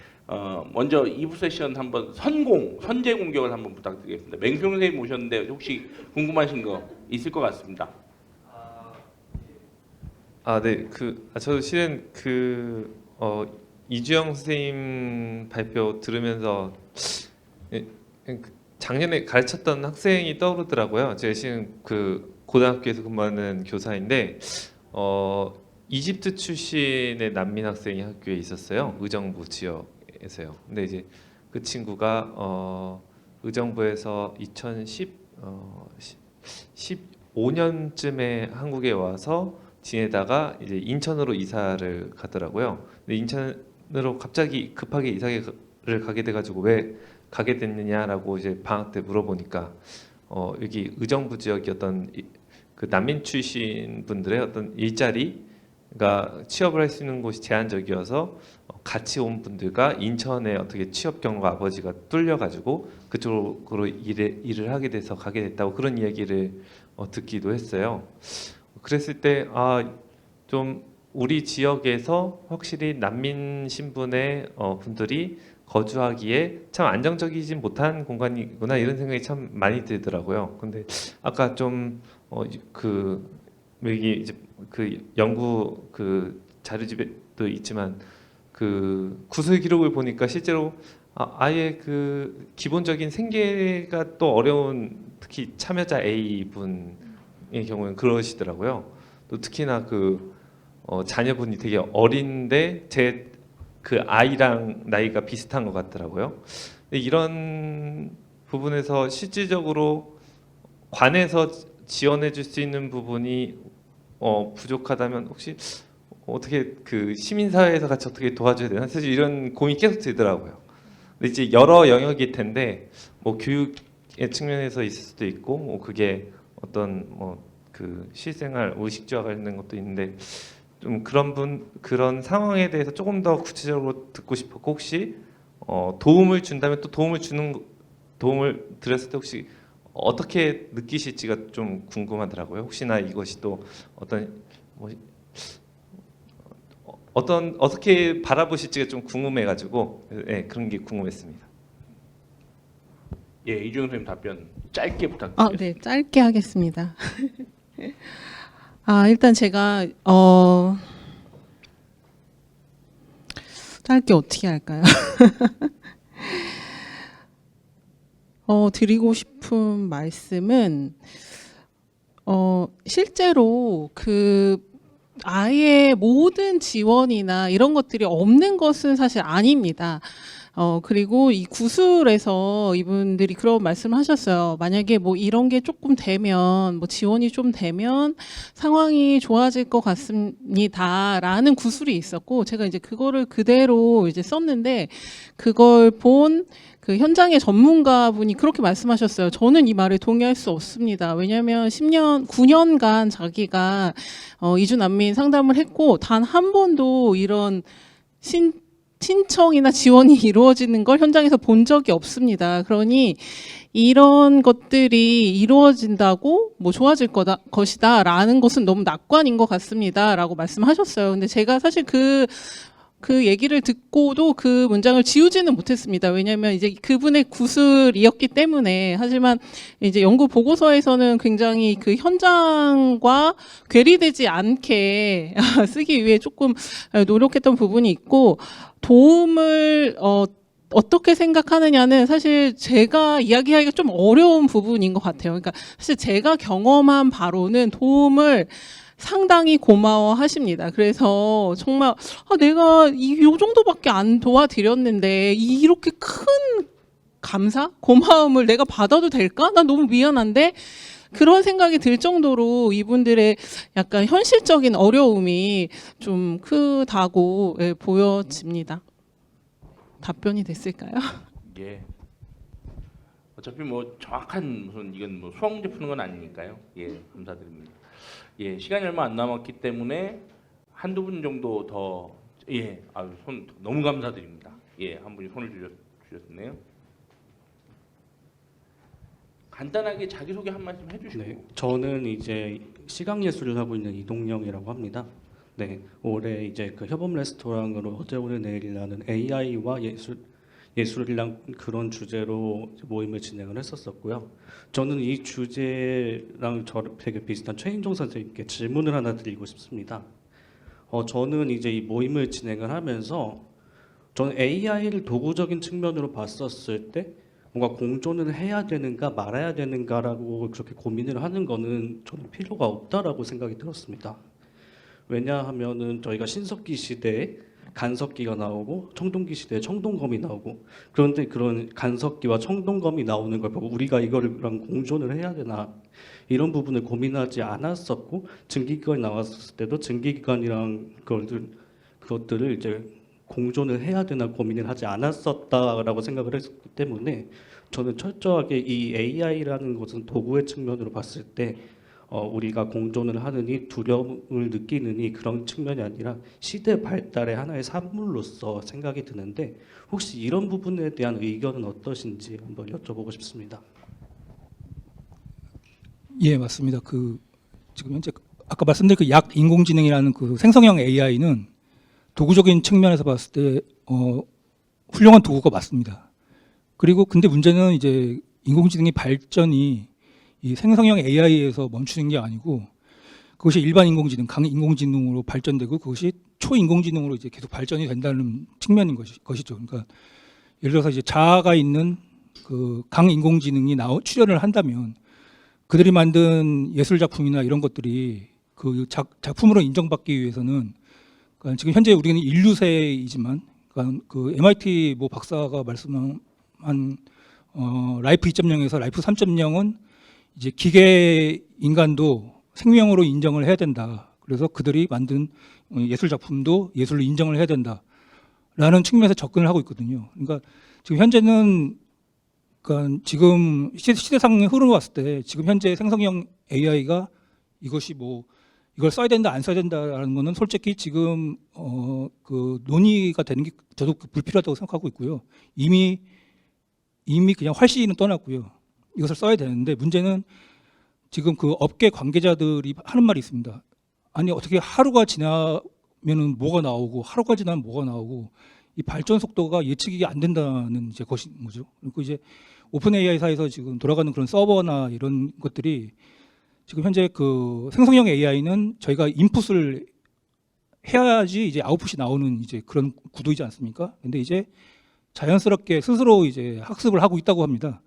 먼저 2부 세션 한번 선제 공격을 한번 부탁드리겠습니다. 맹평 선생님 오셨는데 혹시 궁금하신 거 있을 것 같습니다. 네. 저도 실은 이주영 선생님 발표 들으면서 작년에 가르쳤던 학생이 떠오르더라고요. 제가 지금 고등학교에서 근무하는 교사인데 이집트 출신의 난민 학생이 학교에 있었어요. 의정부 지역에서요. 근데 이제 그 친구가 의정부에서 2015년쯤에 한국에 와서 지내다가 이제 인천으로 이사를 가더라고요. 근데 인천으로 갑자기 급하게 이사를 가게 돼가지고 왜 가게 됐느냐라고 이제 방학 때 물어보니까 여기 의정부 지역이 어떤 그 난민 출신 분들의 어떤 일자리가 취업을 할 수 있는 곳이 제한적이어서 같이 온 분들과 인천에 어떻게 취업 경로가 아버지가 뚫려가지고 그쪽으로 일을 하게 돼서 가게 됐다고 그런 이야기를 듣기도 했어요. 그랬을 때 좀 우리 지역에서 확실히 난민 신분의 분들이 거주하기에 참 안정적이지 못한 공간이구나 이런 생각이 참 많이 들더라고요. 근데 아까 좀 여기 이제 연구 자료집에도 있지만 구술 기록을 보니까 실제로 아예 기본적인 생계가 또 어려운 특히 참여자 A 분의 경우는 그러시더라고요. 또 특히나 자녀분이 되게 어린데 제 아이랑 나이가 비슷한 것 같더라고요. 이런 부분에서 실질적으로 관에서 지원해 줄 수 있는 부분이 부족하다면 혹시 어떻게 시민사회에서 같이 어떻게 도와줘야 되나? 사실 이런 고민이 계속 들더라고요. 근데 이제 여러 영역일 텐데 뭐 교육의 측면에서 있을 수도 있고 뭐 그게 어떤 실생활 의식주와 관련된 것도 있는데 좀 그런 상황에 대해서 조금 더 구체적으로 듣고 싶었고 혹시 도움을 준다면 또 도움을 드렸을 때 혹시 어떻게 느끼실지가 좀 궁금하더라고요. 혹시나 이것이 또 어떻게 바라보실지가 좀 궁금해가지고 네, 그런 게 궁금했습니다. 예, 이주영 선생님 답변 짧게 부탁드립니다. 네, 짧게 하겠습니다. 일단 제가 짧게 어떻게 할까요? 드리고 싶은 말씀은 실제로 아예 모든 지원이나 이런 것들이 없는 것은 사실 아닙니다. 그리고 이 구술에서 이분들이 그런 말씀을 하셨어요. 만약에 뭐 이런 게 조금 되면, 뭐 지원이 좀 되면 상황이 좋아질 것 같습니다라는 구술이 있었고, 제가 이제 그거를 그대로 이제 썼는데, 그걸 본 그 현장의 전문가분이 그렇게 말씀하셨어요. 저는 이 말에 동의할 수 없습니다. 왜냐하면 9년간 자기가 이주 난민 상담을 했고, 단 한 번도 이런 신청이나 지원이 이루어지는 걸 현장에서 본 적이 없습니다. 그러니 이런 것들이 이루어진다고 뭐 좋아질 것이다라는 것은 너무 낙관인 것 같습니다라고 말씀하셨어요. 근데 제가 사실 그 얘기를 듣고도 그 문장을 지우지는 못했습니다. 왜냐하면 이제 그분의 구술이었기 때문에. 하지만 이제 연구 보고서에서는 굉장히 그 현장과 괴리되지 않게 쓰기 위해 조금 노력했던 부분이 있고, 도움을 어떻게 생각하느냐는 사실 제가 이야기하기가 좀 어려운 부분인 것 같아요. 그러니까 사실 제가 경험한 바로는 도움을 상당히 고마워하십니다. 그래서 정말 내가 요 정도밖에 안 도와드렸는데 이렇게 큰 감사, 고마움을 내가 받아도 될까? 난 너무 미안한데 그런 생각이 들 정도로 이분들의 약간 현실적인 어려움이 좀 크다고 보여집니다. 답변이 됐을까요? 예. 어차피 뭐 정확한 무슨 이건 뭐 수학 문제 푸는 건 아니니까요. 예, 감사드립니다. 예, 시간이 얼마 안 남았기 때문에 한두 분 정도 더 예, 아유 손 너무 감사드립니다. 예, 한 분이 손을 주셨네요. 간단하게 자기 소개 한 말씀 해주시고. 네, 저는 이제 시각 예술을 하고 있는 이동영이라고 합니다. 네, 올해 이제 그 협업 레스토랑으로 어제 오늘 내일이라는 AI와 예술이랑 그런 주제로 모임을 진행을 했었었고요. 저는 이 주제랑 되게 비슷한 최인종 선생님께 질문을 하나 드리고 싶습니다. 저는 이제 이 모임을 진행을 하면서 저는 AI를 도구적인 측면으로 봤었을 때 뭔가 공존을 해야 되는가 말아야 되는가라고 그렇게 고민을 하는 거는 저는 필요가 없다라고 생각이 들었습니다. 왜냐하면은 저희가 신석기 시대에 간석기가 나오고 청동기 시대에 청동검이 나오고 그런데 그런 간석기와 청동검이 나오는 걸 보고 우리가 이거랑 공존을 해야 되나 이런 부분을 고민하지 않았었고 증기기관이 나왔을 때도 증기기관이랑 그것들을 이제 공존을 해야 되나 고민을 하지 않았었다라고 생각을 했기 때문에 저는 철저하게 이 AI라는 것은 도구의 측면으로 봤을 때 우리가 공존을 하느니 두려움을 느끼느니 그런 측면이 아니라 시대 발달의 하나의 산물로서 생각이 드는데 혹시 이런 부분에 대한 의견은 어떠신지 한번 여쭤보고 싶습니다. 예, 맞습니다. 지금 현재 아까 말씀드린 그 약 인공지능이라는 그 생성형 AI는 도구적인 측면에서 봤을 때 훌륭한 도구가 맞습니다. 그리고 근데 문제는 이제 인공지능의 발전이 이 생성형 AI에서 멈추는 게 아니고 그것이 일반 인공지능, 강인공지능으로 발전되고 그것이 초인공지능으로 이제 계속 발전이 된다는 측면인 것이죠. 그러니까 예를 들어서 이제 자아가 있는 그 강인공지능이 출연을 한다면 그들이 만든 예술 작품이나 이런 것들이 그 작품으로 인정받기 위해서는 그러니까 지금 현재 우리는 인류세이지만 그러니까 그 MIT 뭐 박사가 말씀한 라이프 2.0에서 라이프 3.0은 이제 기계 인간도 생명으로 인정을 해야 된다. 그래서 그들이 만든 예술 작품도 예술로 인정을 해야 된다라는 측면에서 접근을 하고 있거든요. 그러니까 지금 현재는 그러니까 지금 시대상의 흐름을 봤을 때 지금 현재 생성형 AI가 이것이 뭐 이걸 써야 된다 안 써야 된다라는 거는 솔직히 지금 그 논의가 되는 게 저도 불필요하다고 생각하고 있고요. 이미 그냥 활시는 떠났고요. 이것을 써야 되는데 문제는 지금 그 업계 관계자들이 하는 말이 있습니다. 아니 어떻게 하루가 지나면은 뭐가 나오고 하루가 지나면 뭐가 나오고 이 발전 속도가 예측이 안 된다는 이제 것인 거죠. 그리고 이제 오픈 AI사에서 지금 돌아가는 그런 서버나 이런 것들이 지금 현재 그 생성형 AI는 저희가 인풋을 해야지 이제 아웃풋이 나오는 이제 그런 구도이지 않습니까? 근데 이제 자연스럽게 스스로 이제 학습을 하고 있다고 합니다.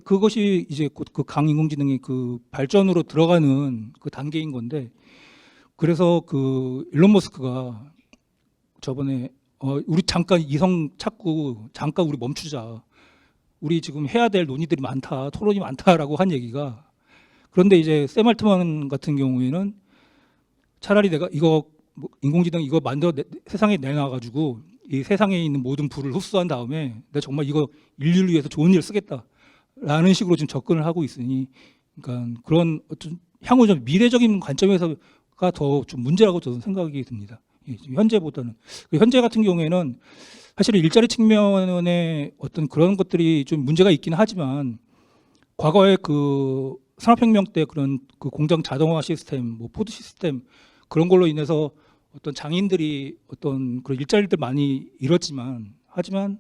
그것이 이제 곧 그 강인공지능의 그 발전으로 들어가는 그 단계인 건데 그래서 그 일론 머스크가 저번에 우리 잠깐 이성 찾고 잠깐 우리 멈추자. 우리 지금 해야 될 논의들이 많다, 토론이 많다라고 한 얘기가 그런데 이제 샘 알트만 같은 경우에는 차라리 내가 이거 인공지능 이거 만들어 세상에 내놔가지고 이 세상에 있는 모든 부를 흡수한 다음에 내가 정말 이거 인류를 위해서 좋은 일 쓰겠다라는 식으로 지금 접근을 하고 있으니 그러니까 그런 어떤 향후 좀 미래적인 관점에서가 더 좀 문제라고 저는 생각이 듭니다. 예, 지금 현재보다는 현재 같은 경우에는 사실은 일자리 측면에 어떤 그런 것들이 좀 문제가 있긴 하지만 과거에 그 산업혁명 때 그런 그 공장 자동화 시스템, 뭐 포드 시스템 그런 걸로 인해서 어떤 장인들이 어떤 그런 일자리들 많이 잃었지만 하지만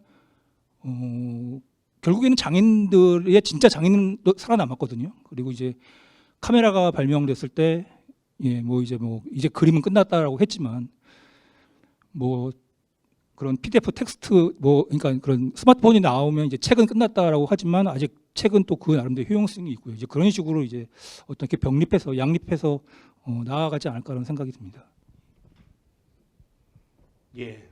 결국에는 장인들의 진짜 장인도 살아남았거든요. 그리고 이제 카메라가 발명됐을 때 예, 뭐 이제 그림은 끝났다라고 했지만 뭐 그런 PDF 텍스트 뭐 그러니까 그런 스마트폰이 나오면 이제 책은 끝났다라고 하지만 아직 책은 또 그 나름대로 효용성이 있고요. 이제 그런 식으로 이제 어떻게 병립해서 양립해서 나아가지 않을까라는 생각이 듭니다. 예,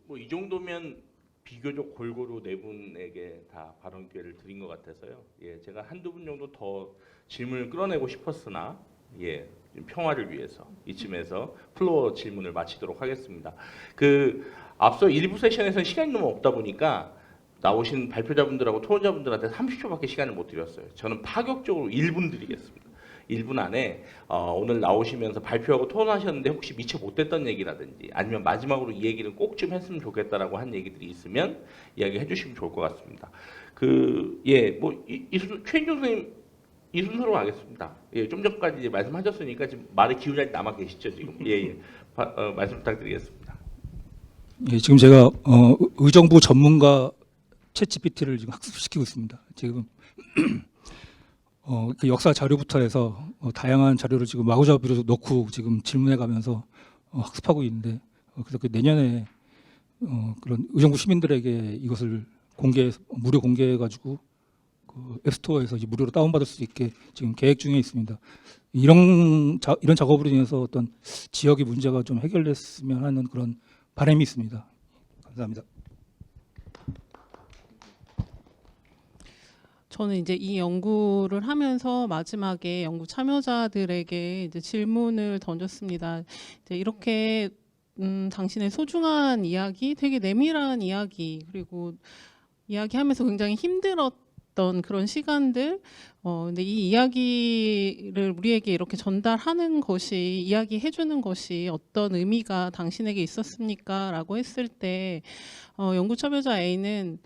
뭐 이 정도면 비교적 골고루 네 분에게 다 발언 기회를 드린 것 같아서요. 예, 제가 한두 분 정도 더 질문을 끌어내고 싶었으나 예, 좀 평화를 위해서 이쯤에서 플로어 질문을 마치도록 하겠습니다. 앞서 1부 세션에서는 시간이 너무 없다 보니까 나오신 발표자분들하고 토론자분들한테 30초밖에 시간을 못 드렸어요. 저는 파격적으로 1분 드리겠습니다. 1분 안에 오늘 나오시면서 발표하고 토론하셨는데 혹시 미처 못했던 얘기라든지 아니면 마지막으로 이 얘기를 꼭 좀 했으면 좋겠다라고 한 얘기들이 있으면 이야기해 주시면 좋을 것 같습니다. 최인종 선생님 이 순서로 가겠습니다. 예, 좀 전까지 이제 말씀하셨으니까 지금 말의 기운이 아직 남아 계시죠 지금. 말씀 부탁드리겠습니다. 예, 지금 제가 의정부 전문가 챗GPT를 지금 학습시키고 있습니다. 지금 그 역사 자료부터 해서 다양한 자료를 지금 마구잡이로 넣고 지금 질문해가면서 학습하고 있는데 그래서 그 내년에 그런 의정부 시민들에게 이것을 무료 공개해가지고 그 앱스토어에서 이제 무료로 다운받을 수 있게 지금 계획 중에 있습니다. 이런 작업으로 인해서 어떤 지역의 문제가 좀 해결됐으면 하는 그런 바람이 있습니다. 감사합니다. 저는 이제 이 연구를 하면서 마지막에 연구 참여자들에게 이제 질문을 던졌습니다. 이제 이렇게 당신의 소중한 이야기, 되게 내밀한 이야기, 그리고 이야기하면서 굉장히 힘들었던 그런 시간들, 근데 이 이야기를 우리에게 이렇게 전달하는 것이, 이야기해주는 것이 어떤 의미가 당신에게 있었습니까? 라고 했을 때 연구 참여자 A는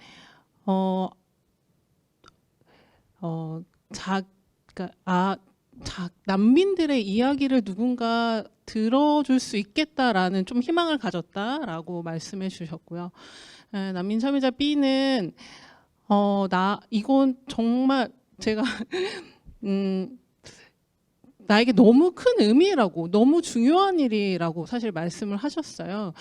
난민들의 이야기를 누군가 들어줄 수 있겠다라는 좀 희망을 가졌다라고 말씀해 주셨고요. 난민 참여자 B는 이건 정말 제가 나에게 너무 큰 의미라고, 너무 중요한 일이라고 사실 말씀을 하셨어요.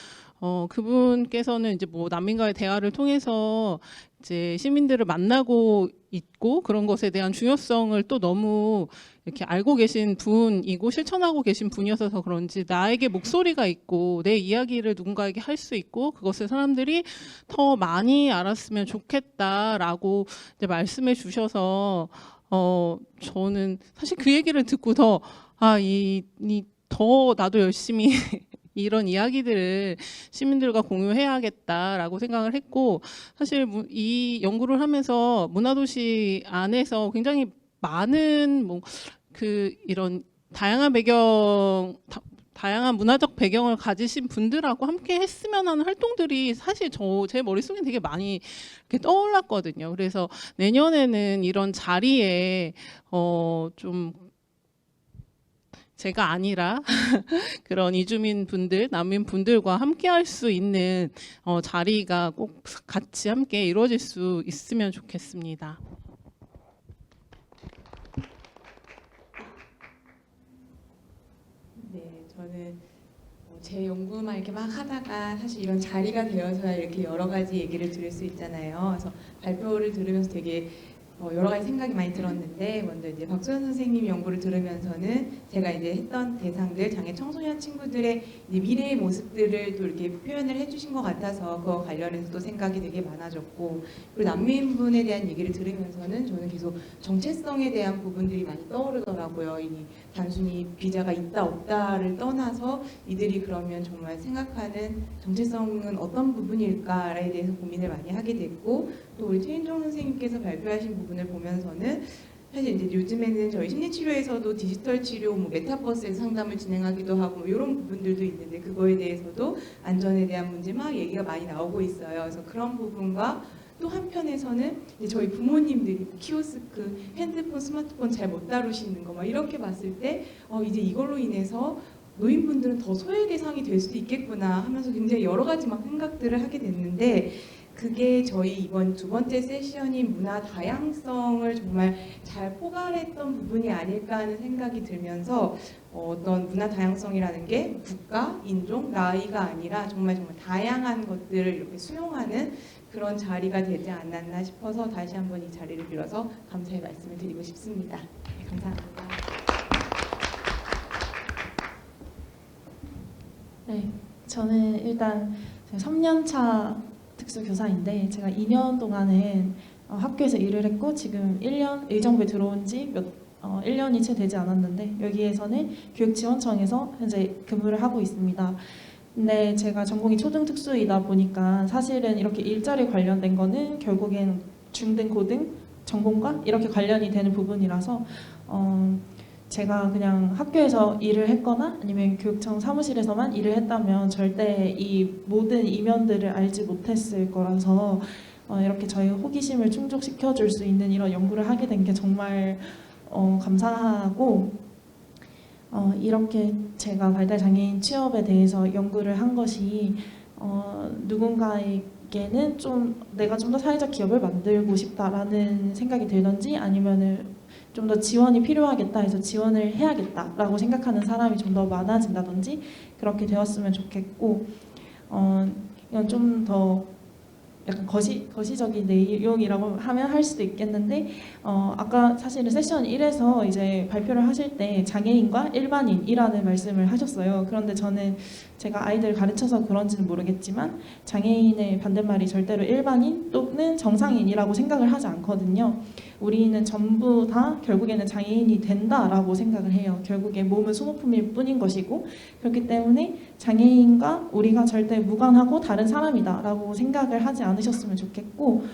그분께서는 이제 뭐 난민과의 대화를 통해서 이제 시민들을 만나고 있고 그런 것에 대한 중요성을 또 너무 이렇게 알고 계신 분이고 실천하고 계신 분이어서 그런지 나에게 목소리가 있고 내 이야기를 누군가에게 할 수 있고 그것을 사람들이 더 많이 알았으면 좋겠다라고 이제 말씀해 주셔서 저는 사실 그 얘기를 듣고 더 나도 열심히 이런 이야기들을 시민들과 공유해야겠다라고 생각을 했고, 사실 이 연구를 하면서 문화도시 안에서 굉장히 많은 이런 다양한 문화적 배경을 가지신 분들하고 함께 했으면 하는 활동들이 사실 제 머릿속에 되게 많이 이렇게 떠올랐거든요. 그래서 내년에는 이런 자리에 좀 제가 아니라 그런 이주민 분들, 난민 분들과 함께 할 수 있는 자리가 꼭 같이 함께 이루어질 수 있으면 좋겠습니다. 네, 저는 제 연구만 이렇게 막 하다가 사실 이런 자리가 되어서야 이렇게 여러 가지 얘기를 들을 수 있잖아요. 그래서 발표를 들으면서 되게 여러 가지 생각이 많이 들었는데, 먼저 이제 박소연 선생님 연구를 들으면서는 제가 이제 했던 대상들, 장애 청소년 친구들의 이제 미래의 모습들을 또 이렇게 표현을 해주신 것 같아서 그거 관련해서 또 생각이 되게 많아졌고, 그리고 난민분에 대한 얘기를 들으면서는 저는 계속 정체성에 대한 부분들이 많이 떠오르더라고요. 이 단순히 비자가 있다 없다를 떠나서 이들이 그러면 정말 생각하는 정체성은 어떤 부분일까에 대해서 고민을 많이 하게 됐고, 또 우리 최인종 선생님께서 발표하신 부분을 보면서는 사실 이제 요즘에는 저희 심리치료에서도 디지털 치료, 메타버스에서 상담을 진행하기도 하고 이런 부분들도 있는데, 그거에 대해서도 안전에 대한 문제 막 얘기가 많이 나오고 있어요. 그래서 그런 부분과 또 한편에서는 이제 저희 부모님들이 키오스크, 핸드폰, 스마트폰 잘 못 다루시는 거 막 이렇게 봤을 때 이제 이걸로 인해서 노인분들은 더 소외 대상이 될 수도 있겠구나 하면서 굉장히 여러 가지 막 생각들을 하게 됐는데, 그게 저희 이번 두 번째 세션인 문화 다양성을 정말 잘 포괄했던 부분이 아닐까 하는 생각이 들면서 어떤 문화 다양성이라는 게 국가, 인종, 나이가 아니라 정말 다양한 것들을 이렇게 수용하는 그런 자리가 되지 않았나 싶어서 다시 한번 이 자리를 빌어서 감사의 말씀을 드리고 싶습니다. 네, 감사합니다. 네, 저는 일단 3년차 특수교사인데 제가 2년 동안은 학교에서 일을 했고 지금 1년 의정부에 들어온 지 1년이 채 되지 않았는데 여기에서는 교육지원청에서 현재 근무를 하고 있습니다. 근데 제가 전공이 초등특수이다 보니까 사실은 이렇게 일자리 관련된 거는 결국엔 중등, 고등, 전공과 이렇게 관련이 되는 부분이라서 제가 그냥 학교에서 일을 했거나 아니면 교육청 사무실에서만 일을 했다면 절대 이 모든 이면들을 알지 못했을 거라서 이렇게 저희 호기심을 충족시켜 줄 수 있는 이런 연구를 하게 된 게 정말 감사하고 이렇게 제가 발달 장애인 취업에 대해서 연구를 한 것이 누군가에게는 좀 내가 좀 더 사회적 기업을 만들고 싶다라는 생각이 들던지 아니면은 좀 더 지원이 필요하겠다 해서 지원을 해야겠다라고 생각하는 사람이 좀 더 많아진다든지 그렇게 되었으면 좋겠고 이건 좀 더 약간 거시적인 내용이라고 하면 할 수도 있겠는데 아까 사실은 세션 1에서 이제 발표를 하실 때 장애인과 일반인이라는 말씀을 하셨어요. 그런데 저는 제가 아이들 가르쳐서 그런지는 모르겠지만 장애인의 반대말이 절대로 일반인 또는 정상인이라고 생각을 하지 않거든요. 우리는 전부 다 결국에는 장애인이 된다라고 생각을 해요. 결국에 몸은 소모품일 뿐인 것이고 그렇기 때문에 장애인과 우리가 절대 무관하고 다른 사람이다라고 생각을 하지 않으셨으면 좋겠고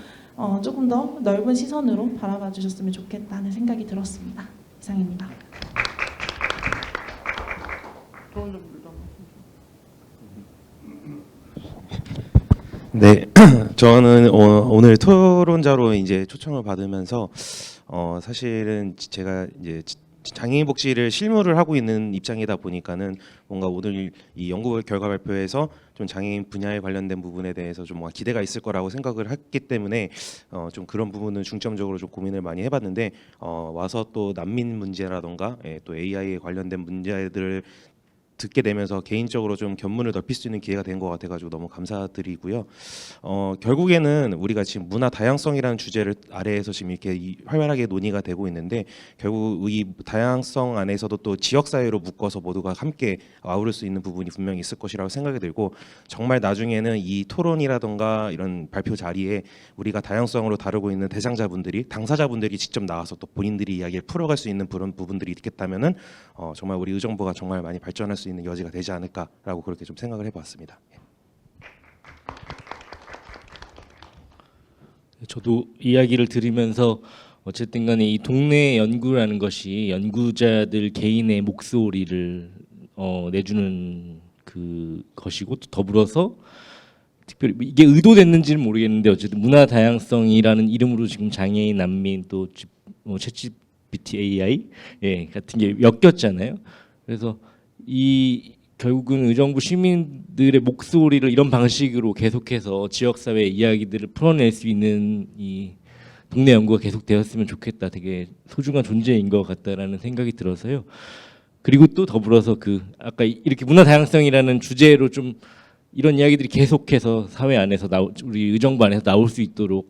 조금 더 넓은 시선으로 바라봐 주셨으면 좋겠다는 생각이 들었습니다. 이상입니다. 네, 저는 오늘 토론자로 이제 초청을 받으면서 사실은 제가 이제 장애인 복지를 실무를 하고 있는 입장이다 보니까는 뭔가 오늘 이 연구 결과 발표에서 좀 장애인 분야에 관련된 부분에 대해서 좀 뭔가 기대가 있을 거라고 생각을 했기 때문에 좀 그런 부분은 중점적으로 좀 고민을 많이 해봤는데 와서 또 난민 문제라던가 또 AI에 관련된 문제들을 듣게 되면서 개인적으로 좀 견문을 넓힐 수 있는 기회가 된 것 같아가지고 너무 감사드리고요. 결국에는 우리가 지금 문화 다양성이라는 주제를 아래에서 지금 이렇게 활발하게 논의가 되고 있는데 결국 이 다양성 안에서도 또 지역 사회로 묶어서 모두가 함께 아우를 수 있는 부분이 분명히 있을 것이라고 생각이 들고 정말 나중에는 이 토론이라던가 이런 발표 자리에 우리가 다양성으로 다루고 있는 대상자분들이 당사자분들이 직접 나와서 또 본인들이 이야기를 풀어갈 수 있는 그런 부분들이 있겠다면은 정말 우리 의정부가 정말 많이 발전할 수 있는 여지가 되지 않을까라고 그렇게 좀 생각을 해봤습니다. 저도 이야기를 들으면서 어쨌든 간에 이 동네 연구라는 것이 연구자들 개인의 목소리를 내주는 그 것이고 또 더불어서 특별히 이게 의도됐는지는 모르겠는데 어쨌든 문화 다양성이라는 이름으로 지금 장애인, 난민 또 챗GPT AI 같은 게 엮였잖아요. 그래서 이 결국은 의정부 시민들의 목소리를 이런 방식으로 계속해서 지역사회 이야기들을 풀어낼 수 있는 이 동네 연구가 계속되었으면 좋겠다. 되게 소중한 존재인 것 같다라는 생각이 들어서요. 그리고 또 더불어서 그 아까 이렇게 문화 다양성이라는 주제로 좀 이런 이야기들이 계속해서 사회 안에서 우리 의정부 안에서 나올 수 있도록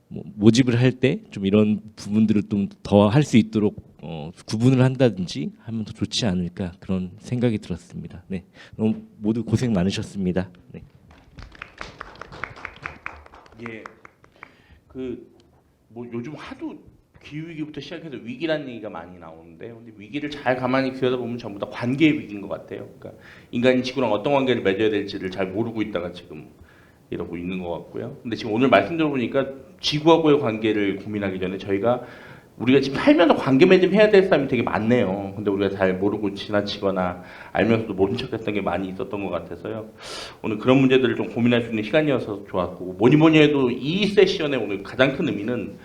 모집을 할 때 좀 이런 부분들을 좀 더 할 수 있도록 구분을 한다든지 하면 더 좋지 않을까 그런 생각이 들었습니다. 네, 너무 모두 고생 많으셨습니다. 네. 예, 뭐 요즘 하도 기후위기부터 시작해서 위기라는 얘기가 많이 나오는데 근데 위기를 잘 가만히 들여다보면 전부 다 관계의 위기인 것 같아요. 그러니까 인간이 지구랑 어떤 관계를 맺어야 될지를 잘 모르고 있다가 지금 이러고 있는 것 같고요. 근데 지금 오늘 말씀 들어보니까 지구하고의 관계를 고민하기 전에 우리가 지금 살면서 관계 맺음해야 될 사람이 되게 많네요. 근데 우리가 잘 모르고 지나치거나 알면서도 모른 척했던 게 많이 있었던 것 같아서요. 오늘 그런 문제들을 좀 고민할 수 있는 시간이어서 좋았고 뭐니 해도 이 세션의 오늘 가장 큰 의미는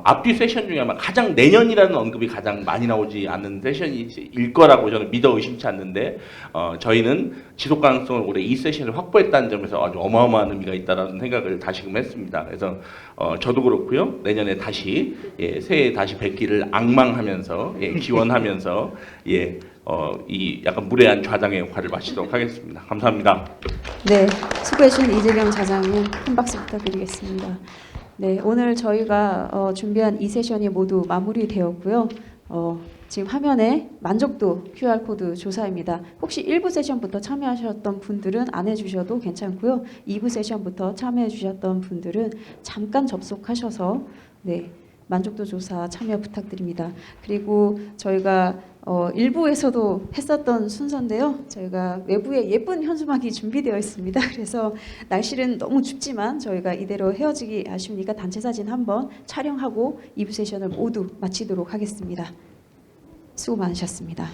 앞뒤 세션 중에 아마 가장 내년이라는 언급이 가장 많이 나오지 않는 세션일 거라고 저는 믿어 의심치 않는데 저희는 지속 가능성을 올해 이 세션을 확보했다는 점에서 아주 어마어마한 의미가 있다라는 생각을 다시금 했습니다. 그래서 저도 그렇고요. 내년에 다시 새해 다시 뵙기를 앙망하면서 기원하면서 이 약간 무례한 좌장의 역할을 마치도록 하겠습니다. 감사합니다. 네, 수고해주신 이재경 좌장님 큰 박수 부탁드리겠습니다. 네, 오늘 저희가 준비한 이 세션이 모두 마무리되었고요. 지금 화면에 만족도 QR코드 조사입니다. 혹시 1부 세션부터 참여하셨던 분들은 안 해주셔도 괜찮고요. 2부 세션부터 참여해 주셨던 분들은 잠깐 접속하셔서 만족도 조사 참여 부탁드립니다. 그리고 저희가 일부에서도 했었던 순서인데요. 저희가 외부에 예쁜 현수막이 준비되어 있습니다. 그래서 날씨는 너무 춥지만 저희가 이대로 헤어지기 아쉬우니까 단체 사진 한번 촬영하고 2부 세션을 모두 마치도록 하겠습니다. 수고 많으셨습니다.